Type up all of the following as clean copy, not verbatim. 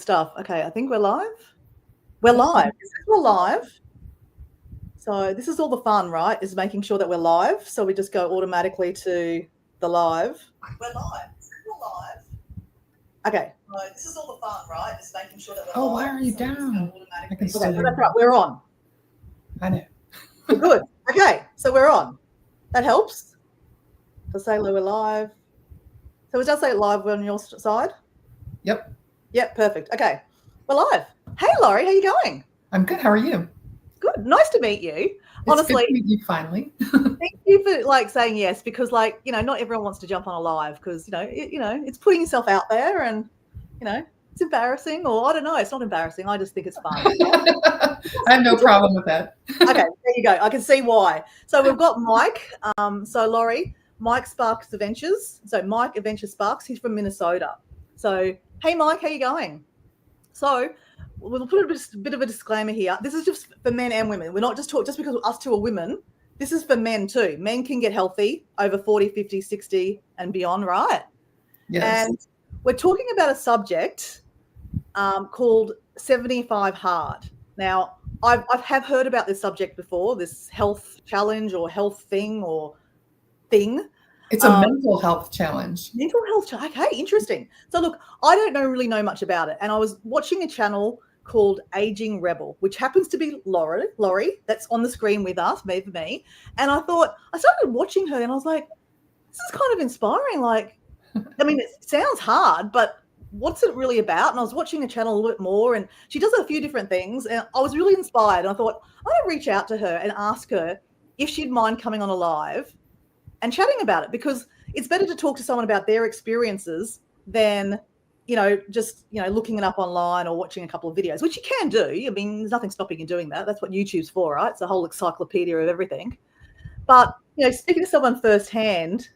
stuff. Okay, I think we're live. We're live. We're live. So this is all the fun, right? Is making sure that we're live. So we just go automatically to the live. We're live. We're live. Okay. So this is all the fun, right? Is making sure that we're live. Why are you down? I can still hear. That's right. We're on. I know. We're good. Okay, so we're on. That helps. To say we're live. So it does say live on your side? Yep, perfect. Okay, we're live. Hey, Lauri, how you going? I'm good. How are you? Good. Nice to meet you. It's Honestly, good to meet you finally. thank you for saying yes, because not everyone wants to jump on a live because it's putting yourself out there and it's embarrassing, or I don't know. It's not embarrassing. I just think it's fun. I have no problem with that. Okay, there you go. I can see why. So we've got Mike. So Lauri, Mike Sparks Adventures. So Mike Adventure Sparks. He's from Minnesota. So hey, Mike, how you going? So we'll put a bit of a disclaimer here. This is just for men and women. We're not just talking just because us two are women. This is for men too. Men can get healthy over 40, 50, 60 and beyond, right? Yes. And we're talking about a subject called 75 hard. Now, I have heard about this subject before, this health challenge or health thing or thing. It's a mental health challenge. Mental health challenge. Okay, interesting. So look, I don't really know much about it. And I was watching a channel called Aging Rebel, which happens to be Lauri, that's on the screen with us, for me. And I started watching her and I was like, this is kind of inspiring. Like, I mean, it sounds hard, but what's it really about? And I was watching the channel a little bit more and she does a few different things and I was really inspired. And I thought, I'm going to reach out to her and ask her if she'd mind coming on a live and chatting about it, because it's better to talk to someone about their experiences than, just, looking it up online or watching a couple of videos, which you can do. I mean, there's nothing stopping you doing that. That's what YouTube's for, right? It's a whole encyclopedia of everything. But, speaking to someone firsthand,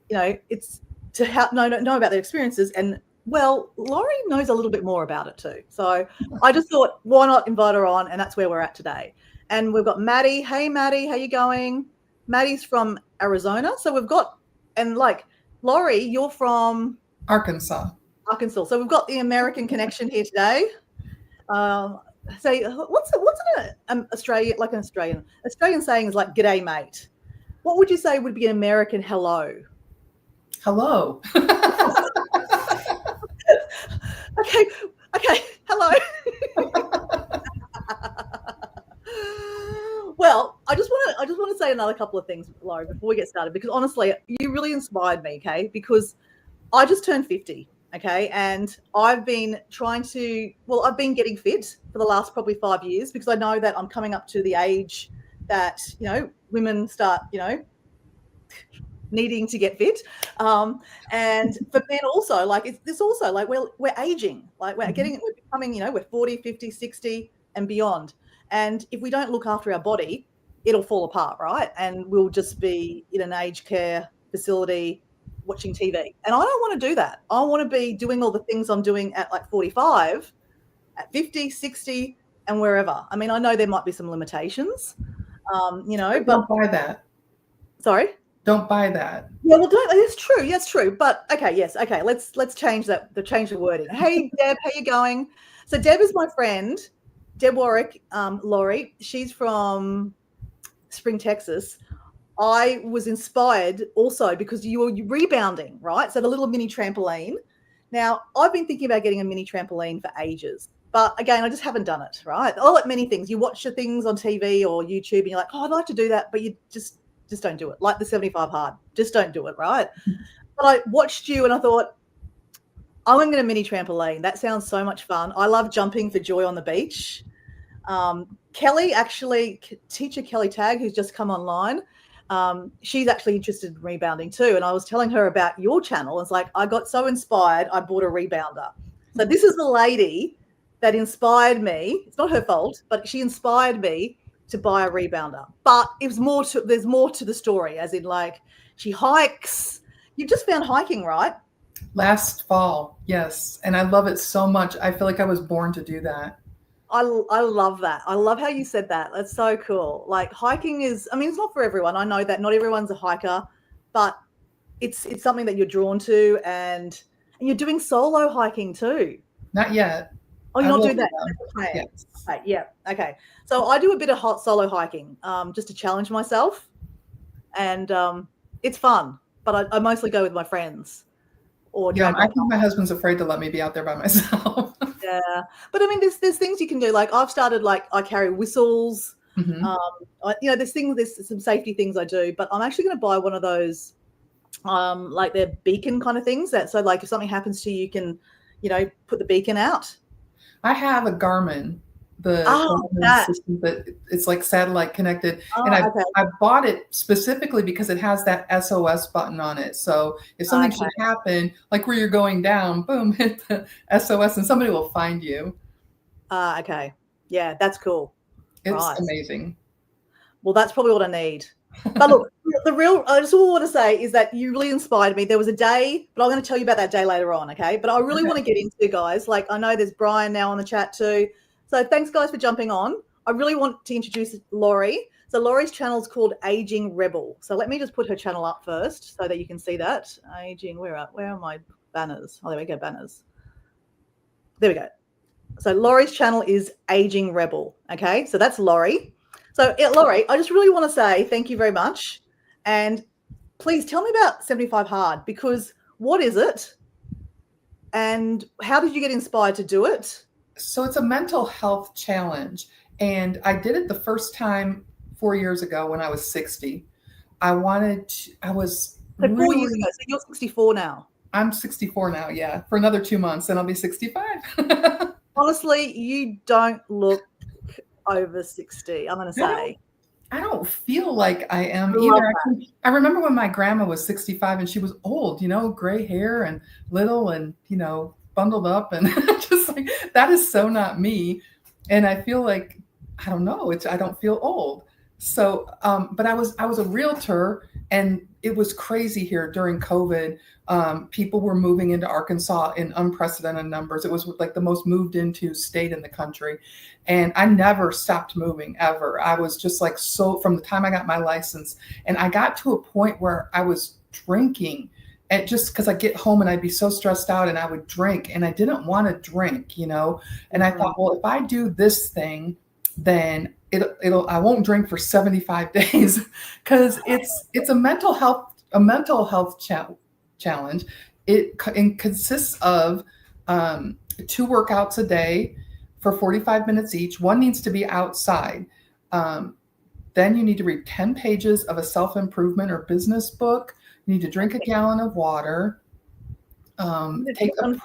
it's to know about their experiences. And, well, Lauri knows a little bit more about it too. So I just thought, why not invite her on? And that's where we're at today. And we've got Maddie. Hey, Maddie, how you going? Maddie's from Arizona. So we've got, and Lauri, you're from Arkansas. So we've got the American connection here today. What's an Australian saying is like "G'day, mate." What would you say would be an American hello? Hello. Okay, hello. Well, I just want to say another couple of things, Lauri, before we get started, because honestly, you really inspired me, okay? Because I just turned 50, okay? And I've been I've been getting fit for the last probably 5 years, because I know that I'm coming up to the age that, women start, needing to get fit. And for men also, we're aging, we're becoming, we're 40, 50, 60 and beyond. And if we don't look after our body, it'll fall apart, right? And we'll just be in an aged care facility watching TV. And I don't want to do that. I want to be doing all the things I'm doing at 45, at 50, 60, and wherever. I mean, I know there might be some limitations, but don't buy that. Sorry? Don't buy that. Yeah, well, it's true. Yeah, it's true. But okay, yes. Okay, let's change that. Change the wording. Hey, Deb, how you going? So Deb is my friend. Deb Warwick, Lauri, she's from Spring, Texas. I was inspired also because you were rebounding, right? So the little mini trampoline. Now, I've been thinking about getting a mini trampoline for ages. But again, I just haven't done it, right? I like many things. You watch the things on TV or YouTube and you're like, oh, I'd like to do that. But you just don't do it. Like the 75 hard. Just don't do it, right? But I watched you and I thought, I'm going to get a mini trampoline. That sounds so much fun. I love jumping for joy on the beach. Kelly, actually, teacher Kelly Tagg, who's just come online, she's actually interested in rebounding too. And I was telling her about your channel. It's like, I got so inspired, I bought a rebounder. So this is the lady that inspired me. It's not her fault, but she inspired me to buy a rebounder. But there's more to the story, as in she hikes. You've just found hiking, right? Last fall, yes. And I love it so much. I feel like I was born to do that. I love that. I love how you said that. That's so cool. Hiking is, I mean, it's not for everyone. I know that not everyone's a hiker, but it's something that you're drawn to, and you're doing solo hiking too. Not yet. Oh, you're I not will doing do that. them. That's the plan. Yes. Okay, yeah. Okay. So I do a bit of hot solo hiking, just to challenge myself, and it's fun. But I mostly go with my friends or Yeah, drag I my think my husband's afraid to let me be out there by myself. yeah. But I mean, there's things you can do. Like I've started, like I carry whistles. Mhm. There's some safety things I do. But I'm actually going to buy one of those, like they're beacon kind of things. That so like if something happens to you, you can, put the beacon out. I have a Garmin, the Oh, Garmin that. system that it's like satellite connected, and Oh, I okay. I bought it specifically because it has that SOS button on it. So if something Okay. should happen, like where you're going down, boom, hit the SOS, and somebody will find you. Okay. Yeah, that's cool. It's Right. amazing. Well, that's probably what I need. But look, I just want to say is that you really inspired me. There was a day, but I'm going to tell you about that day later on, okay? But I really want to get into, guys. Like, I know there's Brian now on the chat too. So thanks, guys, for jumping on. I really want to introduce Lauri. So Lauri's channel is called Aging Rebel. So let me just put her channel up first so that you can see that. Aging, where are my banners? Oh, there we go, banners. There we go. So Lauri's channel is Aging Rebel, okay? So that's Lauri. So, Lauri, I just really want to say thank you very much. And please tell me about 75 Hard, because what is it? And how did you get inspired to do it? So it's a mental health challenge. And I did it the first time 4 years ago when I was 60. I was So 4 really, years ago. So you're 64 now. I'm 64 now. Yeah. For another 2 months, and I'll be 65. Honestly, you don't look over 60, I'm going to say. I don't feel like I am I love either. I remember when my grandma was 65 and she was old, gray hair and little and, bundled up, and just like, that is so not me. And I feel like, I don't know, I don't feel old. So, but I was a realtor, and it was crazy here during COVID. People were moving into Arkansas in unprecedented numbers. It was like the most moved into state in the country. And I never stopped moving ever. I was just like, so from the time I got my license, and I got to a point where I was drinking, and just because I get home and I'd be so stressed out and I would drink, and I didn't want to drink, and I thought, well, if I do this thing, then I won't drink for 75 days because it's a mental health challenge. It consists of 2 workouts a day for 45 minutes each. One needs to be outside. Then you need to read 10 pages of a self-improvement or business book. You need to drink a gallon of water. Take a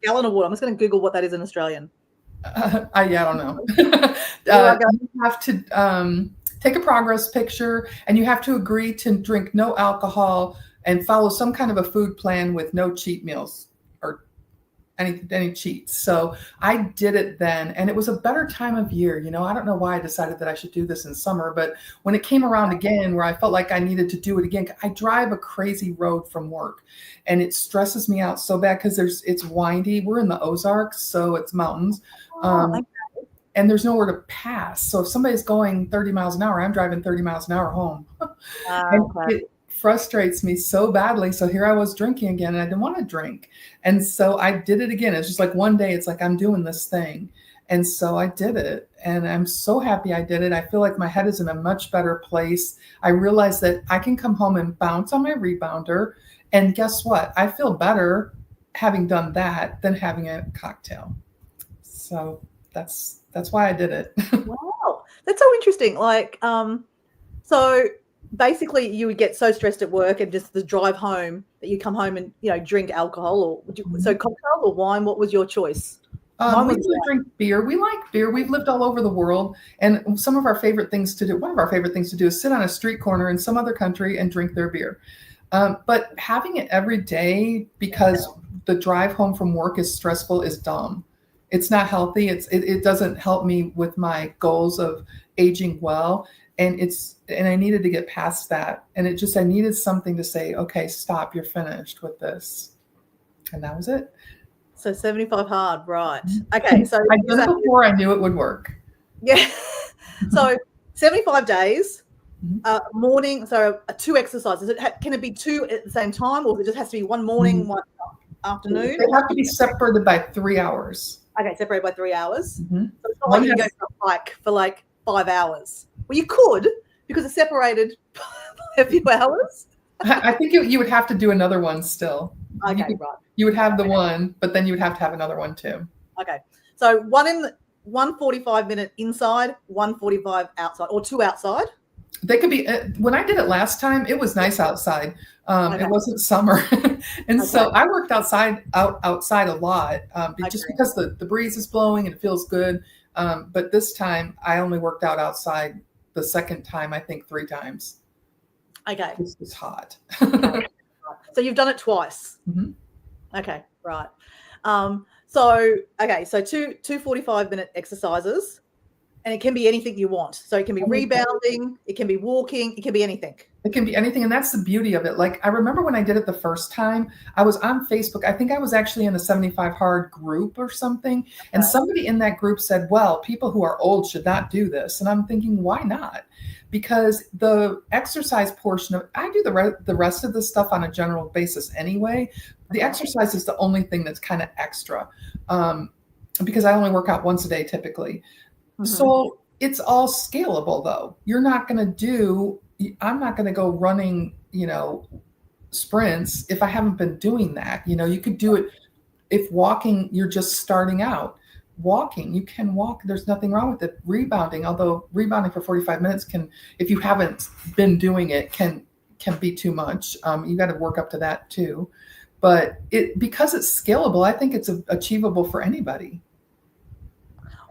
gallon of water. I'm just going to Google what that is in Australian. I don't know. You have to take a progress picture, and you have to agree to drink no alcohol and follow some kind of a food plan with no cheat meals or any cheats. So I did it then, and it was a better time of year. I don't know why I decided that I should do this in summer, but when it came around again, where I felt like I needed to do it again, I drive a crazy road from work, and it stresses me out so bad because it's windy. We're in the Ozarks, so it's mountains. And there's nowhere to pass. So if somebody's going 30 miles an hour, I'm driving 30 miles an hour home. And it frustrates me so badly. So here I was drinking again, and I didn't want to drink. And so I did it again. It's just like one day, it's like, I'm doing this thing. And so I did it, and I'm so happy I did it. I feel like my head is in a much better place. I realized that I can come home and bounce on my rebounder. And guess what? I feel better having done that than having a cocktail. So that's why I did it. Wow, that's so interesting. Like, so basically, you would get so stressed at work and just the drive home that you come home and drink alcohol, or so cocktail or wine. What was your choice? We usually drink beer. We like beer. We've lived all over the world, and one of our favorite things to do is sit on a street corner in some other country and drink their beer. But having it every day because the drive home from work is stressful is dumb. It's not healthy. It doesn't help me with my goals of aging well. And I needed to get past that. And I needed something to say, okay, stop, you're finished with this. And that was it. So 75 hard, right. Okay. So I did it before I knew it would work. Yeah. So 75 days, morning. So 2 exercises. Can it be 2 at the same time, or it just has to be one morning, one afternoon? They have to be separated by 3 hours. Okay, separated by 3 hours. Mm-hmm. So it's not like you can go for a hike for like 5 hours. Well, you could, because it's separated by a few hours. I think you would have to do another one still. Okay, You would have the one, but then you would have to have another one too. Okay. So 1 45-minute inside, 145 outside, or 2 outside. They could be. When I did it last time, it was nice outside. It wasn't summer, and so I worked outside a lot, just because the breeze is blowing and it feels good. But this time, I only worked out outside. The second time, I think 3 times. Okay. This was hot. Okay. So you've done it twice. Mm-hmm. Okay, right. So 2 45-minute exercises, and it can be anything you want. So it can be rebounding, it can be walking, it can be anything. It can be anything, and that's the beauty of it. Like, I remember when I did it the first time, I was on Facebook. I think I was actually in a 75 Hard group or something, and somebody in that group said, well, people who are old should not do this. And I'm thinking, why not? Because the exercise portion of, I do the rest of the stuff on a general basis anyway. The exercise is the only thing that's kind of extra, because I only work out once a day typically. Mm-hmm. So it's all scalable though. I'm not going to go running, sprints if I haven't been doing that. You could do it if walking, you're just starting out. Walking, you can walk. There's nothing wrong with it. Rebounding, although rebounding for 45 minutes if you haven't been doing it, can be too much. You got to work up to that too. But because it's scalable, I think it's achievable for anybody.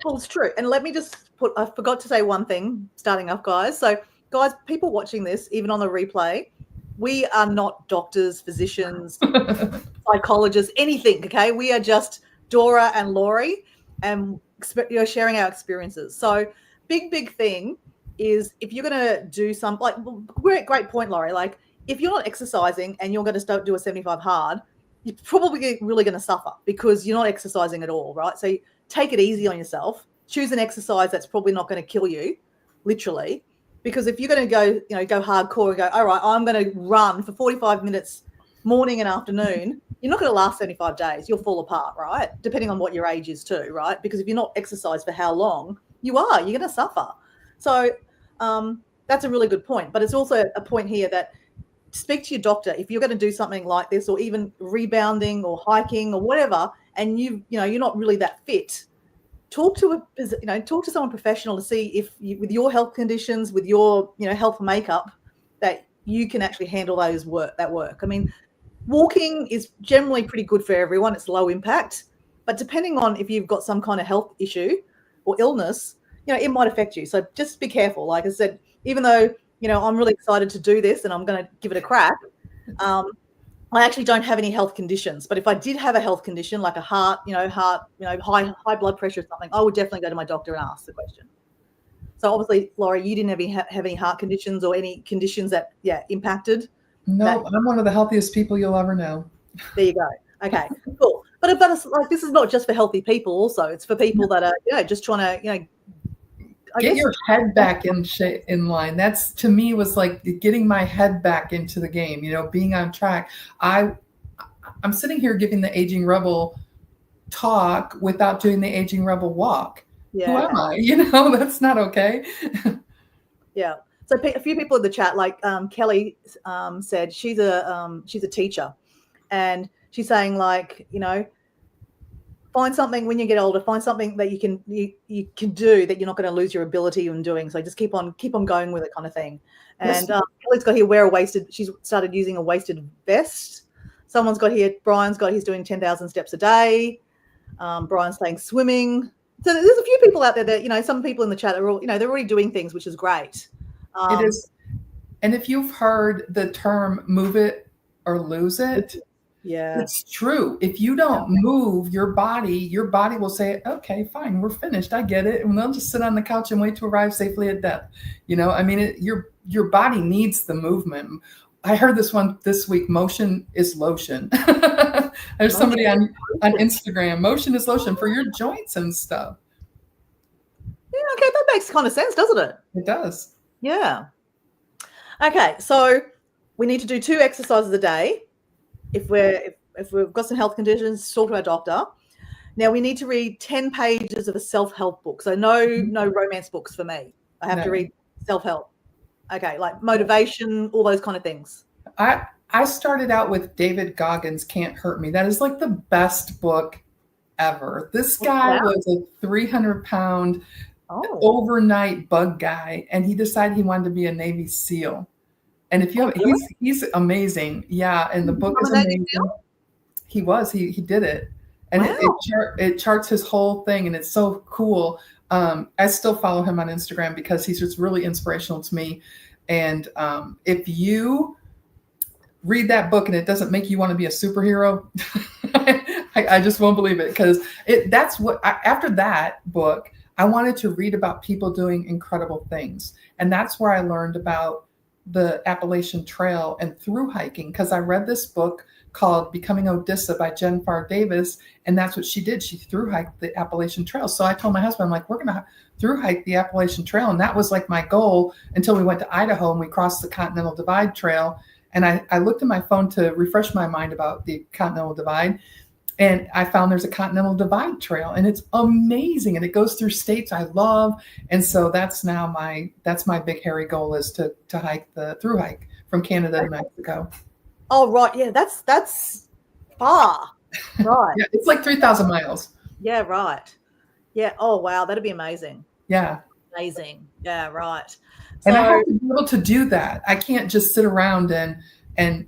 Well, it's true. And let me just I forgot to say one thing starting off, guys. So, guys, people watching this, even on the replay, we are not doctors, physicians, psychologists, anything, okay? We are just Dora and Lauri, and sharing our experiences. So, big thing is if you're going to do great point, Lauri, like if you're not exercising and you're going to do a 75 hard, you're probably really going to suffer because you're not exercising at all, right? So take it easy on yourself. Choose an exercise that's probably not going to kill you, literally. Because if you're going to go hardcore and go, all right, I'm going to run for 45 minutes morning and afternoon, you're not going to last 75 days. You'll fall apart, right? Depending on what your age is too, right? Because if you're not exercised for how long, you're going to suffer. So that's a really good point. But it's also a point here that speak to your doctor if you're going to do something like this, or even rebounding or hiking or whatever, and you're not really that fit. Talk to someone professional to see if with your health conditions, with your health makeup, that you can actually handle that work. I mean, walking is generally pretty good for everyone. It's low impact, but depending on if you've got some kind of health issue or illness, it might affect you. So just be careful. Like I said, even though I'm really excited to do this and I'm going to give it a crack, I actually don't have any health conditions. But if I did have a health condition like a heart, high blood pressure or something, I would definitely go to my doctor and ask the question. So obviously, Lauri, you didn't have any heart conditions or any conditions that impacted. No, I'm one of the healthiest people you'll ever know. There you go. Okay, cool. But it's like, this is not just for healthy people. Also, it's for people that are just trying to get your head back in line. That's, to me, was like getting my head back into the game, being on track. I'm sitting here giving the Aging Rebel talk without doing the Aging Rebel walk. Yeah. Who am I? That's not okay. Yeah. So a few people in the chat, like Kelly said, she's a teacher, and she's saying, like, find something when you get older. Find something that you can do that you're not going to lose your ability in doing. So just keep on going with it, kind of thing. And Kelly's got here she's started using a waisted vest. Someone's got here. Brian's got. He's doing 10,000 steps a day. Brian's saying swimming. So there's a few people out there that some people in the chat are all they're already doing things, which is great. It is. And if you've heard the term "move it or lose it," yeah, it's true. If you don't move your body will say, okay, fine, we're finished. I get it. And they'll just sit on the couch and wait to arrive safely at death. Your body needs the movement. I heard this one this week, motion is lotion. There's somebody on Instagram, motion is lotion for your joints and stuff. Yeah, okay, that makes kind of sense, doesn't it? It does. Yeah. Okay, so we need to do 2 exercises a day. If we've got some health conditions, talk to our doctor. Now we need to read 10 pages of a self-help book. So no romance books for me. I have to read self-help. Okay, like motivation, all those kind of things. I started out with David Goggins' Can't Hurt Me. That is like the best book ever. This guy was a 300-pound overnight bug guy, and he decided he wanted to be a Navy SEAL. And if you he's amazing. Yeah, and the book is amazing. He did it. And it charts his whole thing, and it's so cool. I still follow him on Instagram because he's just really inspirational to me. And if you read that book and it doesn't make you want to be a superhero, I just won't believe it, because after that book, I wanted to read about people doing incredible things. And that's where I learned about the Appalachian Trail and through hiking, because I read this book called Becoming Odessa by Jen Farr Davis. And that's what she did. She through hiked the Appalachian Trail. So I told my husband, I'm like, we're going to through hike the Appalachian Trail. And that was like my goal until we went to Idaho and we crossed the Continental Divide Trail. And I looked at my phone to refresh my mind about the Continental Divide. And I found there's a Continental Divide Trail, and it's amazing. And it goes through states I love. And so that's my big hairy goal, is to hike the through hike from Canada to Mexico. Oh, right. Yeah, that's far. Right. Yeah, it's like 3,000 miles. Yeah, right. Yeah. Oh, wow. That'd be amazing. Yeah. Amazing. Yeah, right. So, and I have to be able to do that. I can't just sit around and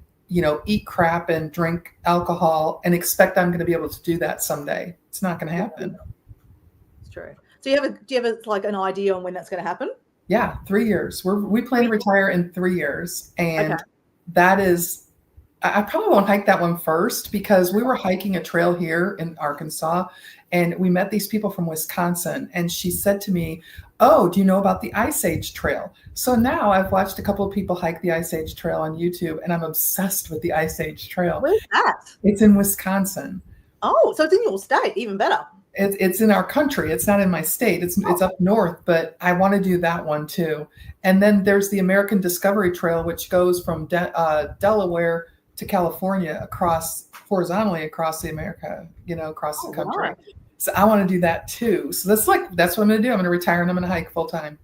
eat crap and drink alcohol and expect I'm going to be able to do that someday. It's not going to happen. It's true. So do you have like an idea on when that's going to happen? Yeah, 3 years. We plan to retire in 3 years. And that is, I probably won't hike that one first, because we were hiking a trail here in Arkansas and we met these people from Wisconsin. And she said to me, oh, do you know about the Ice Age Trail? So now I've watched a couple of people hike the Ice Age Trail on YouTube, and I'm obsessed with the Ice Age Trail. Where's that? It's in Wisconsin. Oh, so it's in your state, even better. It's in our country. It's not in my state. It's up north, but I want to do that one too. And then there's the American Discovery Trail, which goes from Delaware to California horizontally across the America, across the country. Right. So I want to do that too. So that's what I'm going to do. I'm going to retire and I'm going to hike full time.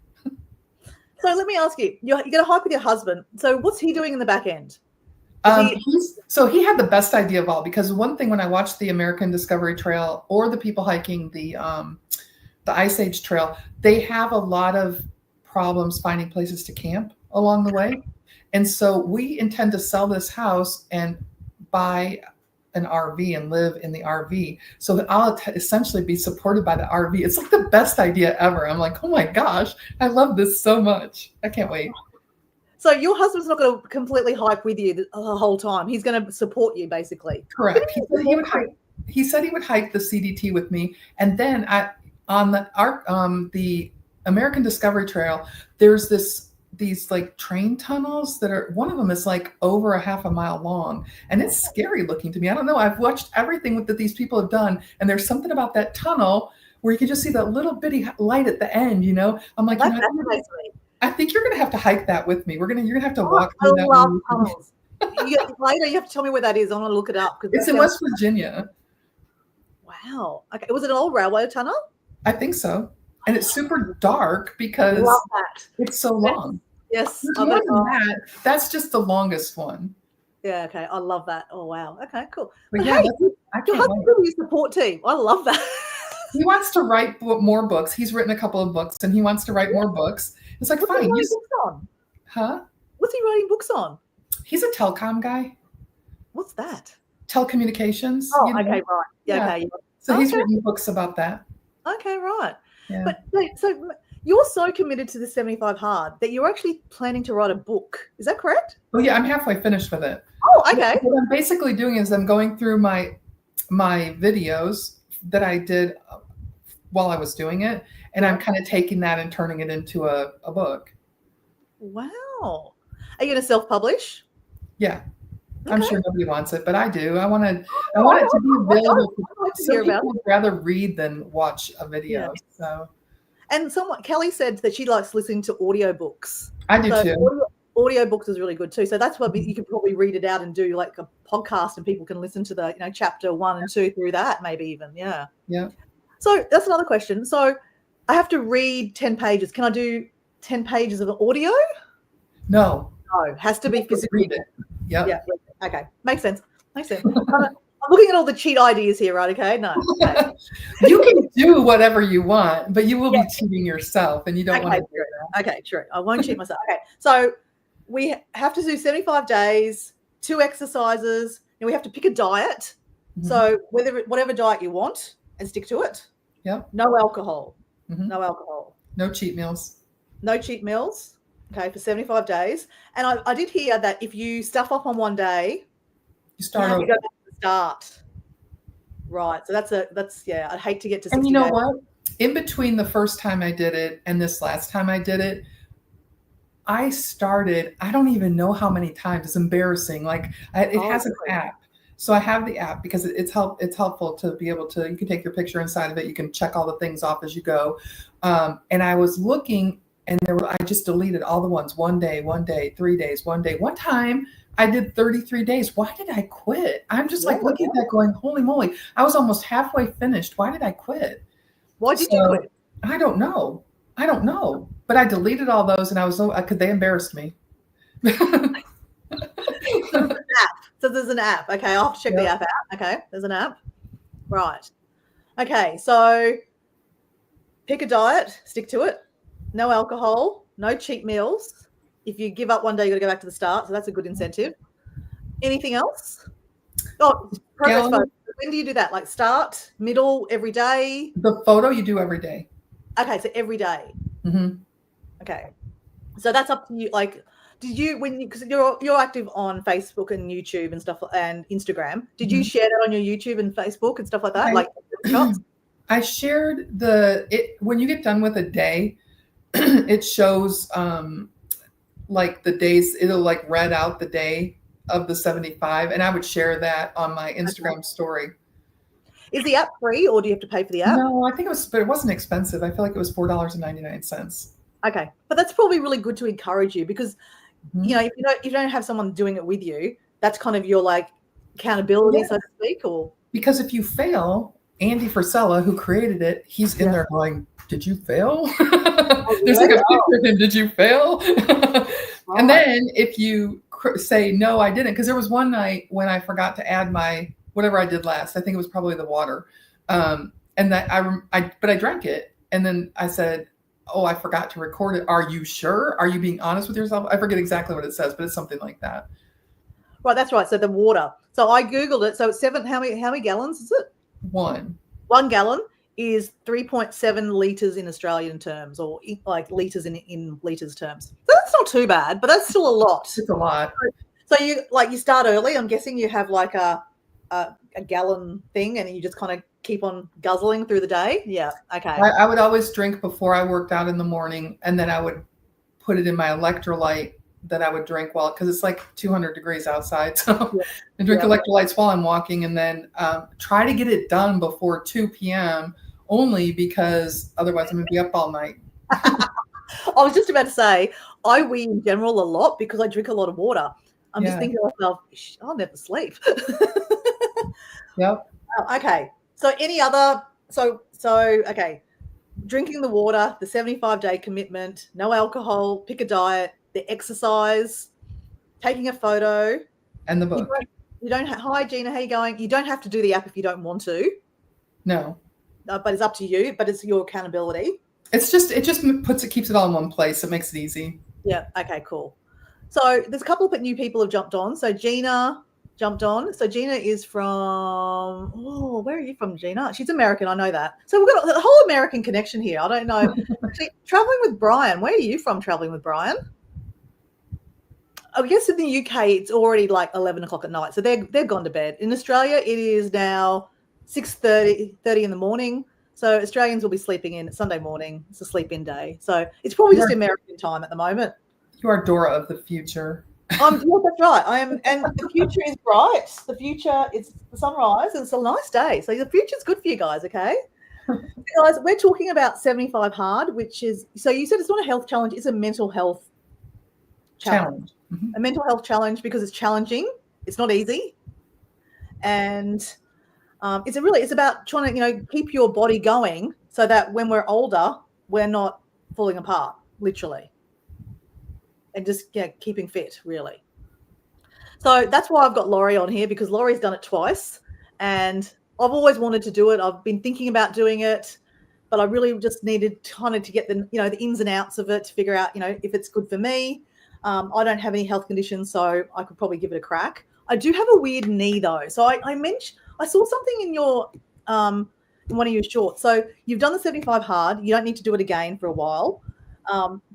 So let me ask you, you're going to hike with your husband. So what's he doing in the back end? He had the best idea of all, because one thing when I watched the American Discovery Trail or the people hiking the Ice Age Trail, they have a lot of problems finding places to camp along the way. And so we intend to sell this house and buy an RV and live in the RV. So that I'll essentially be supported by the RV. It's like the best idea ever. I'm like, oh my gosh, I love this so much. I can't wait. So your husband's not going to completely hike with you the whole time. He's going to support you, basically. Correct. He said he would hike the CDT with me. And then on the American Discovery Trail, there's these like train tunnels one of them is like over a half a mile long, and it's scary looking to me. I don't know. I've watched everything that these people have done, and there's something about that tunnel where you can just see that little bitty light at the end, I'm like, I think you're going to have to hike that with me. You're going to have to walk through that. I love tunnels. Later, you have to tell me where that is. I want to look it up. It's in West Virginia. Wow. Okay. Was it an old railway tunnel? I think so. And it's super dark because it's so long. Yes. That's just the longest one. Yeah. Okay. I love that. Oh, wow. Okay, cool. But hey, your husband's your support team. I love that. He wants to write more books. He's written a couple of books and he wants to write more books. It's like, what's fine. He books on? Huh? What's he writing books on? He's a telecom guy. What's that? Telecommunications. Oh, okay, right. Yeah. Okay. So he's written books about that. Okay, right. Yeah. But so you're so committed to the 75 hard that you're actually planning to write a book. Is that correct? Well, yeah, I'm halfway finished with it. Oh, okay. What I'm basically doing is I'm going through my videos that I did while I was doing it, and I'm kind of taking that and turning it into a book. Wow. Are you going to self-publish? Yeah. Okay. I'm sure nobody wants it, but I do. I want it to be available. Some people would rather read than watch a video. Yeah. So. And Kelly said that she likes listening to audiobooks. I do too. Audiobooks is really good too. So that's what you could probably read it out and do like a podcast, and people can listen to the chapter 1 and 2 through that, maybe even. Yeah. So that's another question. So I have to read 10 pages. Can I do 10 pages of audio? No, has to be physical. Read it. Yeah. Okay, makes sense. I'm looking at all the cheat ideas here, right? Okay, no. Okay. You can do whatever you want, but you will be cheating yourself, and you don't want to do that. Okay, true. I won't cheat myself. Okay, so we have to do 75 days, 2 exercises, and we have to pick a diet. Mm-hmm. So whatever diet you want, and stick to it. Yep. No alcohol. Mm-hmm. No alcohol. No cheat meals. No cheat meals. Okay, for 75 days. And I did hear that if you stuff up on one day, you start over. over. You go back to the start. Right. So that's I'd hate to get to 60 And you know days. what? In between the first time I did it and this last time I did it, I don't even know how many times. It's embarrassing. Like it has an app. So I have the app because it's helpful to be able to, you can take your picture inside of it. You can check all the things off as you go. And I was looking, and I just deleted all the ones. 1 day, 3 days, 1 day. One time I did 33 days. Why did I quit? I'm just looking at that going, holy moly. I was almost halfway finished. Why did I quit? Why did you quit? I don't know. But I deleted all those, and I was they embarrassed me. So there's an app. Okay, I'll have to check the app out. Okay, there's an app. Right. Okay, so pick a diet, stick to it. No alcohol, no cheat meals. If you give up one day, you got to go back to the start. So that's a good incentive. Anything else? Oh, progress photo. When do you do that? Like start, middle, every day? The photo you do every day. Okay, so every day. Mm-hmm. Okay, so that's up to you. Like, because you're active on Facebook and YouTube and stuff and Instagram. Did you share that on your YouTube and Facebook and stuff like that? I shared when you get done with a day, it shows like the days. It'll like read out the day of the 75, and I would share that on my Instagram story. Is the app free, or do you have to pay for the app? No, I think but it wasn't expensive. I feel like it was $4.99. Okay, but that's probably really good to encourage you because if you don't have someone doing it with you, that's kind of your like accountability, so to speak. Or because if you fail, Andy Frisella, who created it, he's in there going, "Did you fail?" There's like a picture of him. Did you fail? And then if you say no, I didn't, because there was one night when I forgot to add my whatever I did last. I think it was probably the water, and that but I drank it, and then I said, "Oh, I forgot to record it. Are you sure? Are you being honest with yourself?" I forget exactly what it says, but it's something like that. Right, that's right. So the water. So I Googled it. So it's 7. How many gallons is it? 1 gallon is 3.7 liters in Australian terms, or like liters in liters terms. So that's not too bad, but that's still a lot. It's a lot. So you start early. I'm guessing you have like a gallon thing, and you just kind of keep on guzzling through the day. Yeah. Okay. I would always drink before I worked out in the morning, and then I would put it in my electrolyte that I would drink because it's like 200 degrees outside. So I drink electrolytes while I'm walking, and then try to get it done before 2 p.m. only because otherwise I'm going to be up all night. I was just about to say, I wee in general a lot because I drink a lot of water. I'm just thinking to myself, I'll never sleep. Yep. Okay. So any other, okay. Drinking the water, the 75-day commitment, no alcohol, pick a diet, the exercise, taking a photo. And the book. You don't hi, Gina, how you going? You don't have to do the app if you don't want to. No. But it's up to you, but it's your accountability. It just keeps it all in one place. It makes it easy. Yeah. Okay, cool. So there's a couple of new people have jumped on. So Gina jumped on. So Gina is from, where are you from, Gina? She's American, I know that. So we've got a whole American connection here. I don't know. Traveling with Brian. Where are you from, traveling with Brian? I guess in the UK it's already like 11 o'clock at night. So they're gone to bed. In Australia it is now 6:30 in the morning. So Australians will be sleeping in. It's Sunday morning. It's a sleep-in day. So it's probably just American time at the moment. You are Dora of the future. Yeah, that's right. I am, and the future is bright. The future is the sunrise, and it's a nice day. So the future's good for you guys, okay? Guys, we're talking about 75 hard, which is, so you said it's not a health challenge, it's a mental health challenge. A mental health challenge because it's challenging. It's not easy. And it's about trying to, keep your body going so that when we're older, we're not falling apart, literally. And just keeping fit, really. So that's why I've got Lauri on here, because Lauri's done it twice, and I've always wanted to do it. I've been thinking about doing it, but I really just needed kind of to get the ins and outs of it to figure out, if it's good for me. I don't have any health conditions, so I could probably give it a crack. I do have a weird knee though. So I saw something in your in one of your shorts. So you've done the 75 hard. You don't need to do it again for a while.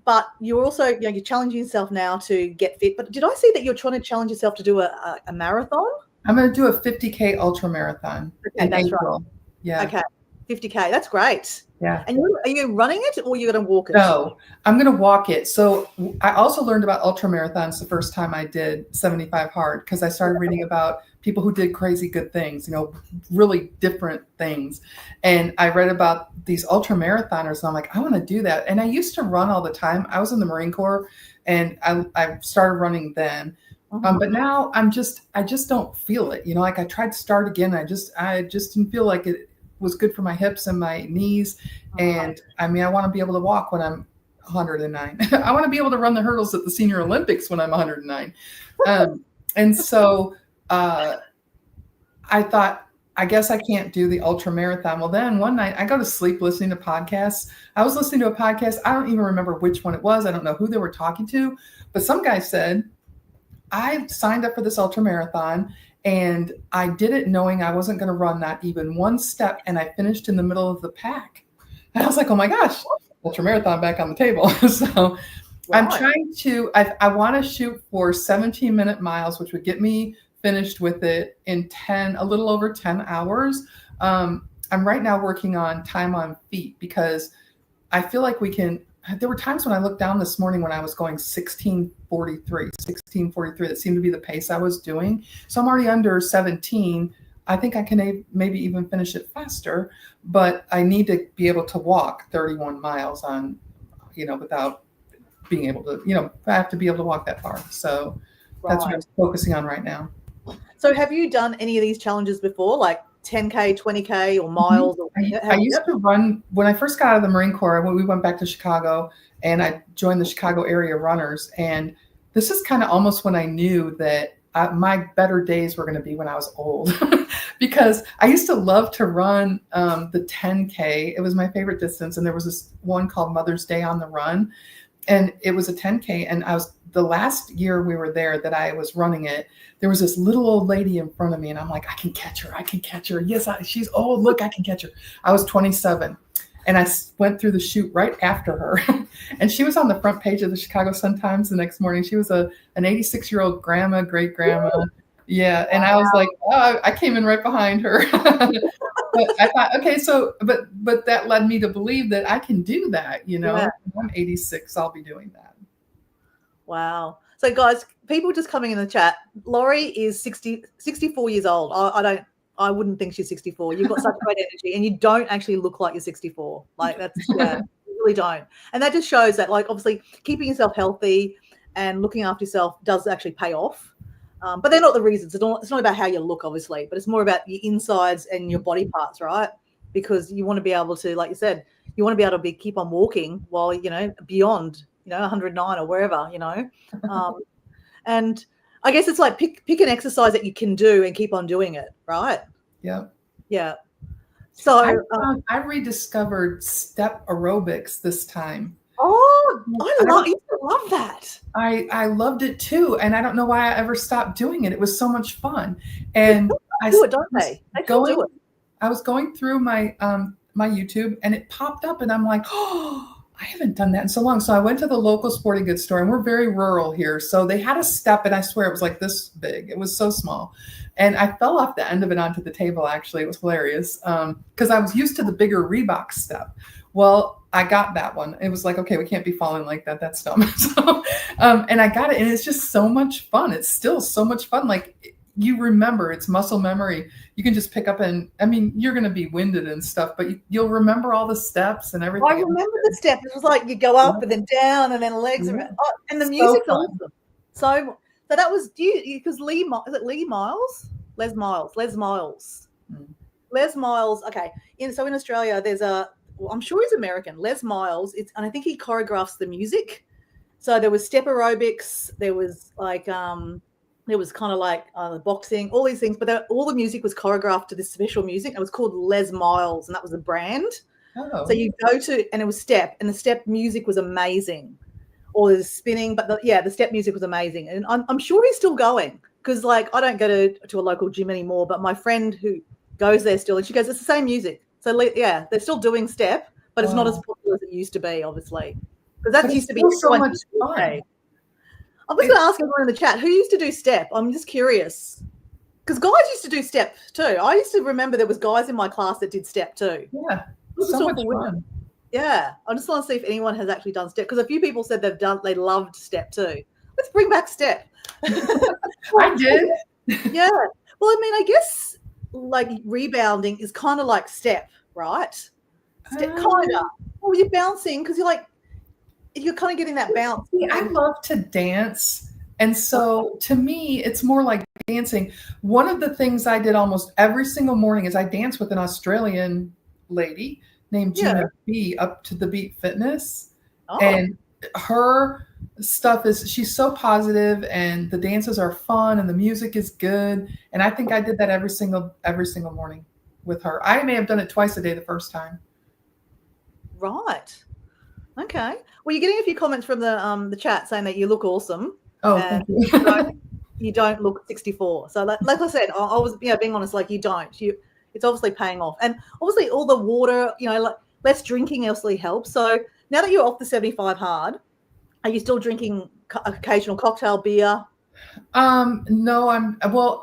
But you're also, you're challenging yourself now to get fit. But did I see that you're trying to challenge yourself to do a marathon? I'm going to do a 50K ultra marathon in April. Right. Yeah. Okay. 50K. That's great. Yeah. And are you running it, or you're going to walk it? No, I'm going to walk it. So I also learned about ultra marathons the first time I did 75 hard, because I started reading about people who did crazy good things, really different things. And I read about these ultra marathoners, and I'm like, I want to do that. And I used to run all the time. I was in the Marine Corps, and I started running then. But now I just don't feel it. Like I tried to start again. I just didn't feel like it was good for my hips and my knees. And I want to be able to walk when I'm 109. I want to be able to run the hurdles at the Senior Olympics when I'm 109. And so I thought, I guess I can't do the ultra marathon. Well, then one night I go to sleep listening to podcasts. I was listening to a podcast. I don't even remember which one it was. I don't know who they were talking to, but some guy said, I signed up for this ultra marathon, and I did it knowing I wasn't going to run not even one step, and I finished in the middle of the pack. And I was like, oh my gosh, ultra marathon back on the table. So I'm trying to, I want to shoot for 17-minute miles, which would get me finished with it in a little over 10 hours. I'm right now working on time on feet, because I feel like there were times when I looked down this morning when I was going 16:43. That seemed to be the pace I was doing. So I'm already under 17. I think I can maybe even finish it faster, but I need to be able to walk 31 miles on, without being able to, I have to be able to walk that far. So that's what I'm focusing on right now. So have you done any of these challenges before, like 10K, 20K or miles? I used to run when I first got out of the Marine Corps. When we went back to Chicago, and I joined the Chicago area runners. And this is kind of almost when I knew that my better days were going to be when I was old, because I used to love to run the 10K. It was my favorite distance. And there was this one called Mother's Day on the Run, and it was a 10K. And the last year we were there that I was running it, there was this little old lady in front of me, and I'm like, I can catch her. Yes, she's old. Look, I can catch her. I was 27, and I went through the chute right after her. And she was on the front page of the Chicago Sun-Times the next morning. She was an 86-year-old grandma, great grandma. Yeah. And I was like, oh, I came in right behind her. But I thought, okay, so, but that led me to believe that I can do that. Yeah. I'm 86. I'll be doing that. Wow. So guys, people just coming in the chat, Lauri is 64 years old. I wouldn't think she's 64. You've got such great energy, and you don't actually look like you're 64. Like that's, you really don't. And that just shows that, like, obviously keeping yourself healthy and looking after yourself does actually pay off. But they're not the reasons. It's not about how you look, obviously, but it's more about your insides and your body parts, right? Because you want to be able to, like you said, you want to be able to keep on walking while, beyond, 109 or wherever, and I guess it's like pick an exercise that you can do and keep on doing it, right? Yeah. Yeah. So I rediscovered step aerobics this time. Oh, I used to love that. I loved it too, and I don't know why I ever stopped doing it. It was so much fun, and I do it, don't they? Do it. I was going through my my YouTube, and it popped up, and I'm like, oh, I haven't done that in so long. So I went to the local sporting goods store, and we're very rural here. So they had a step, and I swear it was like this big. It was so small. And I fell off the end of it onto the table, actually. It was hilarious because I was used to the bigger Reebok step. Well, I got that one. It was like, okay, we can't be falling like that. That's dumb. So, and I got it, and it's just so much fun. It's still so much fun. Like, you remember, it's muscle memory. You can just pick up and, you're going to be winded and stuff, but you'll remember all the steps and everything. I remember the steps. It was like you go up and then down and then legs around. Oh, and the music's awesome. So that was because is it Lee Miles? Les Miles. Mm. Les Miles. Okay. So in Australia, I'm sure he's American. Les Miles. And I think he choreographs the music. So there was step aerobics. There was like there was kind of like boxing, all these things. But all the music was choreographed to this special music. It was called Les Miles, and that was the brand. Oh. So you go to, and it was step, and the step music was amazing. Or the spinning, but the step music was amazing. And I'm sure he's still going, because like I don't go to a local gym anymore, but my friend who goes there still, and she goes, it's the same music. So yeah, they're still doing step, but it's not as popular as it used to be, obviously. Because that used to be so much fun. I'm just going to ask everyone in the chat, who used to do step? I'm just curious. Because guys used to do step too. I used to remember there was guys in my class that did step too. Yeah, so much fun. Yeah, I just want to see if anyone has actually done step, because a few people said they loved step too. Let's bring back step. I did. Yeah. Well, I mean, I guess like rebounding is kind of like step, right? Step, kind of. Well, you're bouncing because you're kind of getting that bounce. I love to dance. And so to me, it's more like dancing. One of the things I did almost every single morning is I danced with an Australian lady named Gina B, Up to the Beat Fitness. Oh. And her stuff she's so positive, and the dances are fun, and the music is good. And I think I did that every single morning with her. I may have done it twice a day the first time. Right. Okay. Well, you're getting a few comments from the chat saying that you look awesome. Oh, thank you. You don't look 64. So like I said, I was being honest, like you don't. It's obviously paying off. And obviously all the water, like less drinking obviously helps. So now that you're off the 75 hard, are you still drinking occasional cocktail beer? No,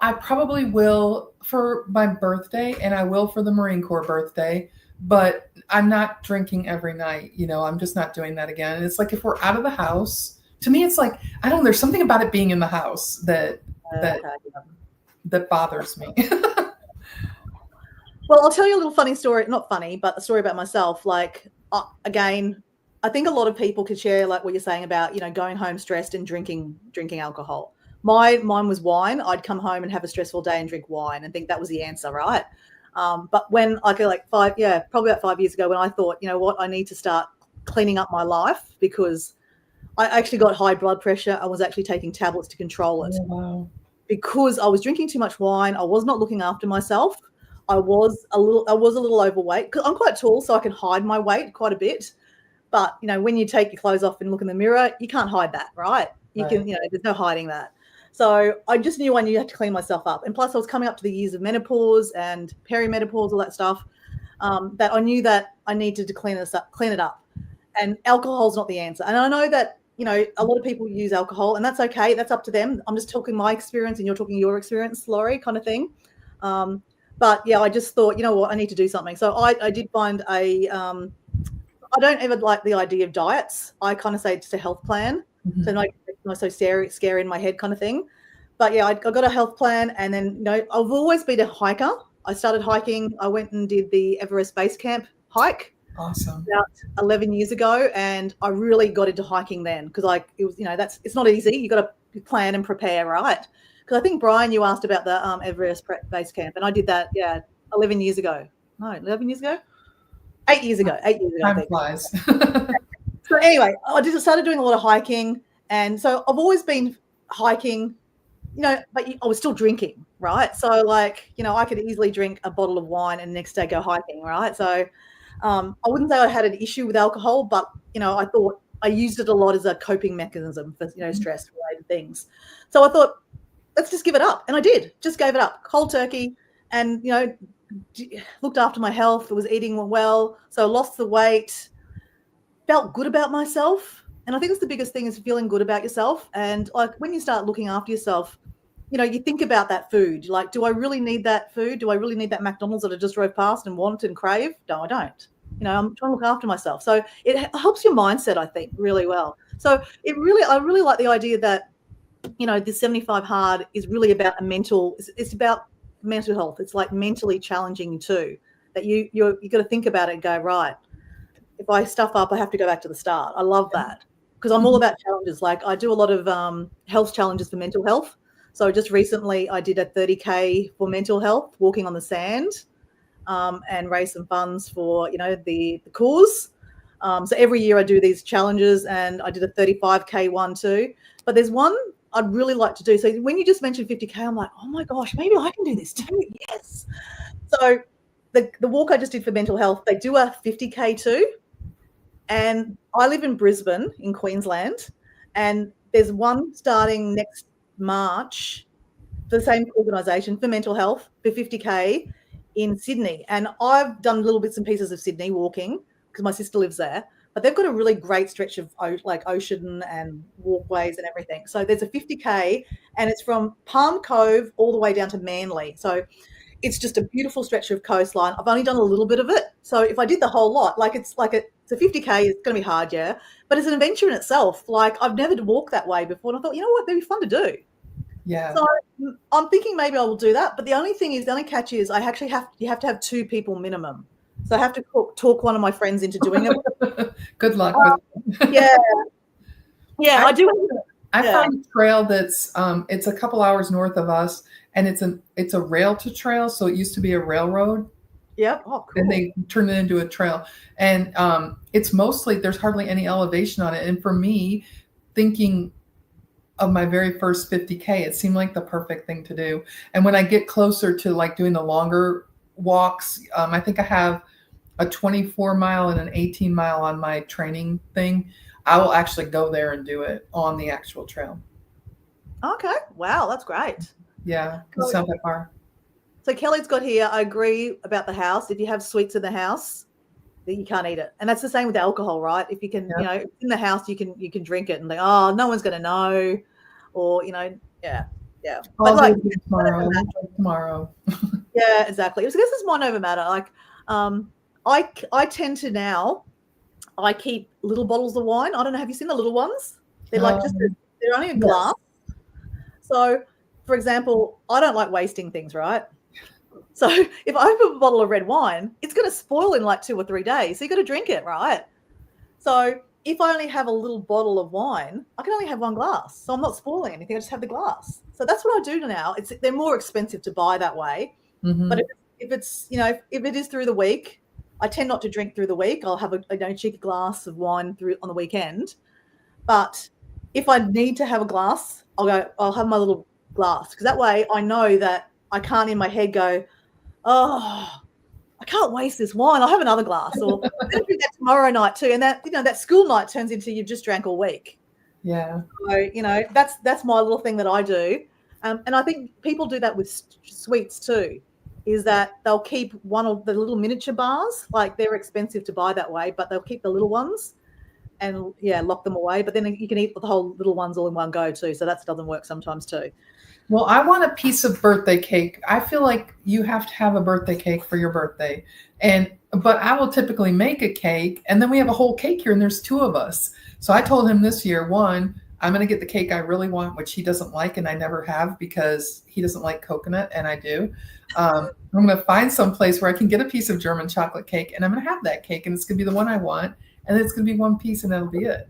I probably will for my birthday, and I will for the Marine Corps birthday, but I'm not drinking every night. I'm just not doing that again. And it's like, if we're out of the house, to me, it's like, I don't know, there's something about it being in the house that bothers me. Well, I'll tell you a little funny story, not funny, but a story about myself. Like, again, I think a lot of people could share like what you're saying about, going home stressed and drinking alcohol. Mine was wine. I'd come home and have a stressful day and drink wine and think that was the answer, right? But when probably about 5 years ago, when I thought, you know what, I need to start cleaning up my life, because I actually got high blood pressure. I was actually taking tablets to control it. Oh, wow. Because I was drinking too much wine. I was not looking after myself. I was a little overweight, because I'm quite tall, so I can hide my weight quite a bit. But, when you take your clothes off and look in the mirror, you can't hide that, right? You can, there's no hiding that. So I just knew I had to clean myself up. And plus I was coming up to the years of menopause and perimenopause, all that stuff, that I knew that I needed to clean it up. And alcohol's not the answer. And I know that, a lot of people use alcohol, and that's okay. That's up to them. I'm just talking my experience and you're talking your experience, Lauri, kind of thing. But yeah, I just thought, you know what, I need to do something. So I did find I don't ever like the idea of diets. I kind of say it's a health plan. Mm-hmm. So not so scary in my head kind of thing. But yeah, I got a health plan, and then, I've always been a hiker. I started hiking. I went and did the Everest Base Camp hike. Awesome. About 11 years ago. And I really got into hiking then, because it was, it's not easy. You got to plan and prepare, right? Because I think, Brian, you asked about the Everest Base Camp, and I did that, 11 years ago. No, 11 years ago? 8 years ago. 8 years ago. Time flies. So anyway, I started doing a lot of hiking. And so I've always been hiking, but I was still drinking, right? So I could easily drink a bottle of wine and the next day go hiking, right? So I wouldn't say I had an issue with alcohol, but, I thought I used it a lot as a coping mechanism for, stress-related things. So I thought, let's just give it up. And I did, just gave it up, cold turkey, and, looked after my health, was eating well, so lost the weight, felt good about myself. And I think it's the biggest thing, is feeling good about yourself. And when you start looking after yourself, you think about that food. Like, do I really need that food? Do I really need that McDonald's that I just drove past and want and crave? No, I don't. I'm trying to look after myself. So it helps your mindset, I think, really well. So I really like the idea that, this 75 hard is really about it's about mental health. It's like mentally challenging too, that you got to think about it and go, right, if I stuff up, I have to go back to the start. I love that, because I'm all about challenges. Like I do a lot of health challenges for mental health. So just recently I did a 30K for mental health, walking on the sand, and raise some funds for, the cause. So every year I do these challenges, and I did a 35K one too. But there's one I'd really like to do. So when you just mentioned 50K, I'm like, oh my gosh, maybe I can do this too. Yes. So the walk I just did for mental health, they do a 50K too. And I live in Brisbane in Queensland, and there's one starting next March for the same organisation for mental health for 50K in Sydney. And I've done little bits and pieces of Sydney walking because my sister lives there, but they've got a really great stretch of like ocean and walkways and everything. So there's a 50K, and it's from Palm Cove all the way down to Manly. So it's just a beautiful stretch of coastline. I've only done a little bit of it. So if I did the whole lot, it's a 50K, it's going to be hard, yeah. But it's an adventure in itself. Like I've never walked that way before. And I thought, you know what, that'd be fun to do. Yeah. So I'm thinking maybe I will do that. But the only catch is you have to have 2 people minimum. So I have to talk one of my friends into doing it. Good luck. Yeah. Yeah, I do. I found a trail that's it's a couple hours north of us, and it's a rail to trail. So it used to be a railroad. Yep. Oh, cool. And they turned it into a trail. And it's mostly, there's hardly any elevation on it. And for me, thinking of my very first 50K, it seemed like the perfect thing to do. And when I get closer to like doing the longer walks, I think I have a 24 mile and an 18 mile on my training thing. I will actually go there and do it on the actual trail. Okay. Wow. That's great. Yeah. It's not that far. So Kelly's got here, I agree about the house. If you have sweets in the house, then you can't eat it. And that's the same with alcohol, right? If you can, in the house, you can drink it and like, oh, no one's going to know. Or, yeah. But like tomorrow. Yeah, exactly. So this is mind over matter. Like, I tend to now, I keep little bottles of wine. I don't know. Have you seen the little ones? They're they're only a glass. So, for example, I don't like wasting things, right? So if I have a bottle of red wine, it's going to spoil in like 2 or 3 days. So you got to drink it, right? So if I only have a little bottle of wine, I can only have 1 glass. So I'm not spoiling anything. I just have the glass. So that's what I do now. They're more expensive to buy that way. Mm-hmm. But if it's, if it is through the week, I tend not to drink through the week. I'll have a cheeky glass of wine on the weekend. But if I need to have a glass, I'll have my little glass, because that way I know that I can't in my head go, oh, I can't waste this wine. I'll have another glass, or I'll drink that tomorrow night too. And that school night turns into you've just drank all week. Yeah. So that's my little thing that I do, and I think people do that with sweets too. Is that they'll keep one of the little miniature bars, like they're expensive to buy that way, but they'll keep the little ones and lock them away. But then you can eat the whole little ones all in one go too. So that doesn't work sometimes too. Well, I want a piece of birthday cake. I feel like you have to have a birthday cake for your birthday. But I will typically make a cake, and then we have a whole cake here, and there's 2 of us. So I told him this year, one, I'm going to get the cake I really want, which he doesn't like, and I never have because he doesn't like coconut, and I do. I'm going to find some place where I can get a piece of German chocolate cake, and I'm going to have that cake, and it's going to be the one I want, and then it's going to be 1 piece, and that'll be it.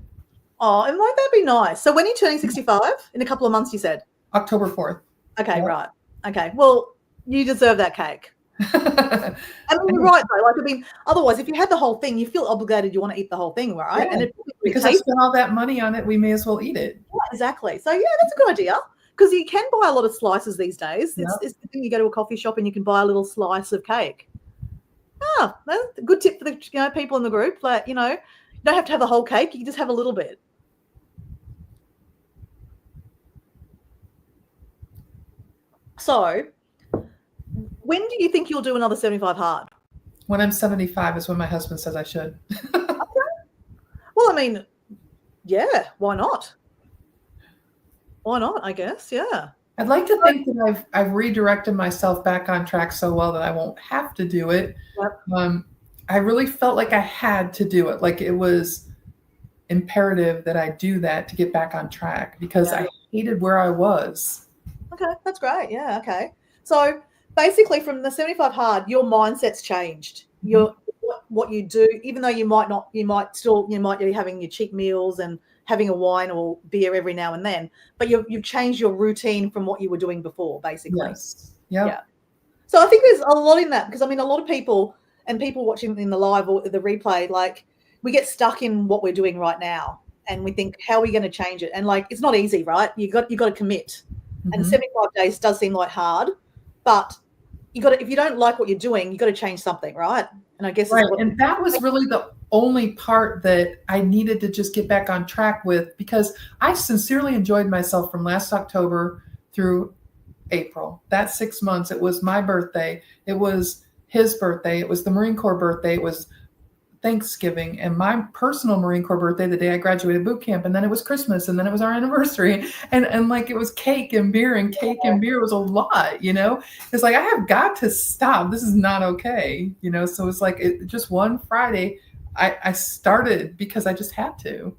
Oh, and won't that be nice? So when are you turning 65? In a couple of months, you said? October 4th. Okay, yep. Right. Okay. Well, you deserve that cake. I mean, you're right though. Otherwise, if you had the whole thing, you feel obligated. You want to eat the whole thing, right? Yeah, and because I spent all that money on it, we may as well eat it. Yeah, exactly. So that's a good idea, because you can buy a lot of slices these days. It's the thing, you go to a coffee shop and you can buy a little slice of cake. That's a good tip for the people in the group. Like you don't have to have the whole cake. You can just have a little bit. So, when do you think you'll do another 75 hard? When I'm 75 is when my husband says I should. Okay. Well, I mean, yeah, why not? Why not, I guess, yeah. I'd like to think that I've redirected myself back on track so well that I won't have to do it. Yep. I really felt like I had to do it. Like it was imperative that I do that to get back on track, because I hated where I was. Okay, that's great. Yeah, okay. So basically from the 75 hard, your mindset's changed. You're what you do, even though you might be having your cheap meals and having a wine or beer every now and then, but you've changed your routine from what you were doing before, basically. Yes. Yep. Yeah. So I think there's a lot in that, because I mean, a lot of people and people watching in the live or the replay, like, we get stuck in what we're doing right now and we think, how are we going to change it? And like, it's not easy, right? You got to commit. And 75 days does seem like hard, but if you don't like what you're doing, you got to change something, right? And I guess right. And that was really the only part that I needed to just get back on track with, because I sincerely enjoyed myself from last October through April. That 6 months, it was my birthday, it was his birthday, it was the Marine Corps birthday, it was Thanksgiving, and my personal Marine Corps birthday, the day I graduated boot camp, and then it was Christmas, and then it was our anniversary, and like it was cake and beer, and cake and beer was a lot, you know. It's like, I have got to stop. This is not okay, you know. So it's like just one Friday, I started because I just had to.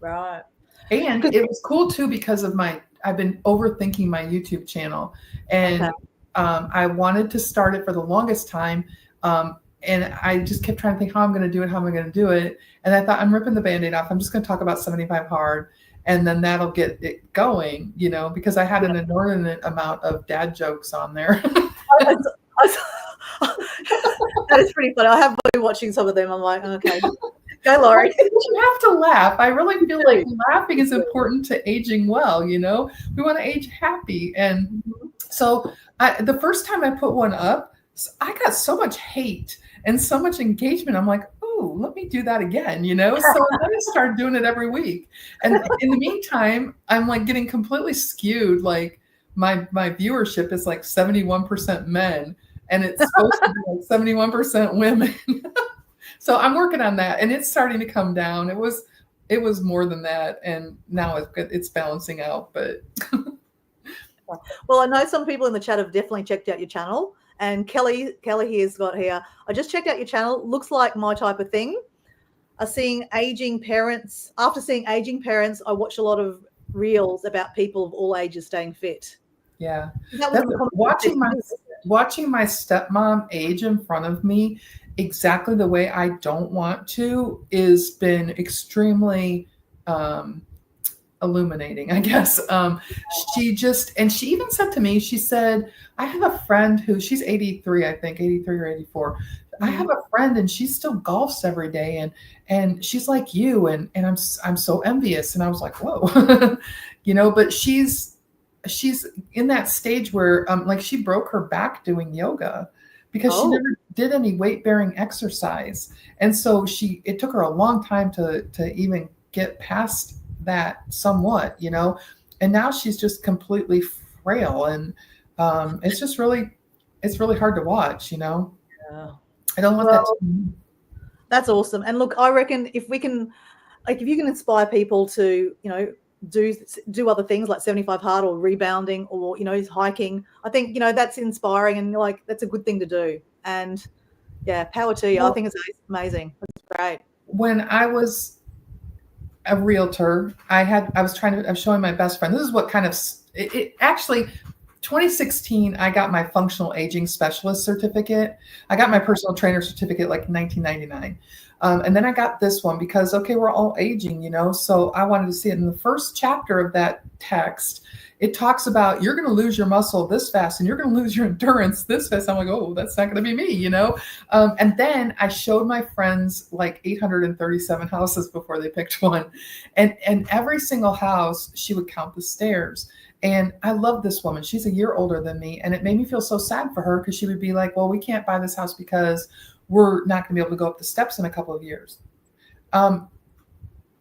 Right. And it was cool too because of I've been overthinking my YouTube channel, and I wanted to start it for the longest time. And I just kept trying to think, how I'm going to do it. And I thought, I'm ripping the Band-Aid off. I'm just going to talk about 75 hard. And then that'll get it going, you know, because I had an inordinate amount of dad jokes on there. That is pretty funny. I have been watching some of them. I'm like, okay, go, Lauri. You have to laugh. I really feel like laughing is important to aging well, you know. We want to age happy. And so the first time I put one up, I got so much hate and so much engagement. I'm like, oh, let me do that again, you know? So then I started doing it every week. And in the meantime, I'm like getting completely skewed. Like my viewership is like 71% men, and it's supposed to be like 71% women. So I'm working on that, and it's starting to come down. It was more than that, and now it's balancing out. But well, I know some people in the chat have definitely checked out your channel. And Kelly here's got here, I just checked out your channel. Looks like my type of thing. After seeing aging parents, I watch a lot of reels about people of all ages staying fit. Yeah. Watching my stepmom age in front of me exactly the way I don't want to is been extremely illuminating, I guess. She even said to me, she said, I have a friend who, she's 83, I think, 83 or 84. I have a friend and she still golfs every day, and she's like you, and I'm so envious. And I was like, whoa, you know, but she's in that stage where like she broke her back doing yoga because she never did any weight bearing exercise. And so it took her a long time to even get past that somewhat, you know, and now she's just completely frail, and it's really hard to watch, you know. Yeah. I don't want that to... That's awesome. And look, I reckon if you can inspire people to, you know, do other things like 75 hard or rebounding or, you know, hiking, I think, you know, that's inspiring, and like that's a good thing to do. And yeah, power to you. Well, I think it's amazing. That's great. When I was a realtor, I was showing my best friend. This is what kind of it actually 2016, I got my functional aging specialist certificate. I got my personal trainer certificate like 1999. And then I got this one because, okay, we're all aging, you know, so I wanted to see it. In the first chapter of that text, it talks about you're going to lose your muscle this fast and you're going to lose your endurance this fast. I'm like, oh, that's not going to be me, you know? And then I showed my friends like 837 houses before they picked one. And every single house, she would count the stairs. And I love this woman. She's a year older than me. And it made me feel so sad for her because she would be like, well, we can't buy this house because we're not going to be able to go up the steps in a couple of years.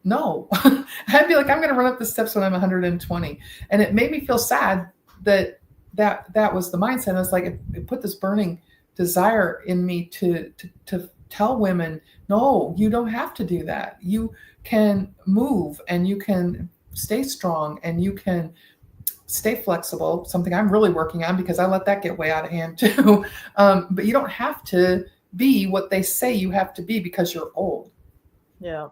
No, I'd be like, I'm going to run up the steps when I'm 120. And it made me feel sad that was the mindset. I was like, it put this burning desire in me to tell women, no, you don't have to do that. You can move and you can stay strong and you can stay flexible, something I'm really working on because I let that get way out of hand too. But you don't have to be what they say you have to be because you're old. Yeah.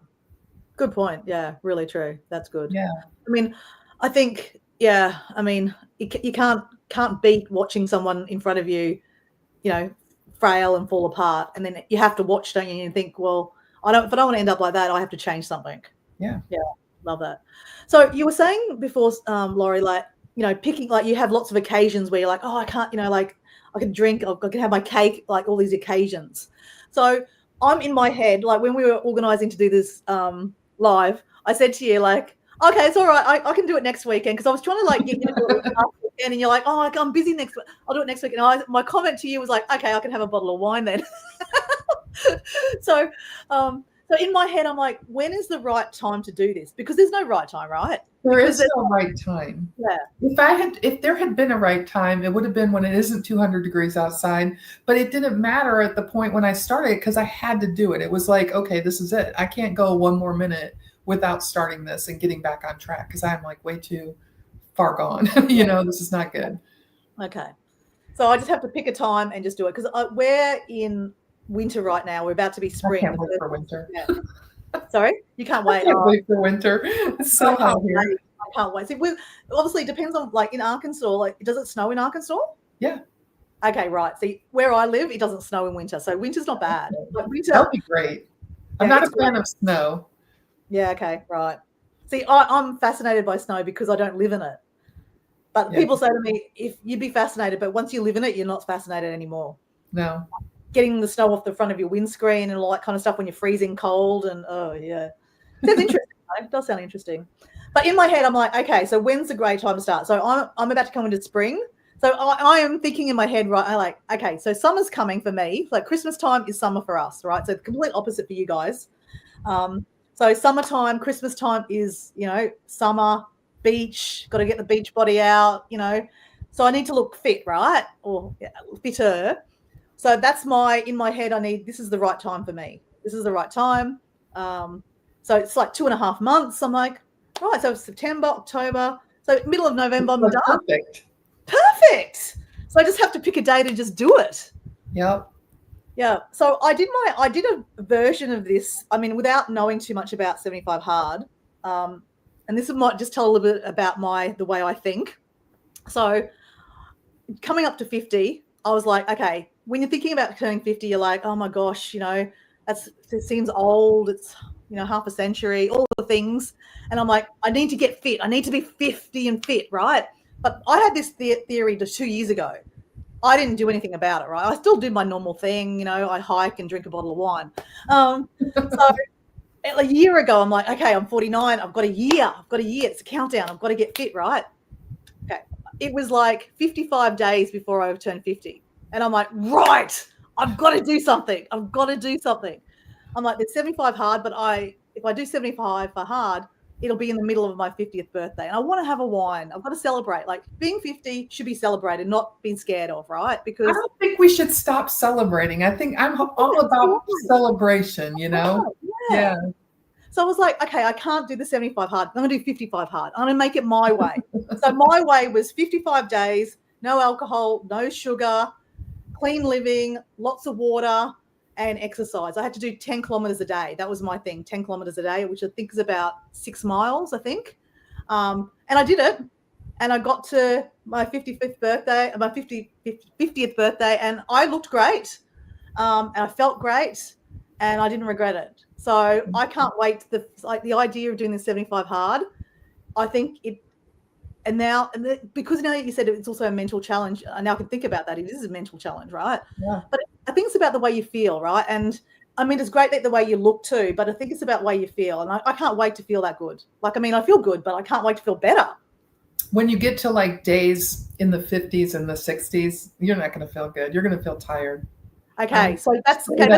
Good point. Yeah, really true. That's good. Yeah. I mean, I think, yeah, I mean, you can't beat watching someone in front of you, you know, frail and fall apart. And then you have to watch, don't you? And think, well, if I don't want to end up like that, I have to change something. Yeah. Yeah. Love that. So you were saying before, Lauri, like, picking, like you have lots of occasions where you're like, oh, I can't, like I can drink, I can have my cake, like all these occasions. So I'm in my head, like when we were organizing to do this live, I said to you, like, okay, it's all right. I can do it next weekend, because I was trying to like get you to do it last weekend, and you're like, oh, I'm busy next week. I'll do it next week. And my comment to you was like, okay, I can have a bottle of wine then. So in my head, I'm like, when is the right time to do this? Because there's no right time, right? There is no right time. Yeah. If there had been a right time, it would have been when it isn't 200 degrees outside. But it didn't matter at the point when I started, because I had to do it. It was like, okay, this is it. I can't go one more minute without starting this and getting back on track, because I'm like way too far gone. This is not good. Okay. So I just have to pick a time and just do it, because we're in winter right now. We're about to be spring. I can't wait for winter. Yeah. Sorry? You can't wait. I can't wait for winter. It's so hot here. I can't wait. See, obviously, it depends on, like, in Arkansas, like, does it snow in Arkansas? Yeah. Okay, right. See, where I live, it doesn't snow in winter. So winter's not bad. But winter, that would be great. I'm not a fan of snow. Yeah, okay, right. See, I'm fascinated by snow because I don't live in it. But people say to me, if you'd be fascinated, but once you live in it, you're not fascinated anymore. No. Getting the snow off the front of your windscreen and all that kind of stuff when you're freezing cold, and oh yeah. That's interesting. It does sound interesting. But in my head, I'm like, okay, so when's a great time to start? So I'm about to come into spring. So I am thinking in my head, right, I'm like, okay, so summer's coming for me. Like Christmas time is summer for us, right? So the complete opposite for you guys. So summertime, Christmas time is, summer, beach, got to get the beach body out, So I need to look fit, right? Or fitter. So that's in my head, this is the right time for me. This is the right time. So it's like 2.5 months. I'm like, right, so September, October. So middle of November, I'm done. Perfect. So I just have to pick a date and just do it. Yep. Yeah. So I did a version of this, without knowing too much about 75 hard. And this might just tell a little bit about the way I think. So coming up to 50, I was like, okay, when you're thinking about turning 50, you're like, oh my gosh, it seems old. It's, half a century, all the things. And I'm like, I need to get fit. I need to be 50 and fit, right? But I had this theory just 2 years ago. I didn't do anything about it, right? I still do my normal thing. I hike and drink a bottle of wine. So a year ago, I'm like, okay, I'm 49. I've got a year. It's a countdown. I've got to get fit, right? Okay. It was like 55 days before I turned 50. And I'm like, right, I've got to do something. I'm like, there's 75 hard, but if I do 75 for hard, it'll be in the middle of my 50th birthday. And I want to have a wine. I've got to celebrate. Like, being 50 should be celebrated, not being scared of, right? Because I don't think we should stop celebrating. I think I'm all about celebration, Yeah. So I was like, okay, I can't do the 75 hard. I'm going to do 55 hard. I'm going to make it my way. So my way was 55 days, no alcohol, no sugar, clean living, lots of water, and exercise. I had to do 10 kilometers a day. That was my thing, 10 kilometers a day, which I think is about 6 miles, I think. And I did it. And I got to my 50th birthday, and I looked great. And I felt great, and I didn't regret it. So I can't wait. The idea of doing the 75 hard, I think because now you said it's also a mental challenge, I now can think about that. It is a mental challenge, right? Yeah. But I think it's about the way you feel, right? And it's great that the way you look too, but I think it's about the way you feel. And I can't wait to feel that good. Like, I feel good, but I can't wait to feel better. When you get to like days in the 50s and the 60s, you're not going to feel good. You're going to feel tired. Okay, so that's great.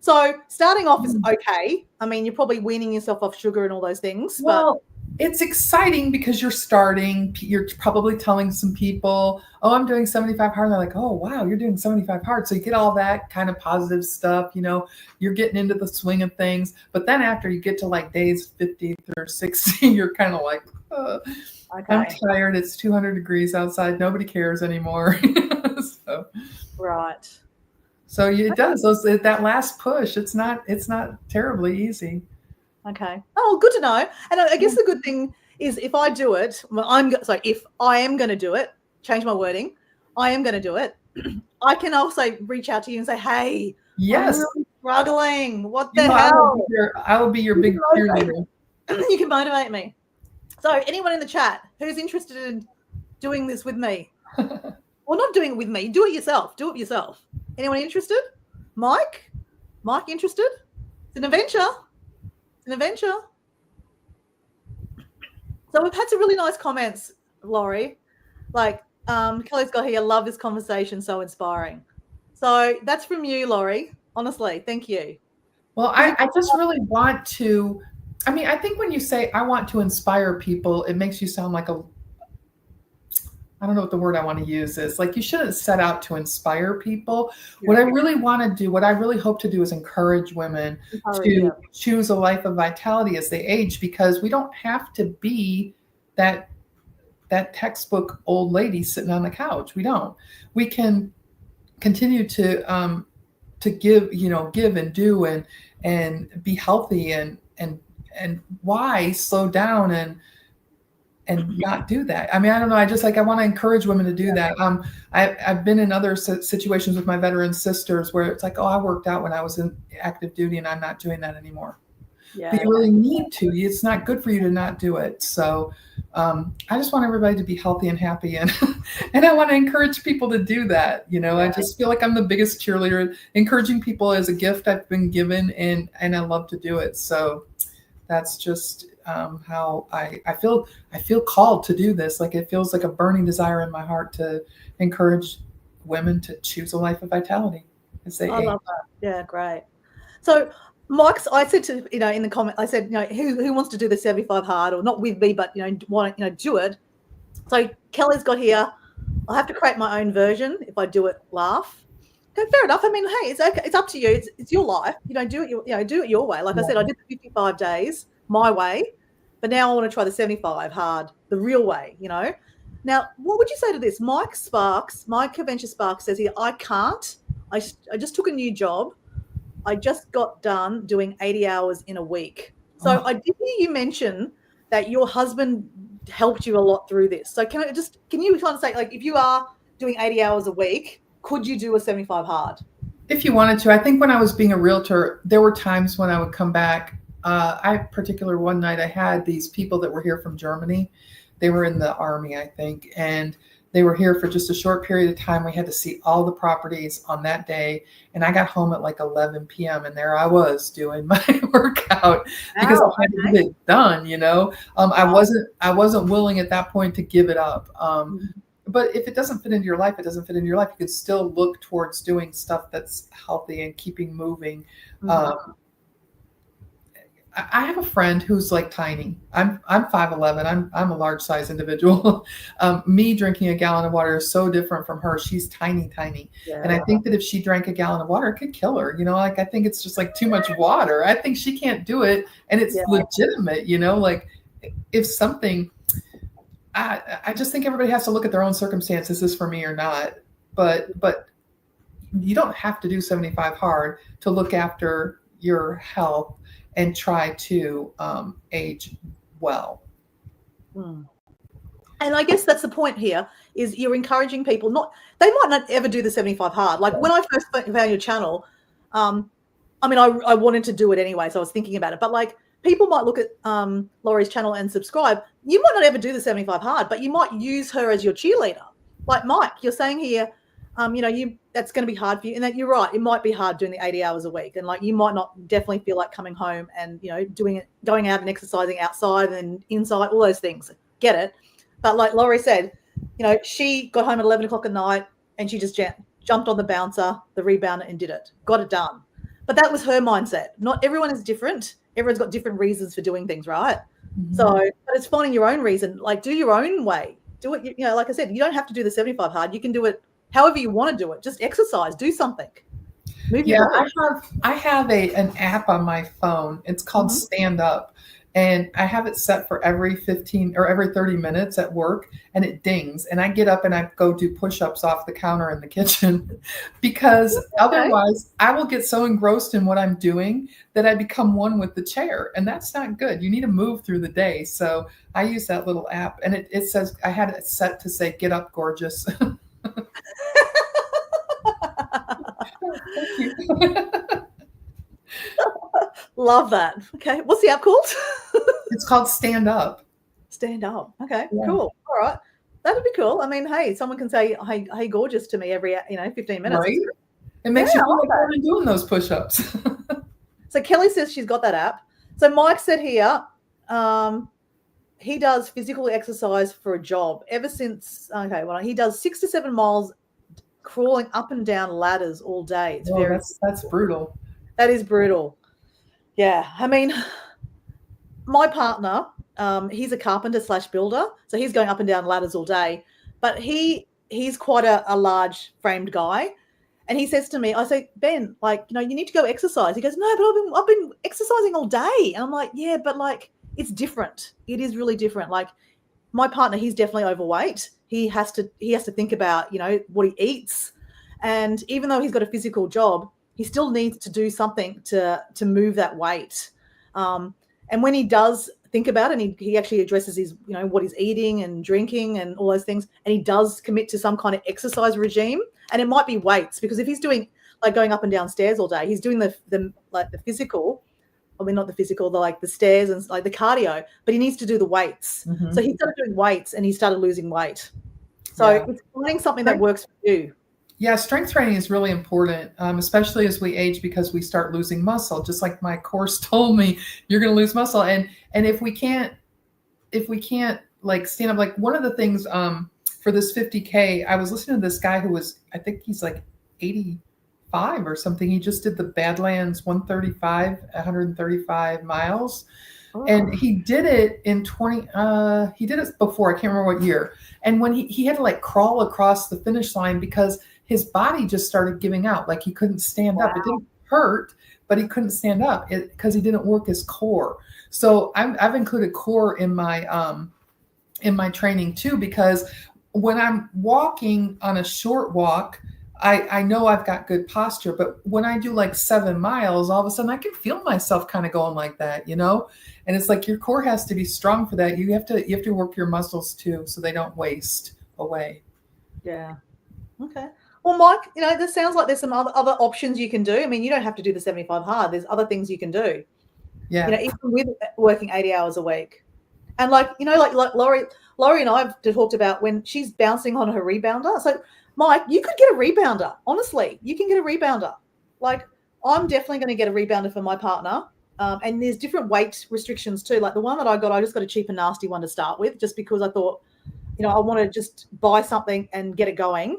So starting off is okay. You're probably weaning yourself off sugar and all those things. Well, it's exciting because you're starting. You're probably telling some people, oh, I'm doing 75 hard. They're like, oh, wow, you're doing 75 hard. So you get all that kind of positive stuff. You're getting into the swing of things. But then after you get to like days 50 or 60, you're kind of like, okay. I'm tired. It's 200 degrees outside. Nobody cares anymore. Right. So it does. That last push, it's not terribly easy. Okay. Oh, good to know. And I guess the good thing is if I do it, if I am going to do it, change my wording. I am going to do it. I can also reach out to you and say, hey, Yes. I'm really struggling. What the You know, hell? I will be your big cheerleader. You can motivate me. So anyone in the chat who's interested in doing this with me, or not doing it with me, do it yourself. Do it yourself. Anyone interested? Mike? Mike interested? It's an adventure. It's an adventure. So we've had some really nice comments, Lauri. Like Kelly's got here, love this conversation, so inspiring. So that's from you, Lauri. Honestly, thank you. Well, I just really want to, I mean, I think when you say I want to inspire people, it makes you sound like I don't know what the word I want to use is. Like, you shouldn't set out to inspire people. Yeah. What I really want to do, what I really hope to do is encourage women to choose a life of vitality as they age, because we don't have to be that textbook old lady sitting on the couch. We don't. We can continue to give, give and do and be healthy and why slow down and not do that. I mean, I don't know. I want to encourage women to do that. I've been in other situations with my veteran sisters where it's like, oh, I worked out when I was in active duty and I'm not doing that anymore. Yeah. But you really need to. It's not good for you to not do it. So I just want everybody to be healthy and happy, and I want to encourage people to do that. I just feel like I'm the biggest cheerleader. Encouraging people is a gift I've been given, and I love to do it. So that's just how I feel. I feel called to do this. Like, it feels like a burning desire in my heart to encourage women to choose a life of vitality as they age. Love that. Yeah, great. So Mike's, I said to, in the comment, I said, who wants to do the 75 hard, or not with me, but, want to, do it. So Kelly's got here, I'll have to create my own version if I do it, laugh. Okay, fair enough. I mean, hey, it's okay. It's up to you. It's your life. Do it your way. Like I said, I did the 55 days my way, but now I want to try the 75 hard, the real way, Now, what would you say to this? Mike Adventure Sparks says here, I can't. I just took a new job. I just got done doing 80 hours in a week. So I did hear you mention that your husband helped you a lot through this. So can you kind of say, like, if you are doing 80 hours a week, could you do a 75 hard? If you wanted to. I think when I was being a realtor, there were times when I would come back. One night I had these people that were here from Germany. They were in the army, I think, and they were here for just a short period of time. We had to see all the properties on that day. And I got home at like 11 p.m. and there I was doing my workout because I had to get it done, I wasn't willing at that point to give it up. But if it doesn't fit into your life, it doesn't fit into your life. You can still look towards doing stuff that's healthy and keeping moving. I have a friend who's like tiny. I'm 5'11". I'm a large size individual. Me drinking a gallon of water is so different from her. She's tiny. Yeah. And I think that if she drank a gallon of water, it could kill her. Like, I think it's just like too much water. I think she can't do it. And it's legitimate, like if something, I just think everybody has to look at their own circumstances. Is this for me or not? But you don't have to do 75 hard to look after your health and try to age well. And I guess that's the point here, is you're encouraging people. They might not ever do the 75 hard. Like when I first found your channel, I wanted to do it anyway, so I was thinking about it. But like, people might look at Lauri's channel and subscribe. You might not ever do the 75 hard, but you might use her as your cheerleader. Like Mike, you're saying here, that's going to be hard for you, and that you're right. It might be hard doing the 80 hours a week, and like you might not definitely feel like coming home and doing it, going out and exercising outside and inside, all those things. Get it? But like Lauri said, she got home at 11 o'clock at night and she just jumped on the bouncer, the rebounder, and did it. Got it done. But that was her mindset. Not everyone is different. Everyone's got different reasons for doing things, right? Mm-hmm. So, but it's finding your own reason. Like, do your own way. Do it. Like I said, you don't have to do the 75 hard. You can do it however you want to do it. Just exercise, do something. I have an app on my phone. It's called Stand Up, and I have it set for every 15 or every 30 minutes at work, and it dings, and I get up and I go do push-ups off the counter in the kitchen because otherwise I will get so engrossed in what I'm doing that I become one with the chair, and that's not good. You need to move through the day. So I use that little app, and it says, I had it set to say, "Get up, gorgeous." Thank you. Love that. Okay. What's the app called? It's called Stand Up. Stand Up. Okay, Yeah. cool. All right. That would be cool. I mean, hey, someone can say, hey, gorgeous to me every, 15 minutes. Right? It makes Yeah, you I feel love like you're already doing those push-ups. So Kelly says she's got that app. So Mike said here, he does physical exercise for a job ever since, he does 6 to 7 miles crawling up and down ladders all day. It's that's brutal. That is brutal. Yeah. I mean, my partner, he's a carpenter / builder. So he's going up and down ladders all day, but he's quite a large framed guy. And he says to me, I say, Ben, like, you need to go exercise. He goes, no, but I've been exercising all day. And I'm like, yeah, but like, it's different. It is really different. Like my partner, he's definitely overweight. He has to think about, what he eats. And even though he's got a physical job, he still needs to do something to move that weight. And when he does think about it, and he actually addresses his, what he's eating and drinking and all those things, and he does commit to some kind of exercise regime, and it might be weights, because if he's doing like going up and down stairs all day, he's doing the physical, I mean, not the physical, the stairs and like the cardio, but he needs to do the weights. Mm-hmm. So he started doing weights and he started losing weight. So it's finding something that works for you. Yeah, strength training is really important, especially as we age, because we start losing muscle. Just like my course told me, you're going to lose muscle. And if we can't like stand up, like one of the things for this 50K, I was listening to this guy who was, I think he's like 85 or something. He just did the Badlands 135 miles. Oh. And he did it in he did it before, I can't remember what year. And when he had to like crawl across the finish line because his body just started giving out. Like he couldn't stand up. It didn't hurt, but he couldn't stand up because he didn't work his core. So I've included core in my training too, because when I'm walking on a short walk, I know I've got good posture, but when I do like 7 miles, all of a sudden I can feel myself kind of going like that, and it's like your core has to be strong for that. You have to work your muscles too, so they don't waste away. Yeah. Okay. Well, Mike, this sounds like there's some other options you can do. I mean, you don't have to do the 75 hard. There's other things you can do. Yeah. Even with working 80 hours a week. And like Lauri and I have talked about when she's bouncing on her rebounder. So, Mike, you could get a rebounder. Honestly, you can get a rebounder. Like, I'm definitely going to get a rebounder for my partner. And there's different weight restrictions too. Like the one that I just got a cheap and nasty one to start with, just because I thought, I want to just buy something and get it going.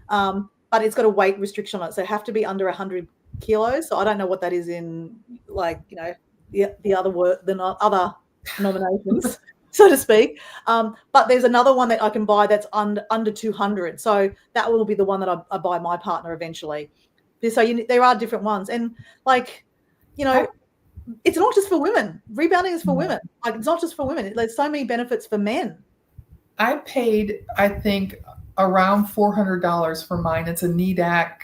But it's got a weight restriction on it. So it have to be under 100 kilos. So I don't know what that is in the other nominations, so to speak. But there's another one that I can buy that's under 200. So that will be the one that I buy my partner eventually. So there are different ones. And it's not just for women. Rebounding is for women. Like it's not just for women. There's so many benefits for men. I paid, I think, around $400 for mine. It's a NEDAC. I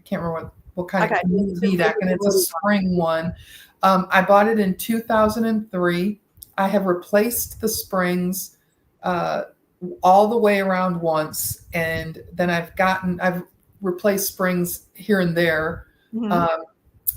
can't remember what kind of NEDAC, and it's a spring one. I bought it in 2003. I have replaced the springs all the way around once, and then I've replaced springs here and there. Mm-hmm.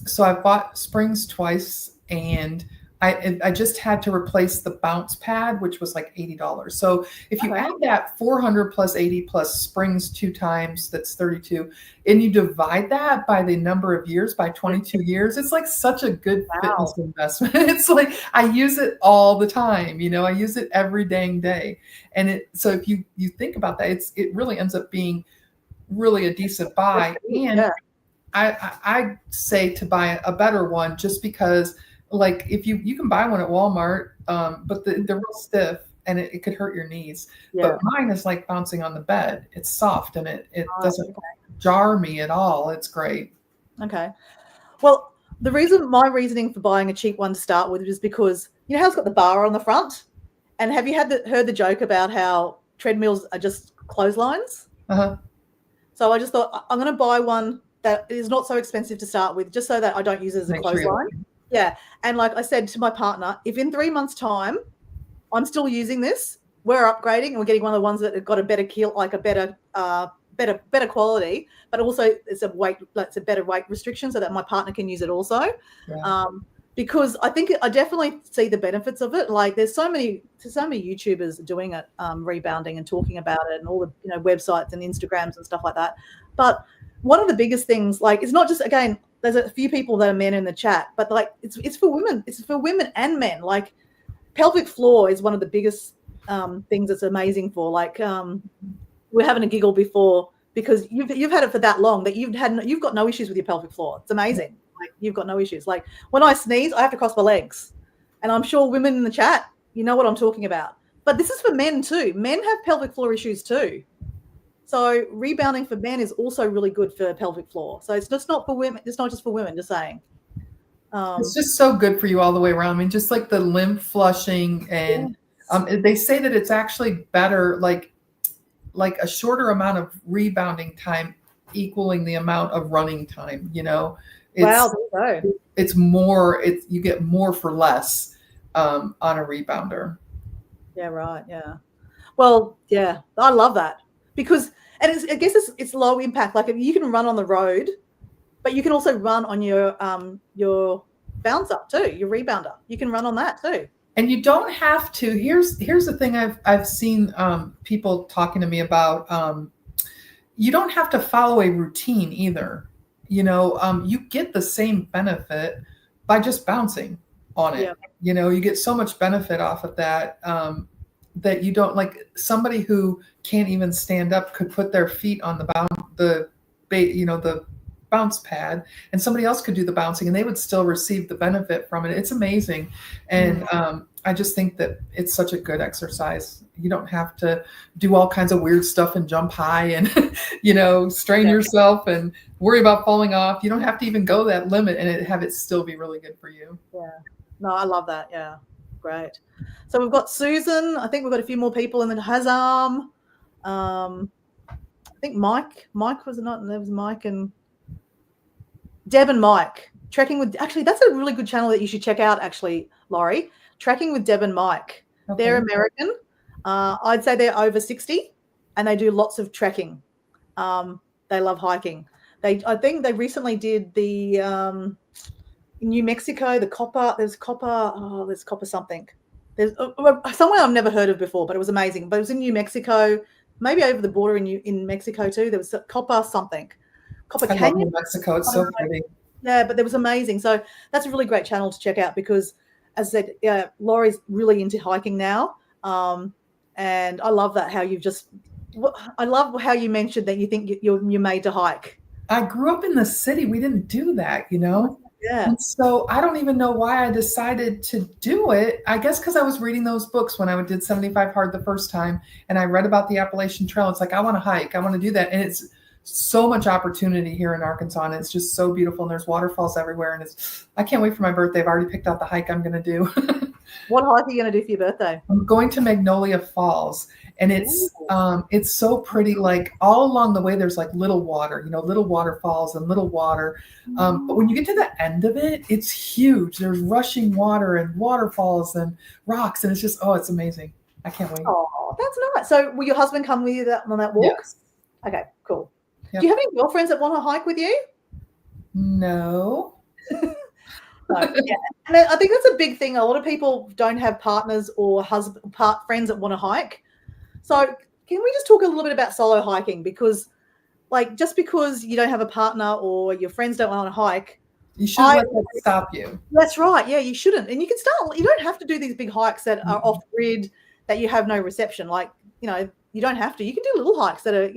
So I bought springs twice, and I just had to replace the bounce pad, which was like $80. So if you add that 400 plus 80 plus springs 2 times, that's 32, and you divide that by the number of years, by 22 years, it's like such a good fitness investment. It's like I use it all the time. I use it every dang day. And so if you think about that, it really ends up being really a decent buy. And I say to buy a better one, just because like if you can buy one at Walmart, but they're real stiff and it could hurt your knees. Yeah. But mine is like bouncing on the bed. It's soft and it doesn't jar me at all. It's great. Okay. Well, my reasoning for buying a cheap one to start with is because how it's got the bar on the front, and have you heard the joke about how treadmills are just clotheslines? Uh-huh. So I just thought I'm going to buy one that is not so expensive to start with, just so that I don't use it as a clothesline. Yeah. And like I said to my partner, if in 3 months' time I'm still using this, we're upgrading and we're getting one of the ones that have got a better keel, like a better better quality, but also it's a better weight restriction so that my partner can use it also. Yeah. Because I think I definitely see the benefits of it. Like there's so many YouTubers doing it, rebounding and talking about it, and all the websites and Instagrams and stuff like that. But one of the biggest things, like, it's not just, again, there's a few people that are men in the chat, but like it's for women. It's for women and men. Like pelvic floor is one of the biggest things that's amazing for. Like we're having a giggle before because you've had it for that long that you've got no issues with your pelvic floor. It's amazing. Like you've got no issues. Like when I sneeze, I have to cross my legs, and I'm sure women in the chat, you know what I'm talking about. But this is for men too. Men have pelvic floor issues too. So rebounding for men is also really good for pelvic floor. So it's just not for women. It's not just for women. Just saying. It's just so good for you all the way around. I mean, just like the lymph flushing, and they say that it's actually better, like a shorter amount of rebounding time equaling the amount of running time. It's more. You get more for less on a rebounder. Yeah. Right. Yeah. Well, yeah, I love that because, and I guess it's low impact. Like you can run on the road, but you can also run on your bouncer too, your rebounder. You can run on that too. And you don't have to. Here's the thing I've seen people talking to me about. You don't have to follow a routine either. You get the same benefit by just bouncing on it. Yeah. You get so much benefit off of that that you don't, like somebody who can't even stand up could put their feet on the bounce pad, and somebody else could do the bouncing and they would still receive the benefit from it. It's amazing. And I just think that it's such a good exercise. You don't have to do all kinds of weird stuff and jump high and, strain yourself and worry about falling off. You don't have to even go that limit and have it still be really good for you. Yeah. No, I love that. Yeah. Great. So we've got Susan. I think we've got a few more people in the Hazam. I think Mike was not, there was Mike and Deb and Mike. Trekking with, actually, that's a really good channel that you should check out, actually, Lauri. Trekking with Deb and Mike. Okay. They're American. I'd say they're over 60, and they do lots of trekking. They love hiking. I think they recently did the New Mexico, the copper. There's copper something. There's somewhere I've never heard of before, but it was amazing. But it was in New Mexico, maybe over the border in Mexico too. There was copper something. Copper Canyon. I love New Mexico. It's so pretty. Yeah, but it was amazing. So that's a really great channel to check out because, as I said, Lauri's really into hiking now. And I love that I love how you mentioned that you think you're made to hike. I grew up in the city. We didn't do that, Yeah. And so I don't even know why I decided to do it. I guess because I was reading those books when I did 75 Hard the first time, and I read about the Appalachian Trail. It's like, I want to hike. I want to do that. And it's so much opportunity here in Arkansas, and it's just so beautiful. And there's waterfalls everywhere. And I can't wait for my birthday. I've already picked out the hike I'm going to do. What hike are you going to do for your birthday? I'm going to Magnolia Falls, and it's so pretty. Like all along the way, there's like little water, little waterfalls and little water. But when you get to the end of it, it's huge. There's rushing water and waterfalls and rocks, and it's just, it's amazing. I can't wait. Oh, that's nice. So will your husband come with you on that walk? Yes. Okay, cool. Yep. Do you have any girlfriends that want to hike with you? No. Yeah. And I think that's a big thing. A lot of people don't have partners or friends that want to hike. So can we just talk a little bit about solo hiking? Because just because you don't have a partner or your friends don't want to hike, you shouldn't let that stop you. That's right. Yeah, you shouldn't. And you can start, you don't have to do these big hikes that are off grid that you have no reception. You don't have to. You can do little hikes that are,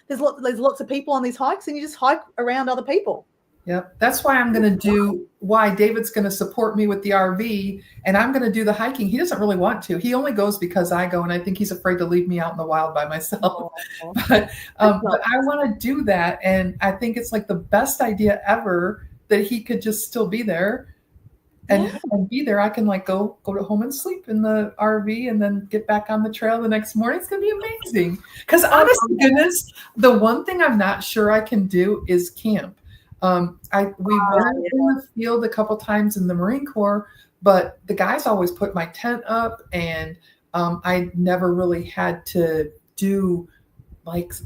there's lots of people on these hikes, and you just hike around other people. Yep. That's why why David's going to support me with the RV, and I'm going to do the hiking. He doesn't really want to. He only goes because I go, and I think he's afraid to leave me out in the wild by myself. But I want to do that, and I think it's like the best idea ever that he could just still be there. And be there. I can go to home and sleep in the RV and then get back on the trail the next morning. It's going to be amazing. Because honest to goodness, the one thing I'm not sure I can do is camp. We went in the field a couple times in the Marine Corps, but the guys always put my tent up, and I never really had to do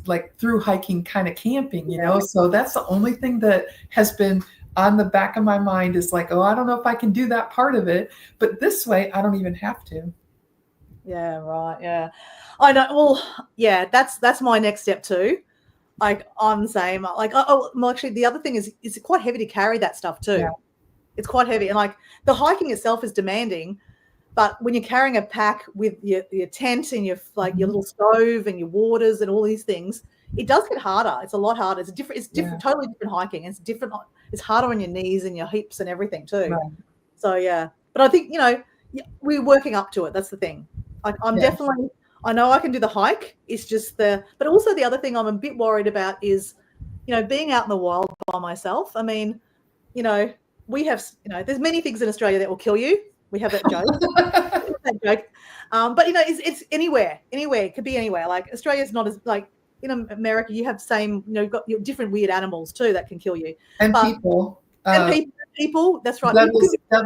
like through hiking kind of camping, you know? So that's the only thing that has been on the back of my mind is like, oh, I don't know if I can do that part of it, but this way I don't even have to. Yeah, right. Yeah. I know. Well, yeah, that's my next step too. Like I'm the same. Like, well, actually, the other thing is it's quite heavy to carry that stuff too. Yeah. It's quite heavy, and like the hiking itself is demanding, but when you're carrying a pack with your tent and your your little stove and your waters and all these things, it does get harder. It's a lot harder. It's different, totally different hiking. It's different. It's harder on your knees and your hips and everything too. Right. So yeah, but I think we're working up to it. That's the thing. Like I'm definitely. I know I can do the hike. It's just but also the other thing I'm a bit worried about is, being out in the wild by myself. I mean, we have, there's many things in Australia that will kill you. We have that joke. But it's anywhere. It could be anywhere. Like Australia's not as like in America. You have you've got your different weird animals too that can kill you. And people. People. That's right.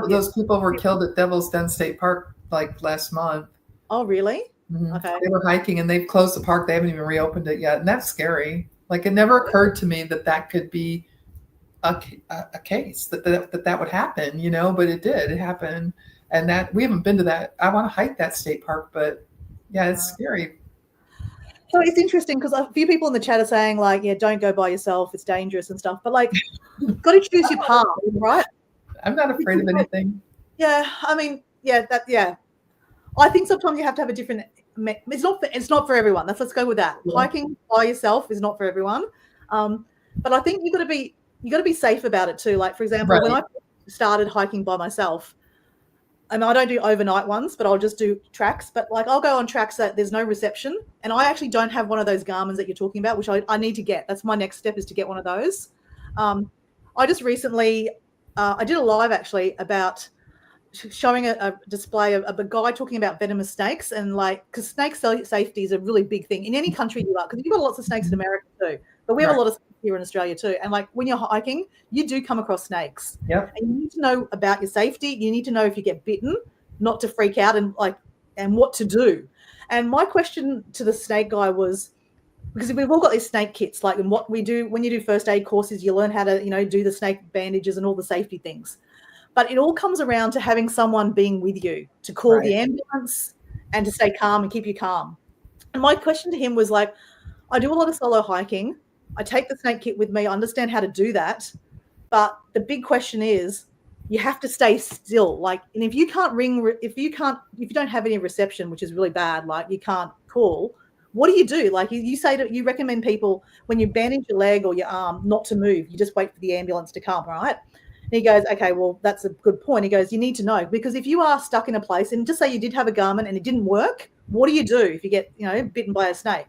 Those people were killed at Devil's Den State Park like last month. Oh, really? Mm-hmm. Okay. They were hiking and they've closed the park. They haven't even reopened it yet. And that's scary. Like it never occurred to me that could be a case that would happen, but it did. It happened. And that we haven't been to that. I want to hike that state park, but yeah, it's scary. So it's interesting because a few people in the chat are saying like, yeah, don't go by yourself. It's dangerous and stuff. But like, you've got to choose your path, right? I'm not afraid of anything. Yeah. I mean, I think sometimes you have to have a different. It's not for everyone. Let's go with that. Yeah. Hiking by yourself is not for everyone. But I think you got to be safe about it too. Like for example, when I started hiking by myself, and I don't do overnight ones, but I'll just do tracks. But like I'll go on tracks that there's no reception, and I actually don't have one of those Garmins that you're talking about, which I need to get. That's my next step is to get one of those. I just recently I did a live actually about showing a display of a guy talking about venomous snakes and like because snake safety is a really big thing in any country you are because you've got lots of snakes in America too, but we have a lot of snakes here in Australia too. And like when you're hiking, you do come across snakes. Yep. And you need to know about your safety. You need to know if you get bitten, not to freak out and what to do. And my question to the snake guy was because we've all got these snake kits, like and what we do when you do first aid courses, you learn how to do the snake bandages and all the safety things. But it all comes around to having someone being with you to call the ambulance and to stay calm and keep you calm. And my question to him was like, I do a lot of solo hiking. I take the snake kit with me. I understand how to do that. But the big question is you have to stay still. Like, and if you don't have any reception, which is really bad, like you can't call, what do? Like you recommend people when you bandage your leg or your arm not to move. You just wait for the ambulance to come, right? And he goes, okay, well, that's a good point. He goes, you need to know because if you are stuck in a place and just say you did have a Garmin and it didn't work, what do you do if you get, bitten by a snake?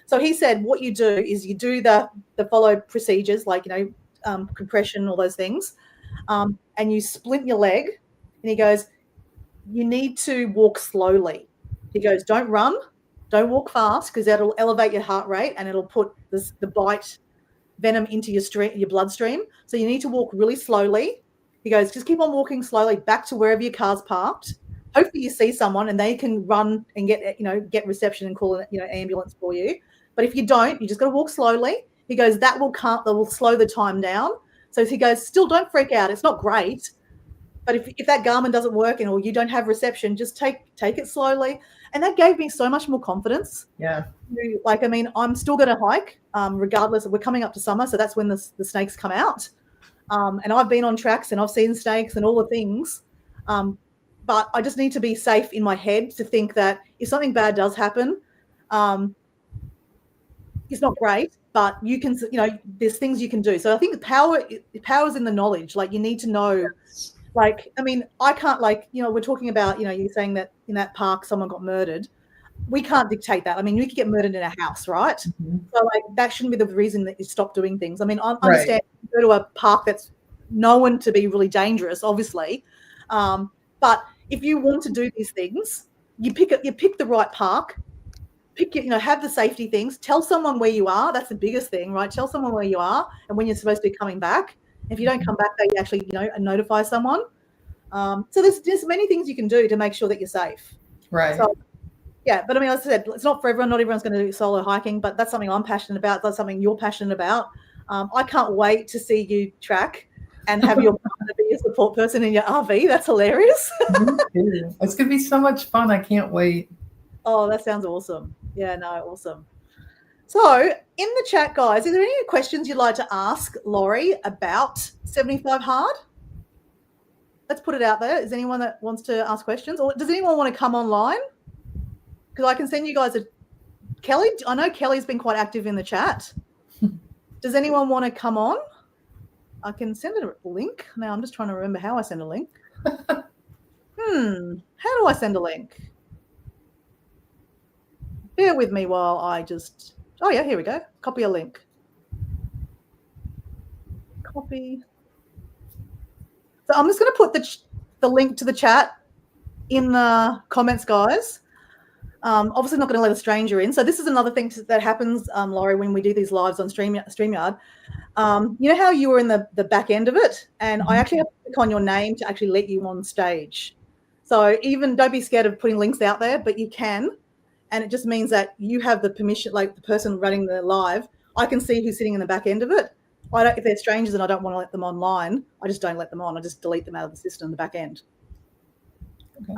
So he said, what you do is you do the follow procedures like, compression, all those things, and you splint your leg. And he goes, you need to walk slowly. He goes, don't run, don't walk fast because that'll elevate your heart rate and it'll put the bite venom into your bloodstream. So you need to walk really slowly. He goes, just keep on walking slowly back to wherever your car's parked. Hopefully you see someone and they can run and get reception and call an ambulance for you. But if you don't, you just got to walk slowly. He goes, that will slow the time down. So he goes, still don't freak out. It's not great. But if that Garmin doesn't work or you don't have reception, just take it slowly. And that gave me so much more confidence. Yeah. Like, I mean, I'm still going to hike regardless. We're coming up to summer, so that's when the snakes come out. And I've been on tracks and I've seen snakes and all the things. But I just need to be safe in my head to think that if something bad does happen, it's not great, but you can, there's things you can do. So I think the power is in the knowledge. Like you need to know. Like, I mean, I can't we're talking about, you're saying that in that park someone got murdered. We can't dictate that. I mean, you could get murdered in a house, right? Mm-hmm. So like that shouldn't be the reason that you stop doing things. I mean, I understand you go to a park that's known to be really dangerous, obviously. But if you want to do these things, you pick the right park, have the safety things, tell someone where you are. That's the biggest thing, right? Tell someone where you are and when you're supposed to be coming back. If you don't come back, they actually, notify someone. So there's many things you can do to make sure that you're safe. Right. So Yeah, but I mean, as I said, it's not for everyone. Not everyone's going to do solo hiking, but that's something I'm passionate about. That's something you're passionate about. I can't wait to see you track and have your partner be a support person in your RV. That's hilarious. It's going to be so much fun. I can't wait. Oh, that sounds awesome. Yeah, no, awesome. So in the chat, guys, are there any questions you'd like to ask Lauri about 75 hard? Let's put it out there. Is anyone that wants to ask questions? Or does anyone want to come online? Because I can send you guys a Kelly. I know Kelly's been quite active in the chat. Does anyone want to come on? I can send a link. Now I'm just trying to remember how I send a link. How do I send a link? Bear with me while I just... Oh, yeah, here we go. Copy a link. Copy. So I'm just going to put the link to the chat in the comments, guys. Obviously not going to let a stranger in. So this is another thing that happens, Lauri, when we do these lives on StreamYard. You know how you were in the back end of it? And I actually have to click on your name to actually let you on stage. So even don't be scared of putting links out there, but you can. And it just means that you have the permission, like the person running the live, I can see who's sitting in the back end of it. If they're strangers and I don't want to let them online, I just don't let them on. I just delete them out of the system, the back end. Okay.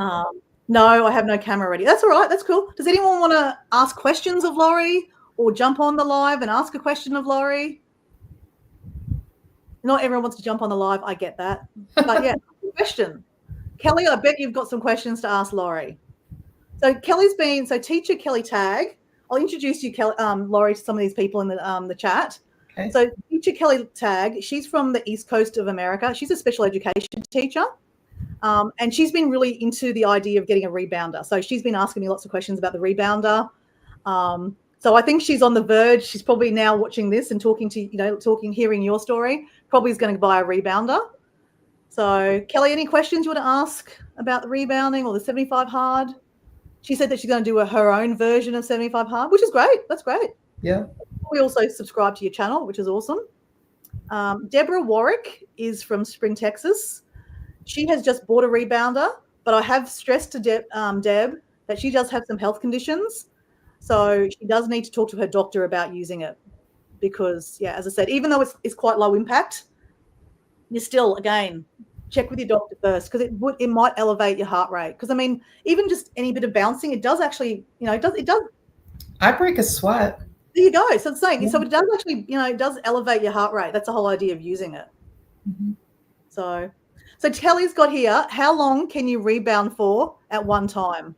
No, I have no camera ready. That's all right. That's cool. Does anyone want to ask questions of Lauri or jump on the live and ask a question of Lauri? Not everyone wants to jump on the live. I get that. But yeah, question. Kelly, I bet you've got some questions to ask Lauri. So teacher Kelly Tag. I'll introduce you, Lauri, to some of these people in the chat. Okay. So teacher Kelly Tag, she's from the East Coast of America. She's a special education teacher. And she's been really into the idea of getting a rebounder. So she's been asking me lots of questions about the rebounder. So I think she's on the verge. She's probably now watching this and hearing your story. Probably is going to buy a rebounder. So Kelly, any questions you want to ask about the rebounding or the 75 hard? She said that she's going to do her own version of 75 hard, which is great. That's great. Yeah. We also subscribe to your channel, which is awesome. Debra Warwick is from Spring, Texas. She has just bought a rebounder, but I have stressed to Deb that she does have some health conditions. So she does need to talk to her doctor about using it because, yeah, as I said, even though it's quite low impact, you still, again, check with your doctor first because it might elevate your heart rate. Because, I mean, even just any bit of bouncing, it does actually, it does. I break a sweat. There you go. So it's saying, yeah. So it does actually, it does elevate your heart rate. That's the whole idea of using it. Mm-hmm. So Kelly's got here, how long can you rebound for at one time?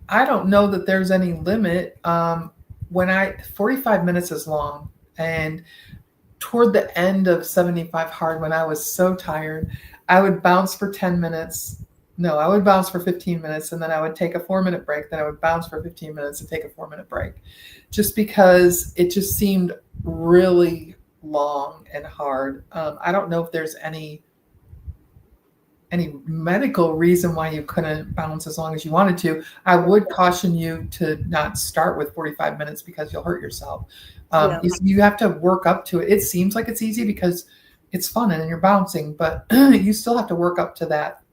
I don't know that there's any limit. 45 minutes is long. And toward the end of 75 hard, when I was so tired, I would bounce for 10 minutes. No, I would bounce for 15 minutes and then I would take a 4-minute break. Then I would bounce for 15 minutes and take a 4-minute break just because it just seemed really long and hard. I don't know if there's any medical reason why you couldn't bounce as long as you wanted to. I would caution you to not start with 45 minutes because you'll hurt yourself. You have to work up to it. It seems like it's easy because it's fun and you're bouncing, but you still have to work up to that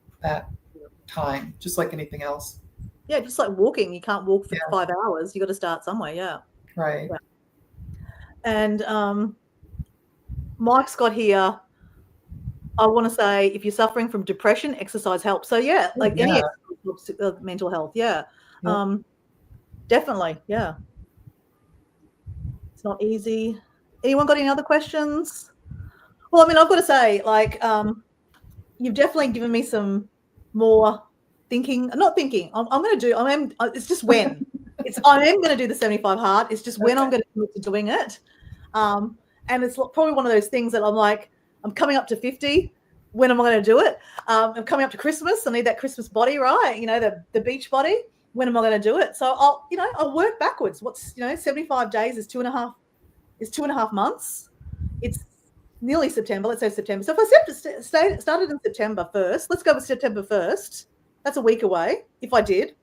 time, just like anything else. Yeah, just like walking. You can't walk for 5 hours. You got to start somewhere. Yeah. Right. Yeah. And Mike's got here, I want to say, if you're suffering from depression, exercise helps. So any exercise helps mental health. Yeah. Definitely. Yeah. It's not easy. Anyone got any other questions? Well, I mean, I've got to say, you've definitely given me some more thinking. Not thinking. It's just when. I am going to do the 75 hard. It's just when I'm going to commit to doing it. And it's probably one of those things that I'm like, I'm coming up to 50. When am I going to do it? I'm coming up to Christmas. I need that Christmas body, right? The beach body. When am I going to do it? So I'll work backwards. 75 days is 2.5 months. It's nearly September. Let's say September. So if I started in September 1st, let's go with September 1st. That's a week away. If I did,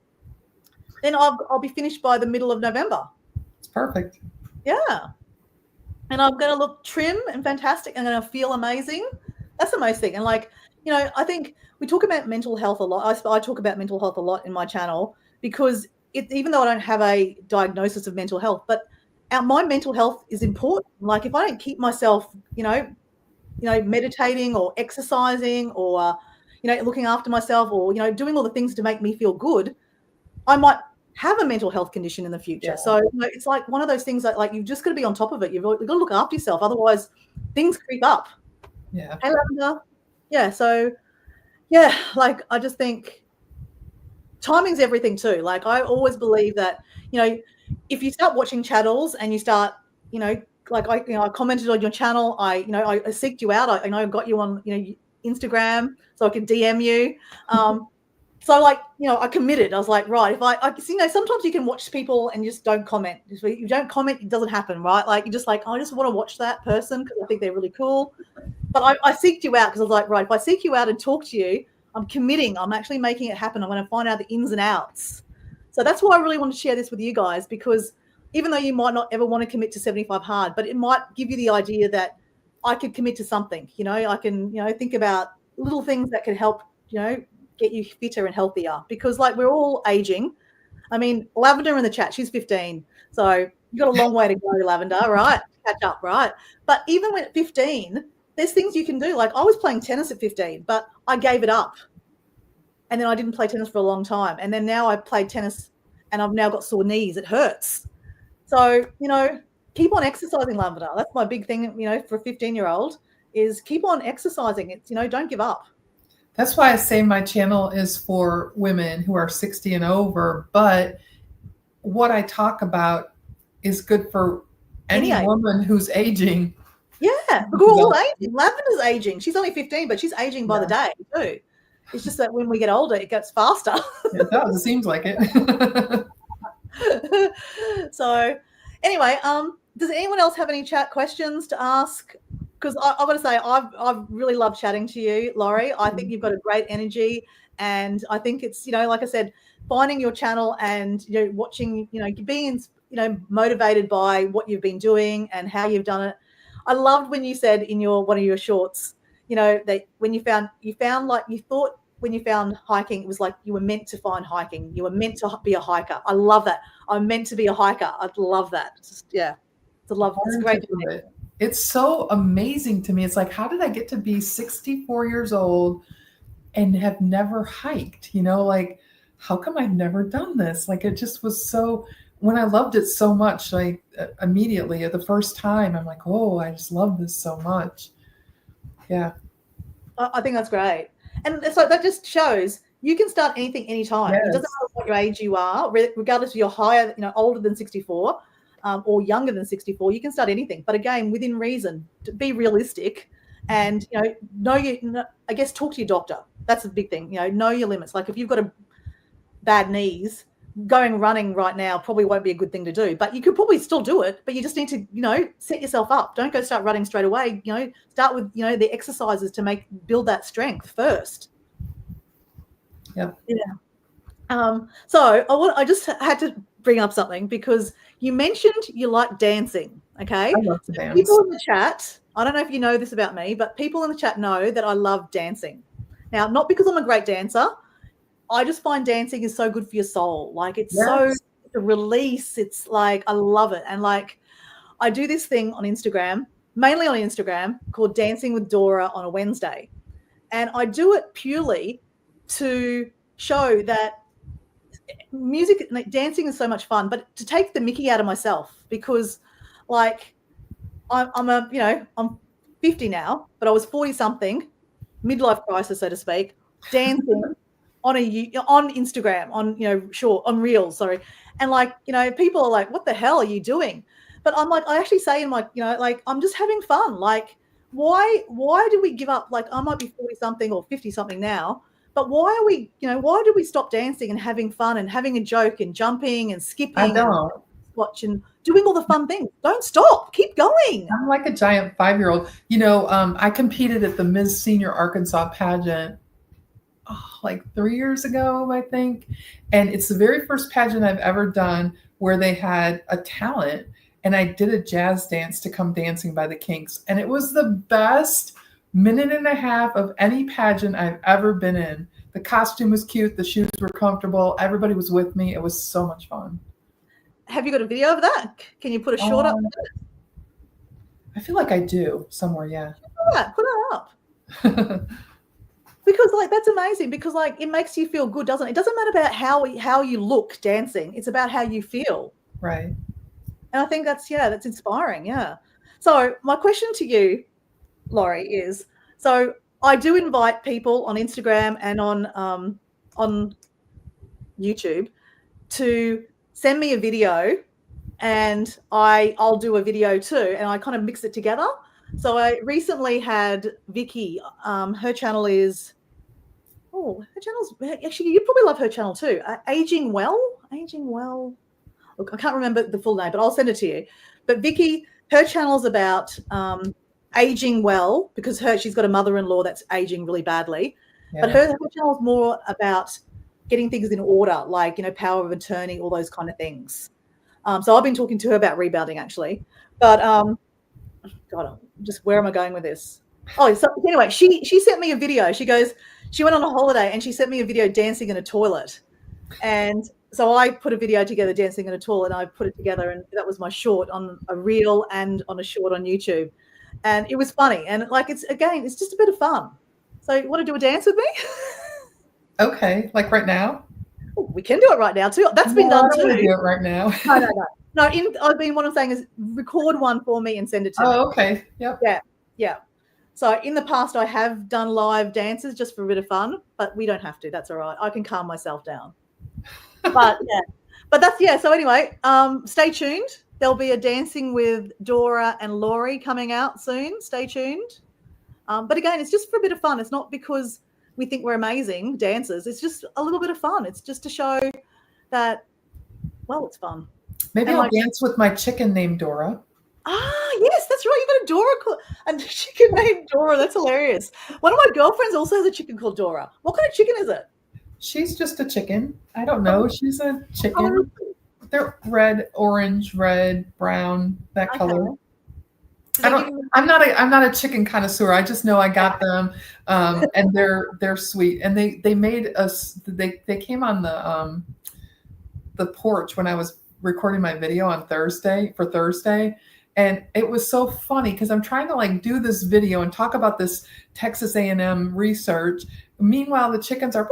then I'll be finished by the middle of November. It's perfect. Yeah. And I'm going to look trim and fantastic. I'm going to feel amazing. That's the most thing. And I think we talk about mental health a lot. I talk about mental health a lot in my channel because even though I don't have a diagnosis of mental health, but my mental health is important. Like if I don't keep myself, meditating or exercising or, looking after myself or, doing all the things to make me feel good, I might have a mental health condition in the future. Yeah. So it's like one of those things that like you've just got to be on top of it. You've got to look after yourself. Otherwise things creep up. Yeah. Hey, Lavender. Yeah. So yeah, like I just think timing's everything too. Like I always believe that, if you start watching channels and you start, like I commented on your channel, I seeked you out. I got you on, Instagram so I could DM you. So like, I committed. I was like, right, if I sometimes you can watch people and just don't comment. If you don't comment, it doesn't happen, right? Like you're just like, I just want to watch that person because I think they're really cool. But I seeked you out because I was like, right, if I seek you out and talk to you, I'm committing. I'm actually making it happen. I'm going to find out the ins and outs. So that's why I really want to share this with you guys, because even though you might not ever want to commit to 75 hard, but it might give you the idea that I could commit to something. I can, think about little things that can help, get you fitter and healthier, because like we're all aging. I mean, Lavender in the chat, she's 15. So you've got a long way to go, Lavender, right? Catch up, right? But even when at 15, there's things you can do. Like I was playing tennis at 15, but I gave it up. And then I didn't play tennis for a long time. And then now I played tennis and I've now got sore knees. It hurts. So, keep on exercising, Lavender. That's my big thing, for a 15-year-old is keep on exercising. It's, don't give up. That's why I say my channel is for women who are 60 and over. But what I talk about is good for any woman who's aging. Yeah, we're all aging. Lavender's aging. She's only 15, but she's aging by the day too. It's just that when we get older, it gets faster. It does. It seems like it. So anyway, does anyone else have any chat questions to ask? Because I've got to say, I've really loved chatting to you, Lauri. I think you've got a great energy. And I think it's, like I said, finding your channel and, watching, being, motivated by what you've been doing and how you've done it. I loved when you said in one of your shorts, that when you found like you thought when you found hiking, it was like you were meant to find hiking. You were meant to be a hiker. I love that. I'm meant to be a hiker. I love that. It's great. It's so amazing to me. It's like, how did I get to be 64 years old and have never hiked? Like, how come I've never done this? Like, it just was so, when I loved it so much, like immediately at the first time, I'm like, oh, I just love this so much. Yeah. I think that's great. And it's like, that just shows you can start anything anytime. Yes. It doesn't matter what your age you are, regardless if you're higher, older than 64 or younger than 64, you can start anything. But again, within reason, to be realistic and, I guess talk to your doctor. That's a big thing. Know your limits. Like if you've got bad knees, going running right now probably won't be a good thing to do, but you could probably still do it, but you just need to, set yourself up. Don't go start running straight away. Start with, the exercises to build that strength first. Yeah. So I just had to bring up something because you mentioned you like dancing. Okay. I love to dance. People in the chat, I don't know if you know this about me, but people in the chat know that I love dancing. Now, not because I'm a great dancer. I just find dancing is so good for your soul. Like it's so a release. It's like, I love it. And like, I do this thing on Instagram, mainly on Instagram, called Dancing with Dora on a Wednesday. And I do it purely to show that music, like dancing is so much fun, but to take the mickey out of myself because like I'm 50 now, but I was 40 something, midlife crisis, so to speak, dancing on Instagram, on Reels, sorry. And like, people are like, what the hell are you doing? But I'm like, I actually say in my, like, I'm just having fun. Like, why do we give up? Like, I might be 40 something or 50 something now, but why are we, why do we stop dancing and having fun and having a joke and jumping and skipping and watching, doing all the fun things? Don't stop. Keep going. I'm like a giant 5-year-old. I competed at the Ms. Senior Arkansas pageant like 3 years ago, I think. And it's the very first pageant I've ever done where they had a talent. And I did a jazz dance to Come Dancing by the Kinks. And it was the best minute and a half of any pageant I've ever been in. The costume was cute. The shoes were comfortable. Everybody was with me. It was so much fun. Have you got a video of that? Can you put a short up? I feel like I do somewhere. Yeah. Put it up. Because like that's amazing, because like it makes you feel good, doesn't it? It doesn't matter about how you look dancing. It's about how you feel. Right. And I think that's inspiring. Yeah. So my question to you, Lauri, is, so I do invite people on Instagram and on YouTube to send me a video, and I'll do a video too, and I kind of mix it together. So I recently had Vicky, her channel is, her channel's, actually, you probably love her channel too. Aging Well. Look, I can't remember the full name, but I'll send it to you. But Vicky, her channel's about aging well, because she's got a mother-in-law that's aging really badly. Yeah. But her channel's more about getting things in order, like, power of attorney, all those kind of things. So I've been talking to her about rebounding, actually. But God, where am I going with this? Oh, so anyway, she sent me a video. She went on a holiday and she sent me a video dancing in a toilet. And so I put a video together dancing in a toilet, and I put it together, and that was my short on a reel and on a short on YouTube. And it was funny. And like, it's just a bit of fun. So you want to do a dance with me? Okay. Like right now? Oh, we can do it right now too. That's been done too. I don't want to do it right now. No. What I'm saying is record one for me and send it to me. Oh, okay. Yep. Yeah. So in the past, I have done live dances just for a bit of fun, but we don't have to. That's all right. I can calm myself down. But so anyway, stay tuned. There'll be a Dancing with Dora and Lauri coming out soon. Stay tuned. But again, it's just for a bit of fun. It's not because we think we're amazing dancers. It's just a little bit of fun. It's just to show that, well, it's fun. Maybe I'll dance with my chicken named Dora. Yes, that's right. You've got a Dora and a chicken named Dora. That's hilarious. One of my girlfriends also has a chicken called Dora. What kind of chicken is it? She's just a chicken. I don't know. She's a chicken. They're red, orange, red, brown, that color. I'm not a chicken connoisseur. I just know I got them, and they're sweet. And they made us. They came on the porch when I was recording my video on Thursday, and it was so funny because I'm trying to like do this video and talk about this Texas A&M research. Meanwhile, the chickens are,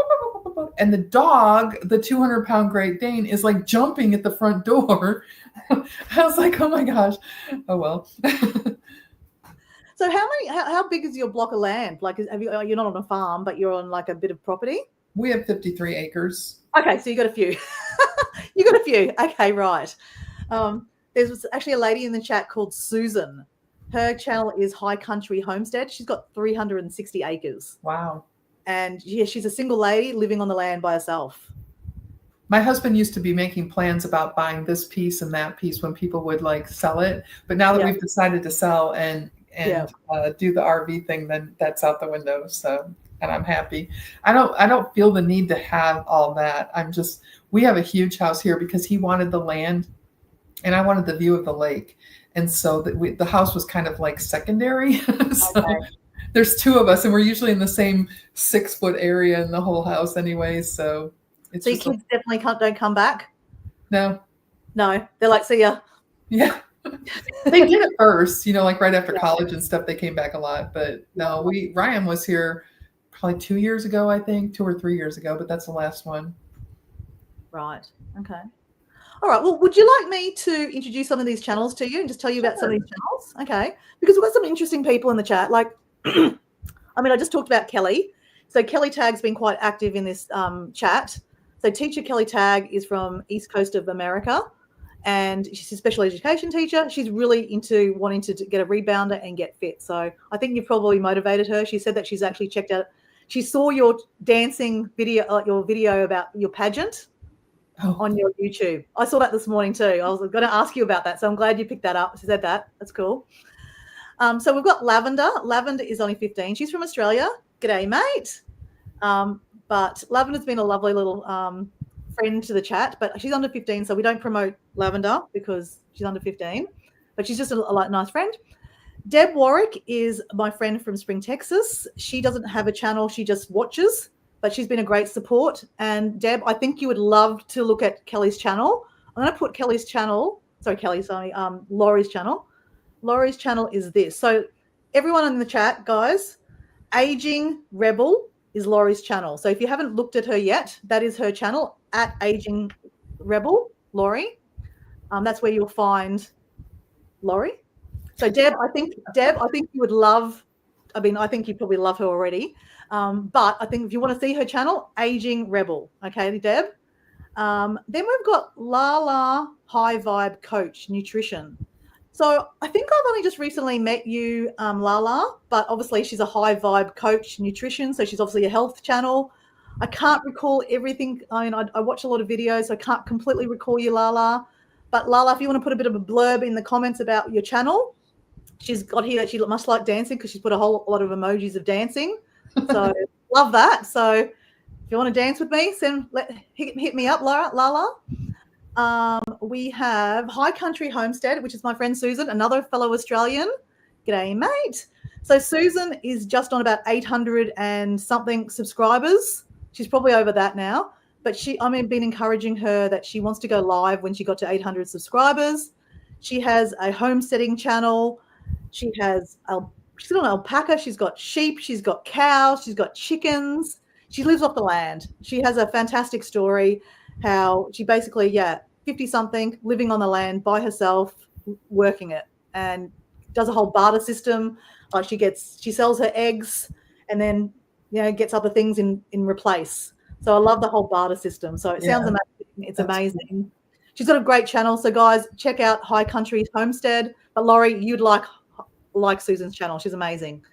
and the dog, the 200-pound Great Dane, is like jumping at the front door. I was like, oh my gosh. Oh well. So how big is your block of land? Like, you're not on a farm, but you're on like a bit of property? We have 53 acres. Okay, so you got a few. You got a few. Okay, right. There's actually a lady in the chat called Susan. Her channel is High Country Homestead. She's got 360 acres. Wow. And yeah, she's a single lady living on the land by herself. My husband used to be making plans about buying this piece and that piece when people would like sell it. But now that we've decided to sell and do the RV thing, then that's out the window. So, and I'm happy. I don't feel the need to have all that. We have a huge house here because he wanted the land and I wanted the view of the lake. And so the house was kind of like secondary. So there's two of us and we're usually in the same 6-foot area in the whole house anyway. So it's your kids definitely don't come back? No. They're like, see ya. Yeah. They did at first, like right after college and stuff, they came back a lot. But no, Ryan was here probably 2 years ago, I think, 2 or 3 years ago, but that's the last one. Right. Okay. All right. Well, would you like me to introduce some of these channels to you and just tell you about some of these channels? Okay. Because we've got some interesting people in the chat. Like, I just talked about Kelly. So Kelly Tag's been quite active in this chat. So teacher Kelly Tag is from East Coast of America, and she's a special education teacher. She's really into wanting to get a rebounder and get fit. So I think you've probably motivated her. She said that she's actually checked out. She saw your dancing video, your video about your pageant on your YouTube. I saw that this morning too. I was going to ask you about that. So I'm glad you picked that up. She said that. That's cool. So we've got Lavender. Lavender is only 15. She's from Australia. G'day, mate. But Lavender's been a lovely little friend to the chat, but she's under 15, so we don't promote Lavender because she's under 15, but she's just a nice friend. Deb Warwick is my friend from Spring, Texas. She doesn't have a channel. She just watches, but she's been a great support. And Deb, I think you would love to look at Kelly's channel. I'm going to put Lauri's channel. Lauri's channel is this. So everyone in the chat, guys, Aging Rebel is Lauri's channel. So if you haven't looked at her yet, that is her channel, at Aging Rebel, Lauri. That's where you'll find Lauri. So Deb, I think you would love, I think you probably love her already. But I think if you want to see her channel, Aging Rebel. Okay, Deb. Then we've got Lala High Vibe Coach Nutrition. So I think I've only just recently met you, Lala, but obviously she's a high vibe coach nutrition. So she's obviously a health channel. I can't recall everything. I watch a lot of videos, so I can't completely recall you, Lala. But Lala, if you want to put a bit of a blurb in the comments about your channel, she's got here that she must like dancing because she's put a whole lot of emojis of dancing. So love that. So if you want to dance with me, hit me up, Lala. We have High Country Homestead, which is my friend Susan, another fellow Australian. G'day, mate. So Susan is just on about 800 and something subscribers. She's probably over that now. But been encouraging her that she wants to go live when she got to 800 subscribers. She has a homesteading channel. She's got an alpaca. She's got sheep. She's got cows. She's got chickens. She lives off the land. She has a fantastic story how she basically, 50-something, living on the land by herself, working it, and does a whole barter system. Like she sells her eggs and then, gets other things in replace. So I love the whole barter system. So it sounds amazing. It's amazing. She's got a great channel. So guys, check out High Country Homestead. But Lauri, you'd like Susan's channel. She's amazing.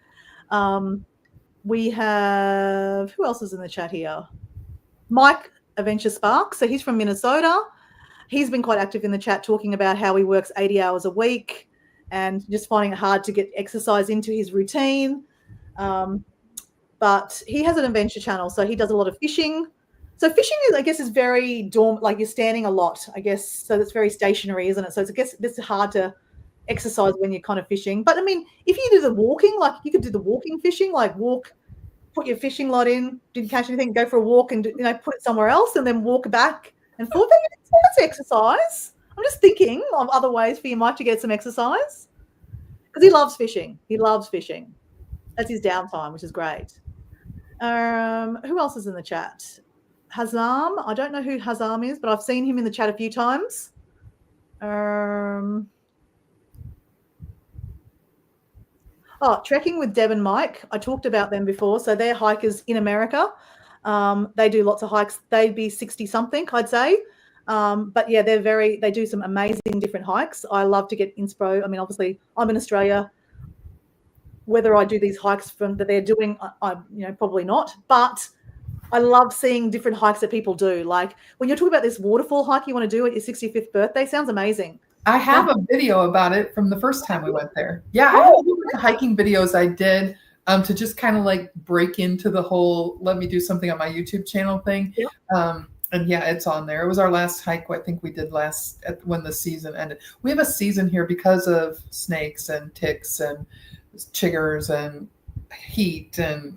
We have, who else is in the chat here? Mike Adventure Spark. So he's from Minnesota. He's been quite active in the chat talking about how he works 80 hours a week and just finding it hard to get exercise into his routine. But he has an adventure channel, so he does a lot of fishing. So fishing is very dormant, like you're standing a lot, I guess. So that's very stationary, isn't it? So I guess it's hard to exercise when you're kind of fishing. But if you do the walking, like you could do the walking fishing, like put your fishing rod in, didn't catch anything, go for a walk and put it somewhere else and then walk back and forth. That's exercise. I'm just thinking of other ways for you, Mike, to get some exercise because he loves fishing. That's his downtime, which is great. Who else is in the chat? Hazam. I don't know who Hazam is, but I've seen him in the chat a few times. Trekking with Deb and Mike. I talked about them before. So they're hikers in America. They do lots of hikes. They'd be 60-something, I'd say. But yeah, they do some amazing different hikes. I love to get inspo. Obviously I'm in Australia. Whether I do these hikes that they're doing, I probably not. But I love seeing different hikes that people do. Like when you're talking about this waterfall hike you want to do at your 65th birthday, sounds amazing. I have a video about it from the first time we went there. Yeah, I have the hiking videos I did to just kind of like break into the whole let me do something on my YouTube channel thing. Yeah. And yeah, it's on there. It was our last hike I think we did when the season ended. We have a season here because of snakes and ticks and chiggers and heat and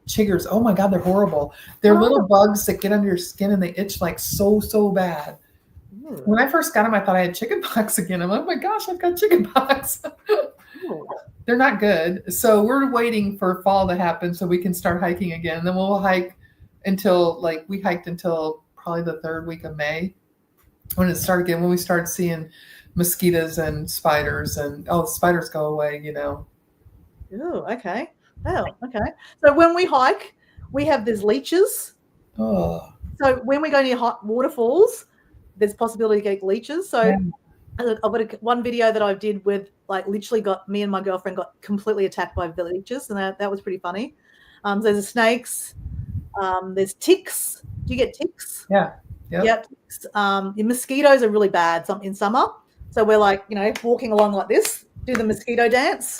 chiggers. Oh my God, they're horrible. They're little bugs that get under your skin and they itch like so bad. When I first got them, I thought I had chickenpox again. I'm like, oh my gosh, I've got chickenpox. They're not good. So we're waiting for fall to happen so we can start hiking again. And then we'll hike we hiked until probably the 3rd week of May when it started again, when we started seeing mosquitoes and spiders and the spiders go away, Oh, okay. Oh, okay. So when we hike, we have these leeches. Oh. So when we go near hot waterfalls, there's possibility to get leeches. So I've got one video that I did with literally me and my girlfriend got completely attacked by leeches, and that was pretty funny. So there's snakes, there's ticks. Do you get ticks? Yeah. Yep. Ticks. Your mosquitoes are really bad in summer. So we're walking along like this, do the mosquito dance.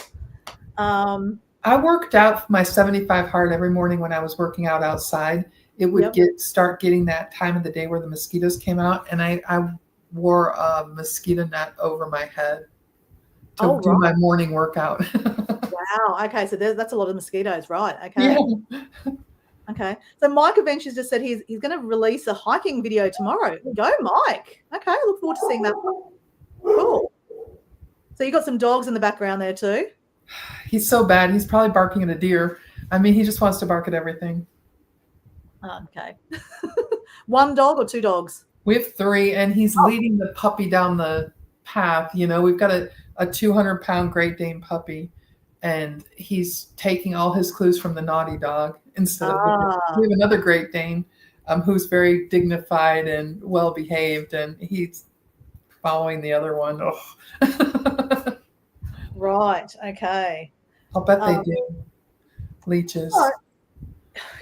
I worked out my 75 hard every morning when I was working out outside. It would start getting that time of the day where the mosquitoes came out, and I wore a mosquito net over my head to do my morning workout. Wow. Okay, so that's a lot of mosquitoes, right? Okay. Yeah. Okay. So Mike Adventures just said he's going to release a hiking video tomorrow. Go, Mike. Okay. Look forward to seeing that. Cool. So you got some dogs in the background there too? He's so bad. He's probably barking at a deer. I mean, he just wants to bark at everything. Okay. One dog or two dogs? We have 3, and he's leading the puppy down the path. You know, we've got a 200-pound Great Dane puppy, and he's taking all his clues from the naughty dog instead of we have another Great Dane who's very dignified and well-behaved, and he's following the other one. Oh. Right. Okay. I'll bet they do. Leeches.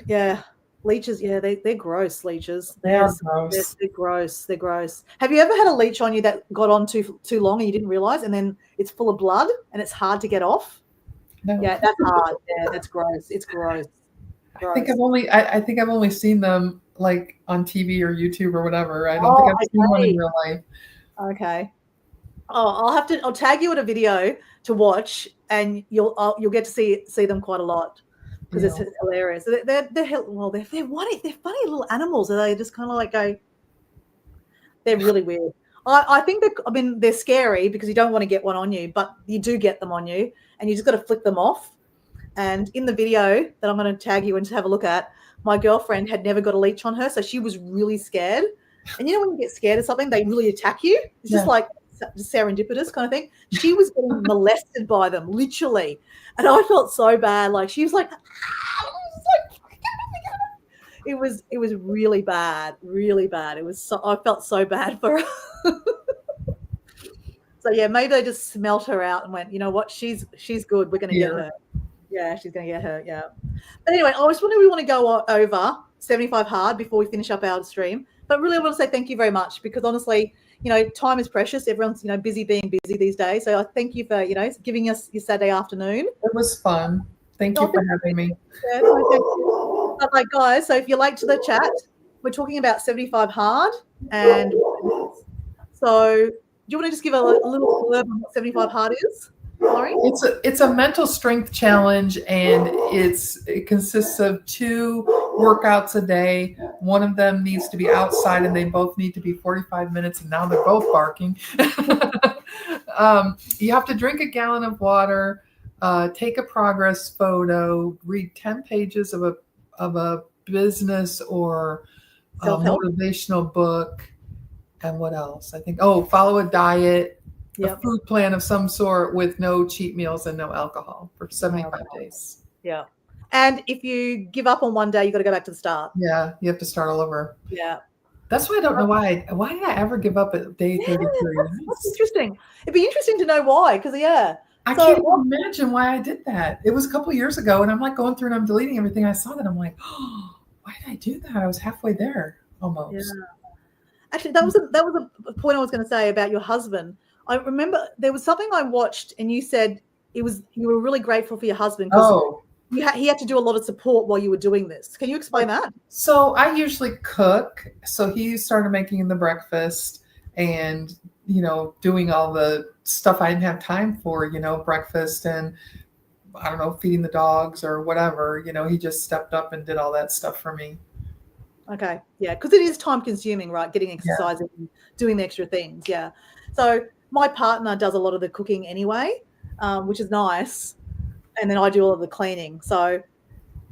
Yeah. Leeches, yeah, they're gross, leeches. They're gross. They're gross. They're gross. Have you ever had a leech on you that got on too long and you didn't realize, and then it's full of blood and it's hard to get off? No. Yeah, that's hard. Yeah, that's gross. It's gross. I think I've only seen them like on TV or YouTube or whatever. I don't think I've seen one in real life. Okay. Oh, I'll tag you in a video to watch, and you'll get to see them quite a lot. Because it's hilarious. They're funny little animals. They just kind of like go. They're really weird. I think they're scary because you don't want to get one on you, but you do get them on you, and you just got to flick them off. And in the video that I'm going to tag you and to have a look at, my girlfriend had never got a leech on her, so she was really scared. And you know when you get scared of something, they really attack you. It's just like serendipitous kind of thing. She was getting molested by them, literally. And I felt so bad. Like she was like, it was really bad, really bad. I felt so bad for her. So yeah, maybe they just smelt her out and went, you know what, she's good. We're going to get her. Yeah, she's going to get her. Yeah. But anyway, I was wondering, we want to go over 75 hard before we finish up our stream. But really, I want to say thank you very much, because honestly, you know, time is precious. Everyone's, you know, busy these days. So I thank you for, you know, giving us your Saturday afternoon. It was fun. Thank you for having me. Yeah, no, thank you. But like, guys, so if you're late to the chat, we're talking about 75 hard. And so do you want to just give a little blurb on what 75 hard is, Lauri? It's a mental strength challenge, and it consists of 2 workouts a day. One of them needs to be outside, and they both need to be 45 minutes, and now they're both barking. You have to drink a gallon of water, take a progress photo, read 10 pages of a business or a motivational book, and what else? I think, follow a diet, a food plan of some sort with no cheat meals and no alcohol for 75 days. Yeah. And if you give up on one day, you got to go back to the start. Yeah, you have to start all over. Yeah. That's why I don't know why did I ever give up at day 33? That's interesting. It'd be interesting to know why, because I can't imagine why I did that. It was a couple of years ago, and I'm like going through and I'm deleting everything. I saw that. I'm like, oh, why did I do that? I was halfway there almost. Yeah. Actually, that was a point I was going to say about your husband. I remember there was something I watched, and you said you were really grateful for your husband because he had to do a lot of support while you were doing this. Can you explain that? So I usually cook. So he started making the breakfast and, you know, doing all the stuff I didn't have time for, you know, breakfast and, I don't know, feeding the dogs or whatever. You know, he just stepped up and did all that stuff for me. Okay. Yeah. Because it is time consuming, right? Getting exercise and doing the extra things. Yeah. So my partner does a lot of the cooking anyway, which is nice. And then I do all of the cleaning. So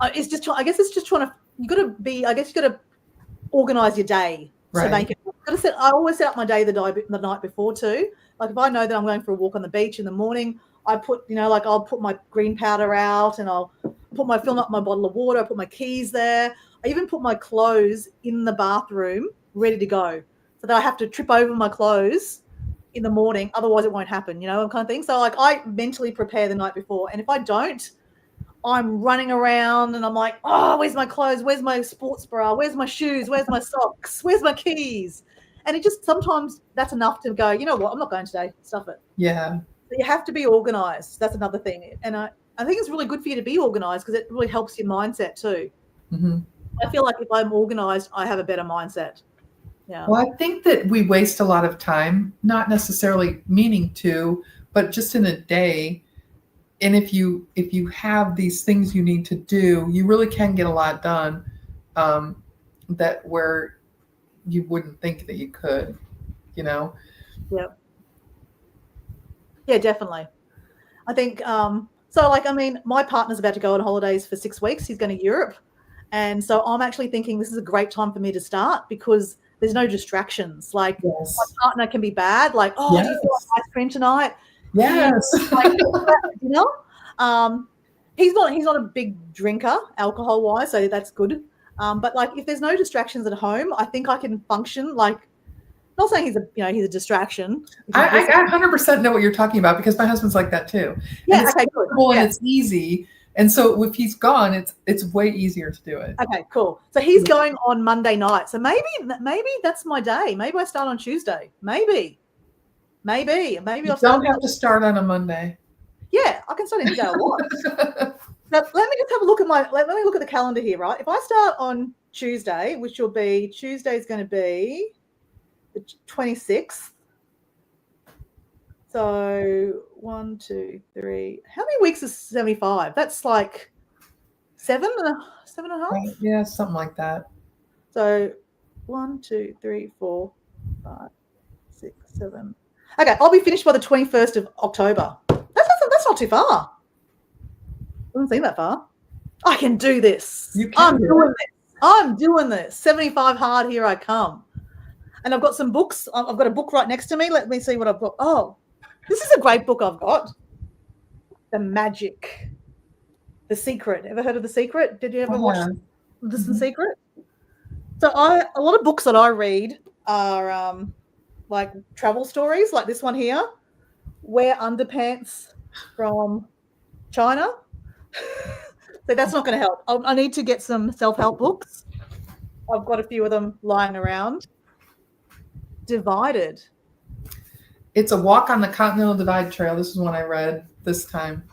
it's just, I guess it's just trying to, you got to organize your day to make it. I always set up my day the night before too. Like if I know that I'm going for a walk on the beach in the morning, I put, you know, like I'll put my green powder out and I'll fill up my bottle of water. I put my keys there. I even put my clothes in the bathroom ready to go so that I have to trip over my clothes in the morning. Otherwise it won't happen, you know, kind of thing. So like I mentally prepare the night before. And if I don't, I'm running around and I'm like, oh, where's my clothes? Where's my sports bra? Where's my shoes? Where's my socks? Where's my keys? And it just, sometimes that's enough to go, you know what? I'm not going today. Stuff it. Yeah. But you have to be organized. That's another thing. And I think it's really good for you to be organized because it really helps your mindset too. Mm-hmm. I feel like if I'm organized, I have a better mindset. Yeah. Well, I think that we waste a lot of time, not necessarily meaning to, but just in a day, And if you have these things you need to do, you really can get a lot done, that where you wouldn't think that you could, you know? Yep. Yeah, definitely. I think so. Like, I mean, my partner's about to go on holidays for 6 weeks. He's going to Europe, and so I'm actually thinking this is a great time for me to start because there's no distractions. Like, Yes. my partner can be bad. Like, oh, do you feel like ice cream tonight? Yes. Like, you know, he's not a big drinker alcohol wise, so that's good. But like, if there's no distractions at home, I think I can function. Like, not saying he's a distraction. I 100% know what you're talking about because my husband's like that too. Yeah. And it's Okay. Good. simple and Yeah. it's easy. And so if he's gone, it's way easier to do it. Okay, cool. So he's going on Monday night. So maybe that's my day. Maybe I start on Tuesday. Maybe You I'll don't have to start on a Monday. Yeah, I can start any day I want. Now, let me just have a look at let me look at the calendar here, right? If I start on Tuesday, which will be Tuesday is going to be the 26th. So 1, 2, 3. How many weeks is 75? That's like 7 and a half. Right. Yeah, something like that. So 1, 2, 3, 4, 5, 6, 7. Okay, I'll be finished by the 21st of October. That's not too far. Doesn't seem that far. I can do this. You can I'm doing this. 75 hard, here I come. And I've got some books. I've got a book right next to me. Let me see what I've got. Oh, this is a great book I've got. The Magic. The Secret. Ever heard of The Secret? Did you ever watch The Secret? So a lot of books that I read are like travel stories, like this one here. Wear underpants from China. So that's not going to help. I need to get some self-help books. I've got a few of them lying around. Divided. It's a walk on the Continental Divide Trail. This is one I read this time.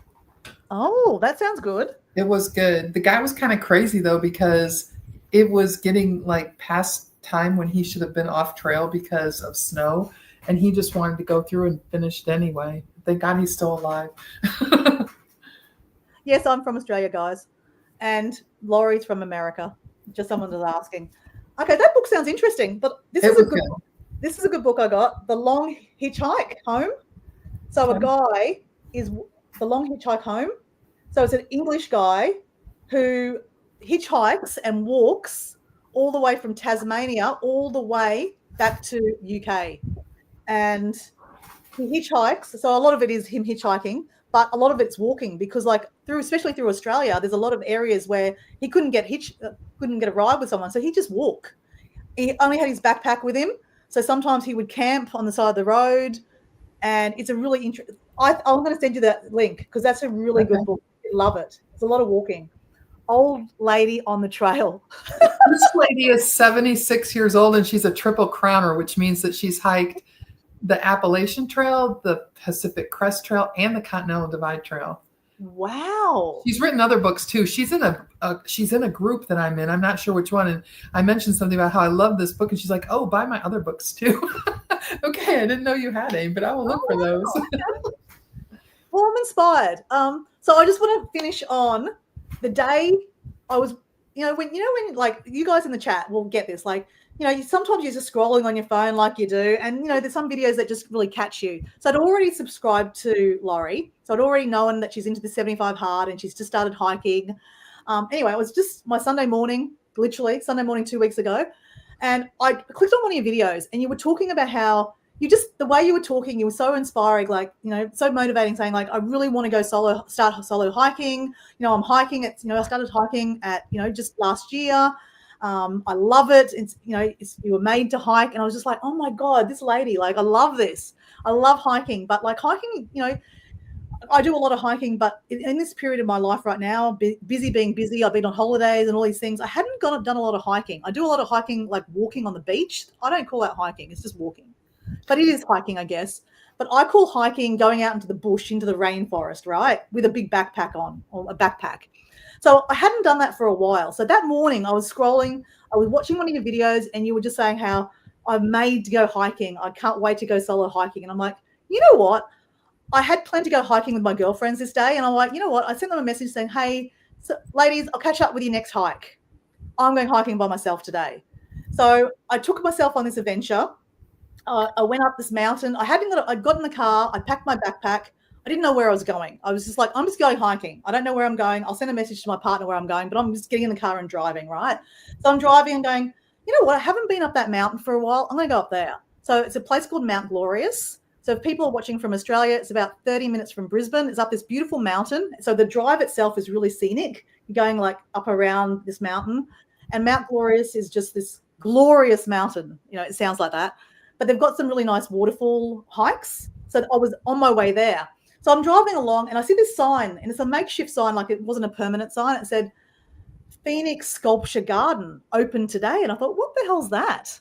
Oh, that sounds good. It was good. The guy was kind of crazy though, because it was getting like past time when he should have been off trail because of snow. And he just wanted to go through and finish it anyway. Thank God he's still alive. Yes, I'm from Australia, guys. And Lauri's from America. Just someone was asking. Okay, that book sounds interesting. But this is a good book I got. The Long Hitchhike Home. So a guy is The Long Hitchhike Home. So it's an English guy who hitchhikes and walks all the way from Tasmania all the way back to UK. And he hitchhikes. So a lot of it is him hitchhiking, but a lot of it's walking because especially through Australia, there's a lot of areas where he couldn't get a ride with someone. So he just walk. He only had his backpack with him. So sometimes he would camp on the side of the road. And it's a really interesting, I'm going to send you that link because that's a really good book. I love it. It's a lot of walking. Old lady on the trail. This lady is 76 years old and she's a triple crowner, which means that she's hiked the Appalachian Trail, the Pacific Crest Trail, and the Continental Divide Trail. Wow. She's written other books too. She's in a group that I'm in. I'm not sure which one. And I mentioned something about how I love this book. And she's like, oh, buy my other books too. Okay, I didn't know you had any, but I will look for those. Well, I'm inspired. So I just want to finish on the day I was, when like you guys in the chat will get this, like, sometimes you're just scrolling on your phone like you do. And, there's some videos that just really catch you. So I'd already subscribed to Lauri. So I'd already known that she's into the 75 hard and she's just started hiking. Anyway, it was just my Sunday morning, literally Sunday morning 2 weeks ago. And I clicked on one of your videos and you were talking about how the way you were talking, you were so inspiring, like, so motivating, saying like, I really want to go start solo hiking. I'm hiking. I started hiking at, just last year. I love it. It's, you were made to hike. And I was just like, oh my God, this lady, like, I love this. I love hiking, but like hiking, I do a lot of hiking, but in this period of my life right now, being busy, I've been on holidays and all these things. I hadn't done a lot of hiking. I do a lot of hiking, like walking on the beach. I don't call that hiking. It's just walking, but it is hiking, I guess. But I call hiking going out into the bush, into the rainforest, right? With a big backpack on, or a backpack. So I hadn't done that for a while. So that morning I was scrolling, I was watching one of your videos and you were just saying how I'm made to go hiking. I can't wait to go solo hiking. And I'm like, you know what? I had planned to go hiking with my girlfriends this day, and I'm like, you know what? I sent them a message saying, hey, so, ladies, I'll catch up with you next hike. I'm going hiking by myself today. So I took myself on this adventure. I went up this mountain. I got in the car. I packed my backpack. I didn't know where I was going. I was just like, I'm just going hiking. I don't know where I'm going. I'll send a message to my partner where I'm going, but I'm just getting in the car and driving, right? So I'm driving and going, you know what? I haven't been up that mountain for a while. I'm going to go up there. So it's a place called Mount Glorious. So if people are watching from Australia, it's about 30 minutes from Brisbane. It's up this beautiful mountain. So the drive itself is really scenic. You're going like up around this mountain. And Mount Glorious is just this glorious mountain. You know, it sounds like that. But they've got some really nice waterfall hikes. So I was on my way there. So I'm driving along and I see this sign, and it's a makeshift sign, like it wasn't a permanent sign. It said, Phoenix Sculpture Garden open today. And I thought, what the hell's that?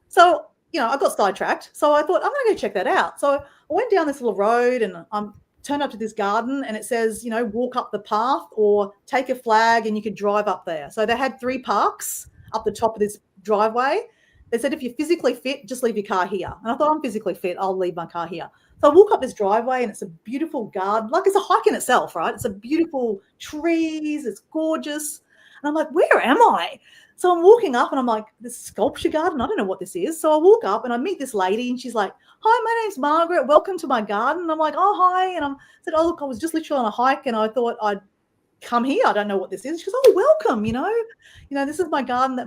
So, you know, I got sidetracked. So I thought, I'm going to go check that out. So I went down this little road and I'm turned up to this garden, and it says, you know, walk up the path or take a flag and you could drive up there. So they had 3 parks up the top of this driveway. They said, if you're physically fit, just leave your car here. And I thought, I'm physically fit. I'll leave my car here. So I walk up this driveway, and it's a beautiful garden. Like, it's a hike in itself, right? It's a beautiful trees. It's gorgeous. And I'm like, where am I? So I'm walking up and I'm like, this sculpture garden? I don't know what this is. So I walk up and I meet this lady, and she's like, hi, my name's Margaret. Welcome to my garden. And I'm like, oh, hi. And I said, oh, look, I was just literally on a hike and I thought I'd come here. I don't know what this is. She goes, oh, welcome. You know, this is my garden that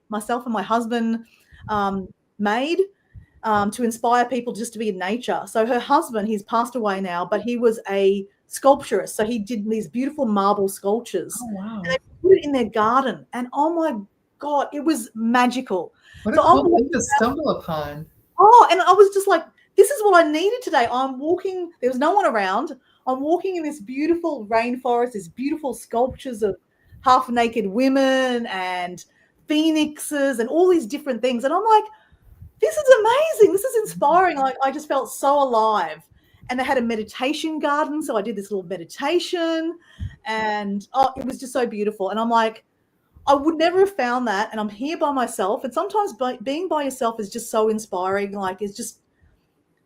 myself and my husband made to inspire people just to be in nature. So her husband, he's passed away now, but he was a sculpturist. So he did these beautiful marble sculptures. Oh, wow. And they put it in their garden. And oh my God, it was magical. What a cool thing to stumble upon. Oh, and I was just like, this is what I needed today. I'm walking, there was no one around. I'm walking in this beautiful rainforest, these beautiful sculptures of half-naked women and phoenixes and all these different things. And I'm like, this is amazing. This is inspiring. Like, I just felt so alive. And they had a meditation garden. So I did this little meditation, and it was just so beautiful. And I'm like, I would never have found that. And I'm here by myself. And sometimes being by yourself is just so inspiring. Like, it's just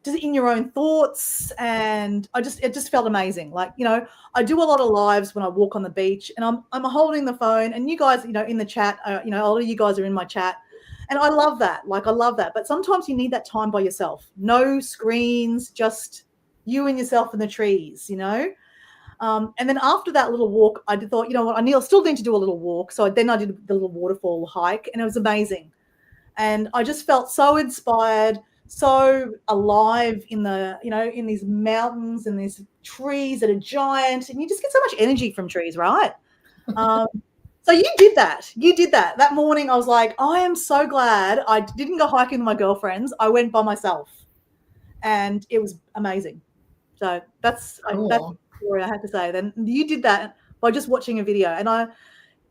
in your own thoughts. And it just felt amazing. Like, you know, I do a lot of lives when I walk on the beach, and I'm holding the phone, and you guys, you know, in the chat, you know, a lot of you guys are in my chat. And I love that. Like, I love that. But sometimes you need that time by yourself. No screens, just you and yourself in the trees, you know. And then after that little walk, I thought, you know what, I still need to do a little walk. So then I did the little waterfall hike, and it was amazing. And I just felt so inspired, so alive in the, you know, in these mountains and these trees that are giant. And you just get so much energy from trees, right? So you did that. That morning I was like, I am so glad I didn't go hiking with my girlfriends. I went by myself, and it was amazing. So that's the story I had to say. Then you did that by just watching a video. And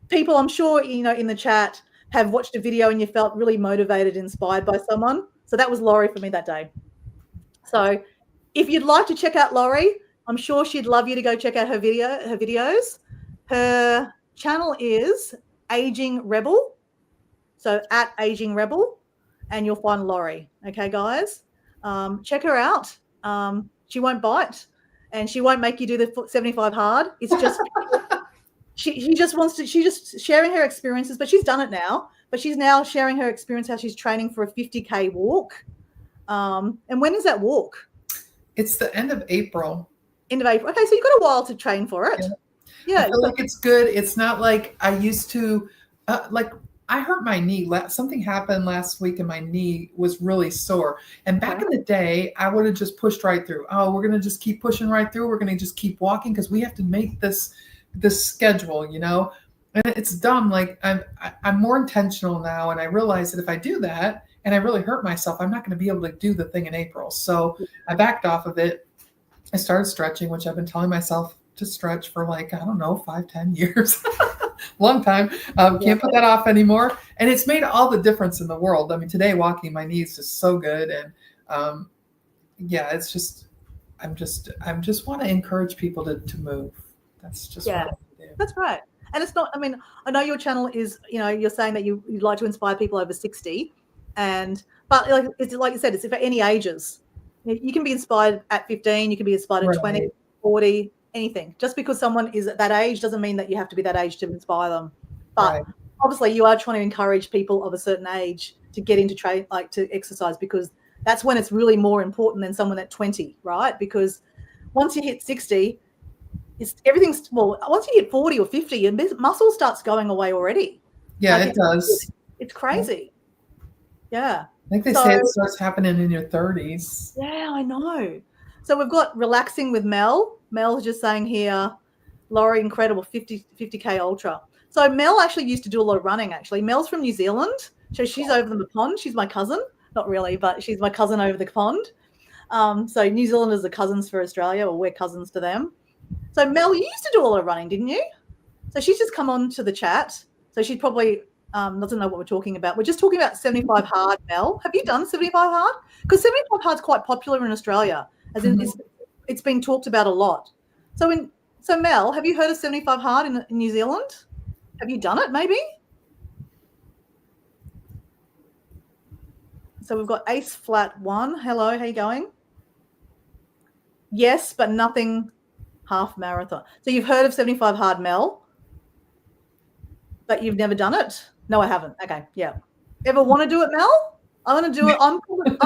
people, I'm sure, you know, in the chat have watched a video and you felt really motivated, inspired by someone. So that was Lauri for me that day. So if you'd like to check out Lauri, I'm sure she'd love you to go check out her videos. Her channel is Aging Rebel. So at Aging Rebel, and you'll find Lauri. Okay, guys, check her out. She won't bite, and she won't make you do the 75 hard. It's just she just sharing her experiences, but she's done it now. But she's now sharing her experience how she's training for a 50K walk. And when is that walk? It's the end of April. End of April. Okay, so you've got a while to train for it. Yeah. I feel like it's good. It's not like I used to, like I hurt my knee. Something happened last week and my knee was really sore. And back in the day, I would have just pushed right through. Oh, we're going to just keep pushing right through. We're going to just keep walking because we have to make this schedule, you know? And it's dumb. Like I'm more intentional now. And I realize that if I do that and I really hurt myself, I'm not going to be able to do the thing in April. So I backed off of it. I started stretching, which I've been telling myself to stretch for like, I don't know, 5-10 years, long time. Can't put that off anymore. And it's made all the difference in the world. I mean, today walking my knee is just so good. And yeah, it's just, I'm just want to encourage people to move. That's just what I do. That's right. And it's not, I mean, I know your channel is, you know, you're saying that you'd like to inspire people over 60, but like you said, it's for any ages. You can be inspired at 15, you can be inspired at 20, 40, anything. Just because someone is at that age doesn't mean that you have to be that age to inspire them. But obviously you are trying to encourage people of a certain age to get into to exercise, because that's when it's really more important than someone at 20, right? Because once you hit 60, once you hit 40 or 50, your muscle starts going away already. Yeah, it does. It's crazy. Yeah. I think they say it starts happening in your 30s. Yeah, I know. So we've got relaxing with Mel. Mel's just saying here, Lauri, incredible, 50K ultra. So Mel actually used to do a lot of running, actually. Mel's from New Zealand. So she's over the pond. She's my cousin. Not really, but she's my cousin over the pond. So New Zealanders are cousins for Australia, or we're cousins to them. So Mel, you used to do a lot of running, didn't you? So she's just come on to the chat. So she probably doesn't know what we're talking about. We're just talking about 75 hard, Mel. Have you done 75 hard? Because 75 hard is quite popular in Australia, as in it's been talked about a lot. So Mel, have you heard of 75 hard in New Zealand? Have you done it maybe? So we've got Ace Flat 1. Hello, how you going? Yes, but nothing half marathon. So you've heard of 75 hard, Mel, but you've never done it? No, I haven't. Okay, yeah. Ever want to do it, Mel? I'm going to do it. I'm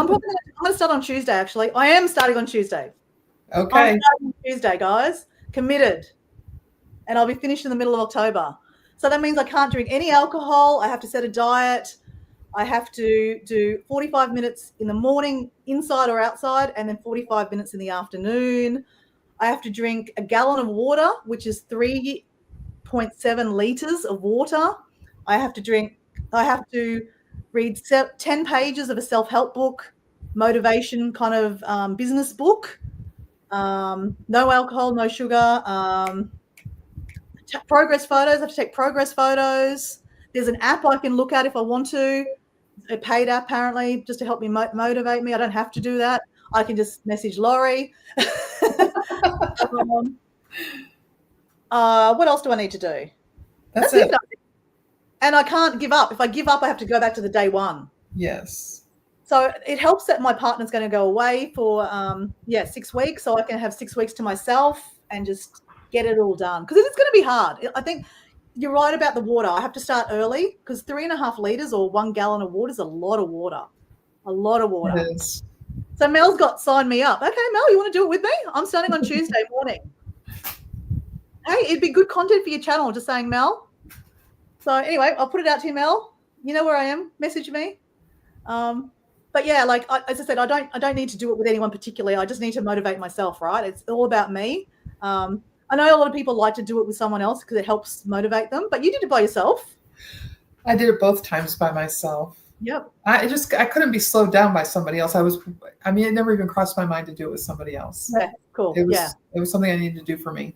going to start on Tuesday, actually. I am starting on Tuesday. Okay. I'm starting on Tuesday, guys. Committed. And I'll be finished in the middle of October. So that means I can't drink any alcohol. I have to set a diet. I have to do 45 minutes in the morning, inside or outside, and then 45 minutes in the afternoon. I have to drink a gallon of water, which is 3.7 liters of water. I have to read 10 pages of a self-help book, motivation kind of business book. No alcohol, no sugar. Progress photos. I have to take progress photos. There's an app I can look at if I want to. A paid app, apparently, just to help me motivate me. I don't have to do that. I can just message Lauri. What else do I need to do? That's it. And I can't give up. If I give up, I have to go back to the day one. Yes. So it helps that my partner's going to go away for 6 weeks, so I can have 6 weeks to myself and just get it all done. Because it's going to be hard. I think you're right about the water. I have to start early, because 3.5 liters or 1 gallon of water is a lot of water. A lot of water. It is. So Mel's signed me up. Okay, Mel, you want to do it with me? I'm starting on Tuesday morning. Hey, it'd be good content for your channel, just saying, Mel. So anyway, I'll put it out to you, Mel. You know where I am. Message me. But yeah, as I said, I don't need to do it with anyone particularly. I just need to motivate myself, right? It's all about me. I know a lot of people like to do it with someone else because it helps motivate them, but you did it by yourself. I did it both times by myself. Yep. I couldn't be slowed down by somebody else. It never even crossed my mind to do it with somebody else. Yeah, cool. It was something I needed to do for me.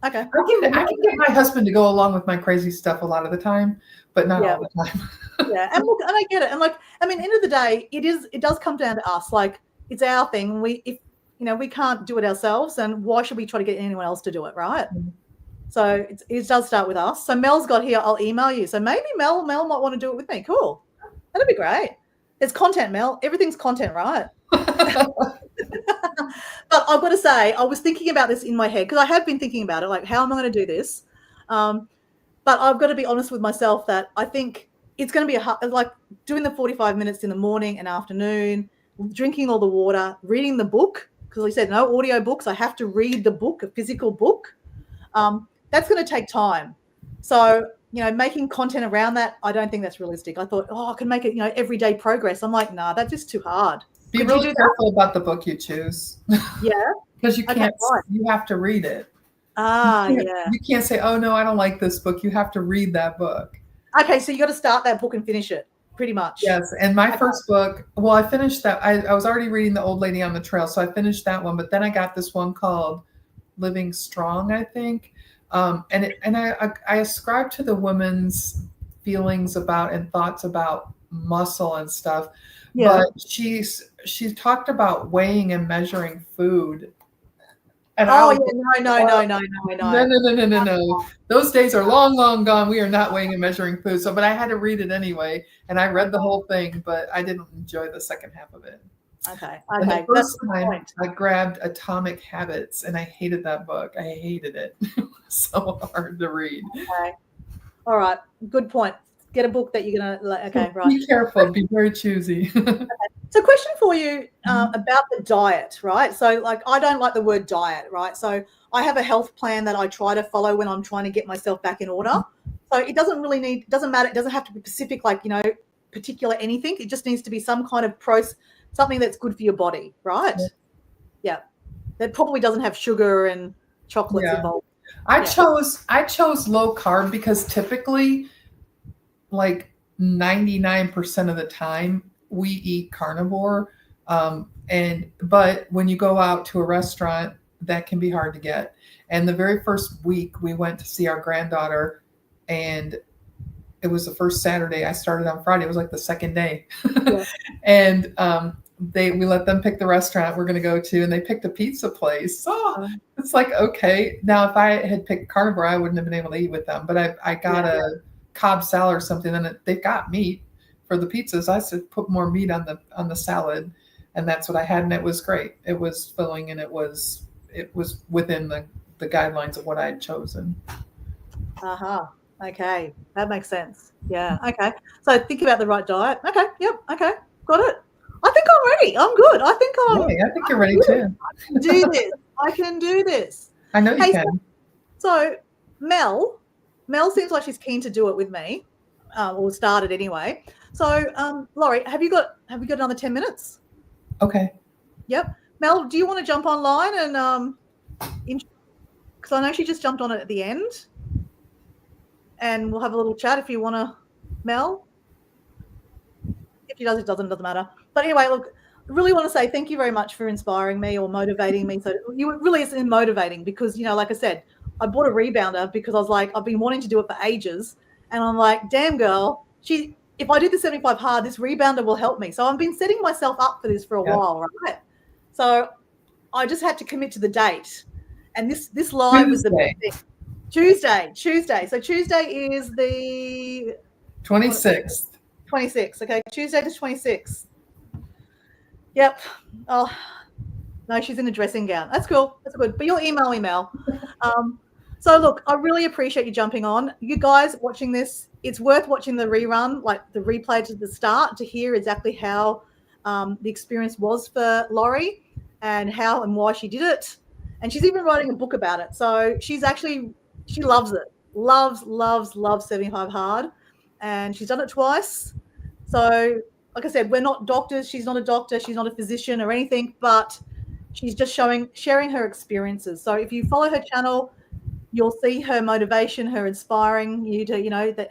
Okay. I can get my husband to go along with my crazy stuff a lot of the time, but not all the time. Yeah. And look, and I get it. And end of the day, it does come down to us. It's our thing. We can't do it ourselves, and why should we try to get anyone else to do it, right? Mm-hmm. So it does start with us. So Mel's got here, I'll email you. So maybe Mel might want to do it with me. Cool. That'd be great. It's content, Mel. Everything's content, right? But I've got to say, I was thinking about this in my head, because I have been thinking about it, how am I going to do this? But I've got to be honest with myself that I think it's going to be doing the 45 minutes in the morning and afternoon, drinking all the water, reading the book, because I said no audio books. I have to read the book, a physical book. That's going to take time. So, making content around that, I don't think that's realistic. I thought, I can make it, everyday progress. I'm like, nah, that's just too hard. Be really careful about the book you choose. Yeah. Because you can't, you have to read it. You can't say, oh, no, I don't like this book. You have to read that book. Okay, so you got to start that book and finish it, pretty much. Yes, and my first book, I finished that. I was already reading The Old Lady on the Trail, so I finished that one. But then I got this one called Living Strong, I think. And I ascribe to the woman's feelings about and thoughts about muscle and stuff. Yeah. But she talked about weighing and measuring food. And no. Those days are long, long gone. We are not weighing and measuring food. But I had to read it anyway, and I read the whole thing, but I didn't enjoy the second half of it. Okay. And the Okay. first That's the time point. I grabbed Atomic Habits, and I hated that book. I hated it. It was so hard to read. Okay. All right. Good point. Get a book that you're going to, okay, right. Be careful. Be very choosy. So question for you about the diet, right? So like, I don't like the word diet, right? So I have a health plan that I try to follow when I'm trying to get myself back in order. So it doesn't matter. It doesn't have to be specific, like, particular anything. It just needs to be some kind of something that's good for your body, right? Yeah. That probably doesn't have sugar and chocolates involved. I chose low carb because typically, like 99% of the time, we eat carnivore. But when you go out to a restaurant, that can be hard to get. And the very first week we went to see our granddaughter, and it was the first Saturday. I started on Friday. It was like the second day. And we let them pick the restaurant we're going to go to, and they picked a pizza place. So it's like, okay. Now, if I had picked carnivore, I wouldn't have been able to eat with them. But I got a Cobb salad or something, and they've got meat for the pizzas. I said, put more meat on the salad, and that's what I had, and it was great. It was filling, and it was within the guidelines of what I had chosen. Okay, that makes sense. Yeah. Okay. So think about the right diet. Okay. Yep. Okay. Got it. I think I'm ready. I'm good. I think you're ready too. I can do this. I can do this. I know you can. So Mel seems like she's keen to do it with me, or started anyway. So Lauri, have you got another 10 minutes? Okay. Yep. Mel, do you want to jump online and because I know she just jumped on it at the end, and we'll have a little chat if you want to, Mel. If she does, it doesn't matter. But anyway, look, I really want to say thank you very much for inspiring me or motivating me. So you really is motivating because, like I said, I bought a rebounder because I was like, I've been wanting to do it for ages. And I'm like, damn girl, if I do the 75 hard, this rebounder will help me. So I've been setting myself up for this for a while, right? So I just had to commit to the date. And this live was the big thing. Tuesday. So Tuesday is the 26th. 26th. Okay, Tuesday the 26th. Yep. Oh, no, she's in a dressing gown. That's cool. That's good. But you'll email me, Mel. So look, I really appreciate you jumping on. You guys watching this, it's worth watching the rerun, like the replay to the start, to hear exactly how the experience was for Lauri and how and why she did it. And she's even writing a book about it. So she loves it. Loves 75 hard. And she's done it twice. So like I said, we're not doctors. She's not a doctor. She's not a physician or anything, but she's just sharing her experiences. So if you follow her channel, you'll see her motivation, her inspiring you to,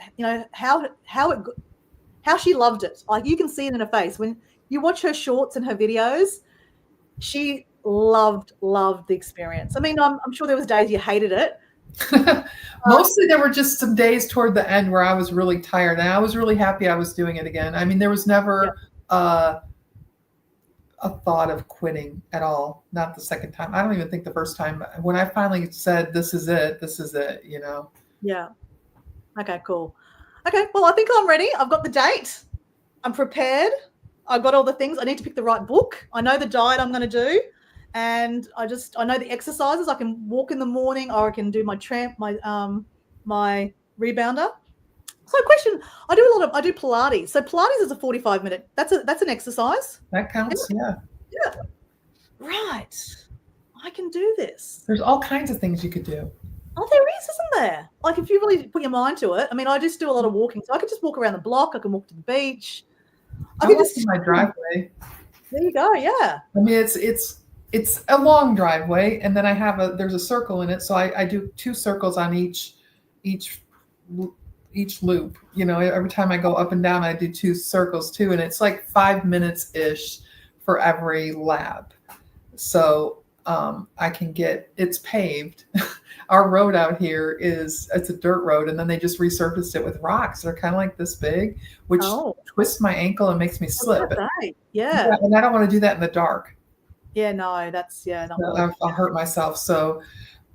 how she loved it. Like you can see it in her face. When you watch her shorts and her videos, she loved the experience. I mean, I'm sure there was days you hated it. Mostly there were just some days toward the end where I was really tired, and I was really happy I was doing it again. I mean, there was never a thought of quitting at all. Not the second time. I don't even think the first time. When I finally said, this is it, Yeah. Okay, cool. Okay, well, I think I'm ready. I've got the date. I'm prepared. I've got all the things. I need to pick the right book. I know the diet I'm going to do. And I know the exercises. I can walk in the morning, or I can do my my rebounder. So question, I do Pilates. So Pilates is a 45-minute. That's an exercise. That counts, yeah. Yeah. Right. I can do this. There's all kinds of things you could do. Oh, there is, isn't there? Like if you really put your mind to it. I mean, I just do a lot of walking. So I could just walk around the block. I can walk to the beach. I can just my driveway. There you go, yeah. I mean, it's a long driveway, and then there's a circle in it, so I do 2 circles on each loop. Every time I go up and down, I do 2 circles too, and it's like 5 minutes ish for every lap. So it's paved. Our road out here it's a dirt road, and then they just resurfaced it with rocks. They're kind of like this big, which twists my ankle and makes me slip. Yeah, and I don't want to do that in the dark. Yeah, no, that's I'll hurt myself. So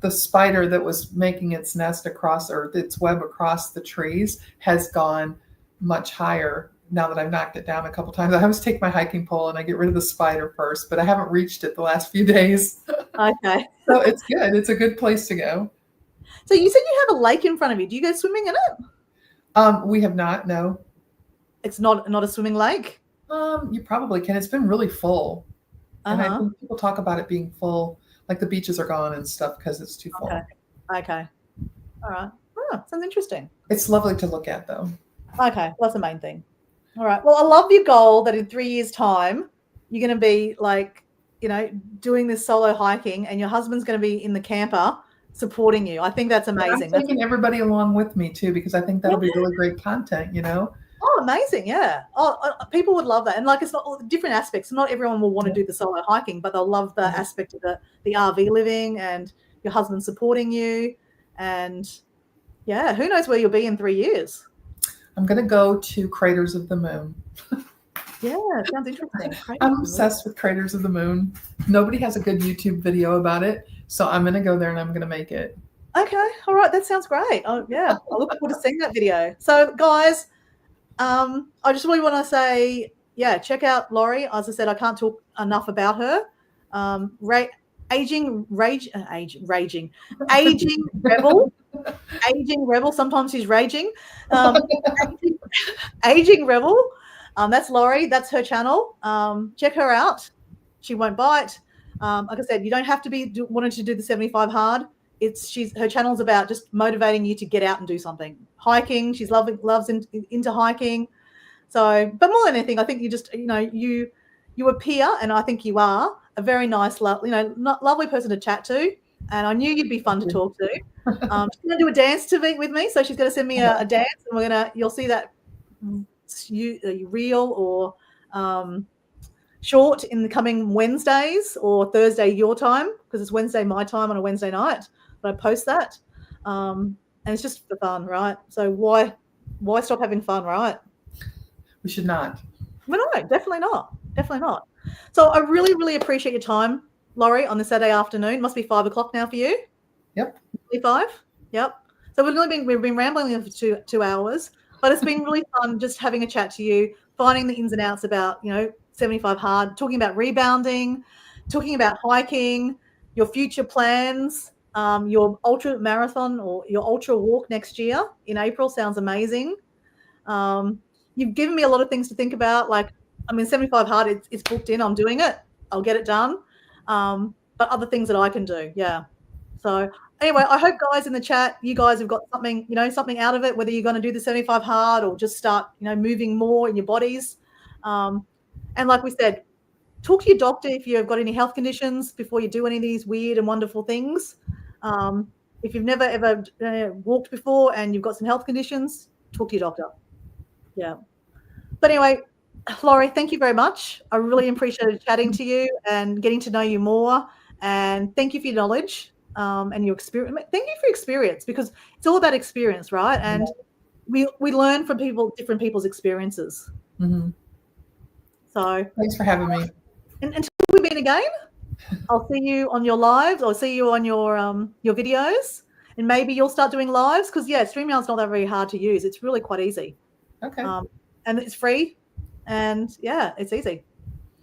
the spider that was making its nest its web across the trees has gone much higher now that I've knocked it down a couple times. I always take my hiking pole and I get rid of the spider first, but I haven't reached it the last few days. Okay. So it's good. It's a good place to go. So you said you have a lake in front of you. Do you go swimming in it? We have not, no. It's not a swimming lake? You probably can. It's been really full. And I think people talk about it being full, like the beaches are gone and stuff because it's too full. Okay. All right. Oh, sounds interesting. It's lovely to look at, though. Okay. Well, that's the main thing. All right. Well, I love your goal that in 3 years' time, you're going to be like, doing this solo hiking and your husband's going to be in the camper supporting you. I think that's amazing. I'm taking everybody along with me, too, because I think that'll be really great content, Oh, amazing. Yeah. Oh, people would love that. And like, it's not different aspects. Not everyone will want to do the solo hiking, but they'll love the aspect of the RV living and your husband supporting you. And yeah, who knows where you'll be in 3 years? I'm going to go to Craters of the Moon. Yeah, it sounds interesting. I'm obsessed with Craters of the Moon. Nobody has a good YouTube video about it. So I'm going to go there and I'm going to make it. Okay. All right. That sounds great. Oh, yeah. I look forward to seeing that video. So guys, I just really want to say, check out Lauri. As I said, I can't talk enough about her. Aging rebel. Aging rebel. Sometimes she's raging. Aging rebel. That's Lauri. That's her channel. Check her out. She won't bite. Like I said, you don't have to be wanting to do the 75 hard. Her channel's about just motivating you to get out and do something. Hiking. She's loves into hiking. So, but more than anything, I think you just you appear, and I think you are a very nice, lovely person to chat to. And I knew you'd be fun to talk to. She's going to do a dance with me, so she's going to send me a dance, and you'll see that reel or short in the coming Wednesdays or Thursday your time, because it's Wednesday my time on a Wednesday night. But I post that, and it's just for fun, right? So why stop having fun, right? We should not. No, definitely not. Definitely not. So I really, really appreciate your time, Lauri, on this Saturday afternoon. Must be 5 o'clock now for you. Yep. 5. Yep. So we've been rambling for two hours, but it's been really fun just having a chat to you, finding the ins and outs about 75 hard, talking about rebounding, talking about hiking, your future plans, your ultra marathon or your ultra walk next year in April sounds amazing. You've given me a lot of things to think about. 75 hard, it's booked in. I'm doing it. I'll get it done. But other things that I can do. Yeah. So anyway, I hope guys in the chat, you guys have got something, something out of it, whether you're going to do the 75 hard or just start, moving more in your bodies. And like we said, talk to your doctor if you've got any health conditions before you do any of these weird and wonderful things. If you've never ever walked before and you've got some health conditions, talk to your doctor. Yeah. But anyway, Lauri, thank you very much. I really appreciated chatting to you and getting to know you more. And thank you for your knowledge and your experience. Thank you for experience, because it's all about experience, right? And we learn from different people's experiences. Mm-hmm. So thanks for having me. And until we meet again, I'll see you on your lives. I'll see you on your videos, and maybe you'll start doing lives, because StreamYard's not that very hard to use. It's really quite easy. Okay. And it's free, and it's easy.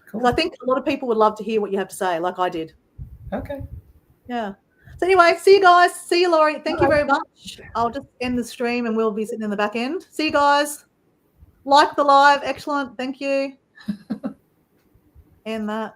Cool. I think a lot of people would love to hear what you have to say, like I did. Okay. Yeah. So anyway, see you guys. See you, Lauri. Thank you very much. I'll just end the stream and we'll be sitting in the back end. See you guys. Like the live. Excellent. Thank you. End that.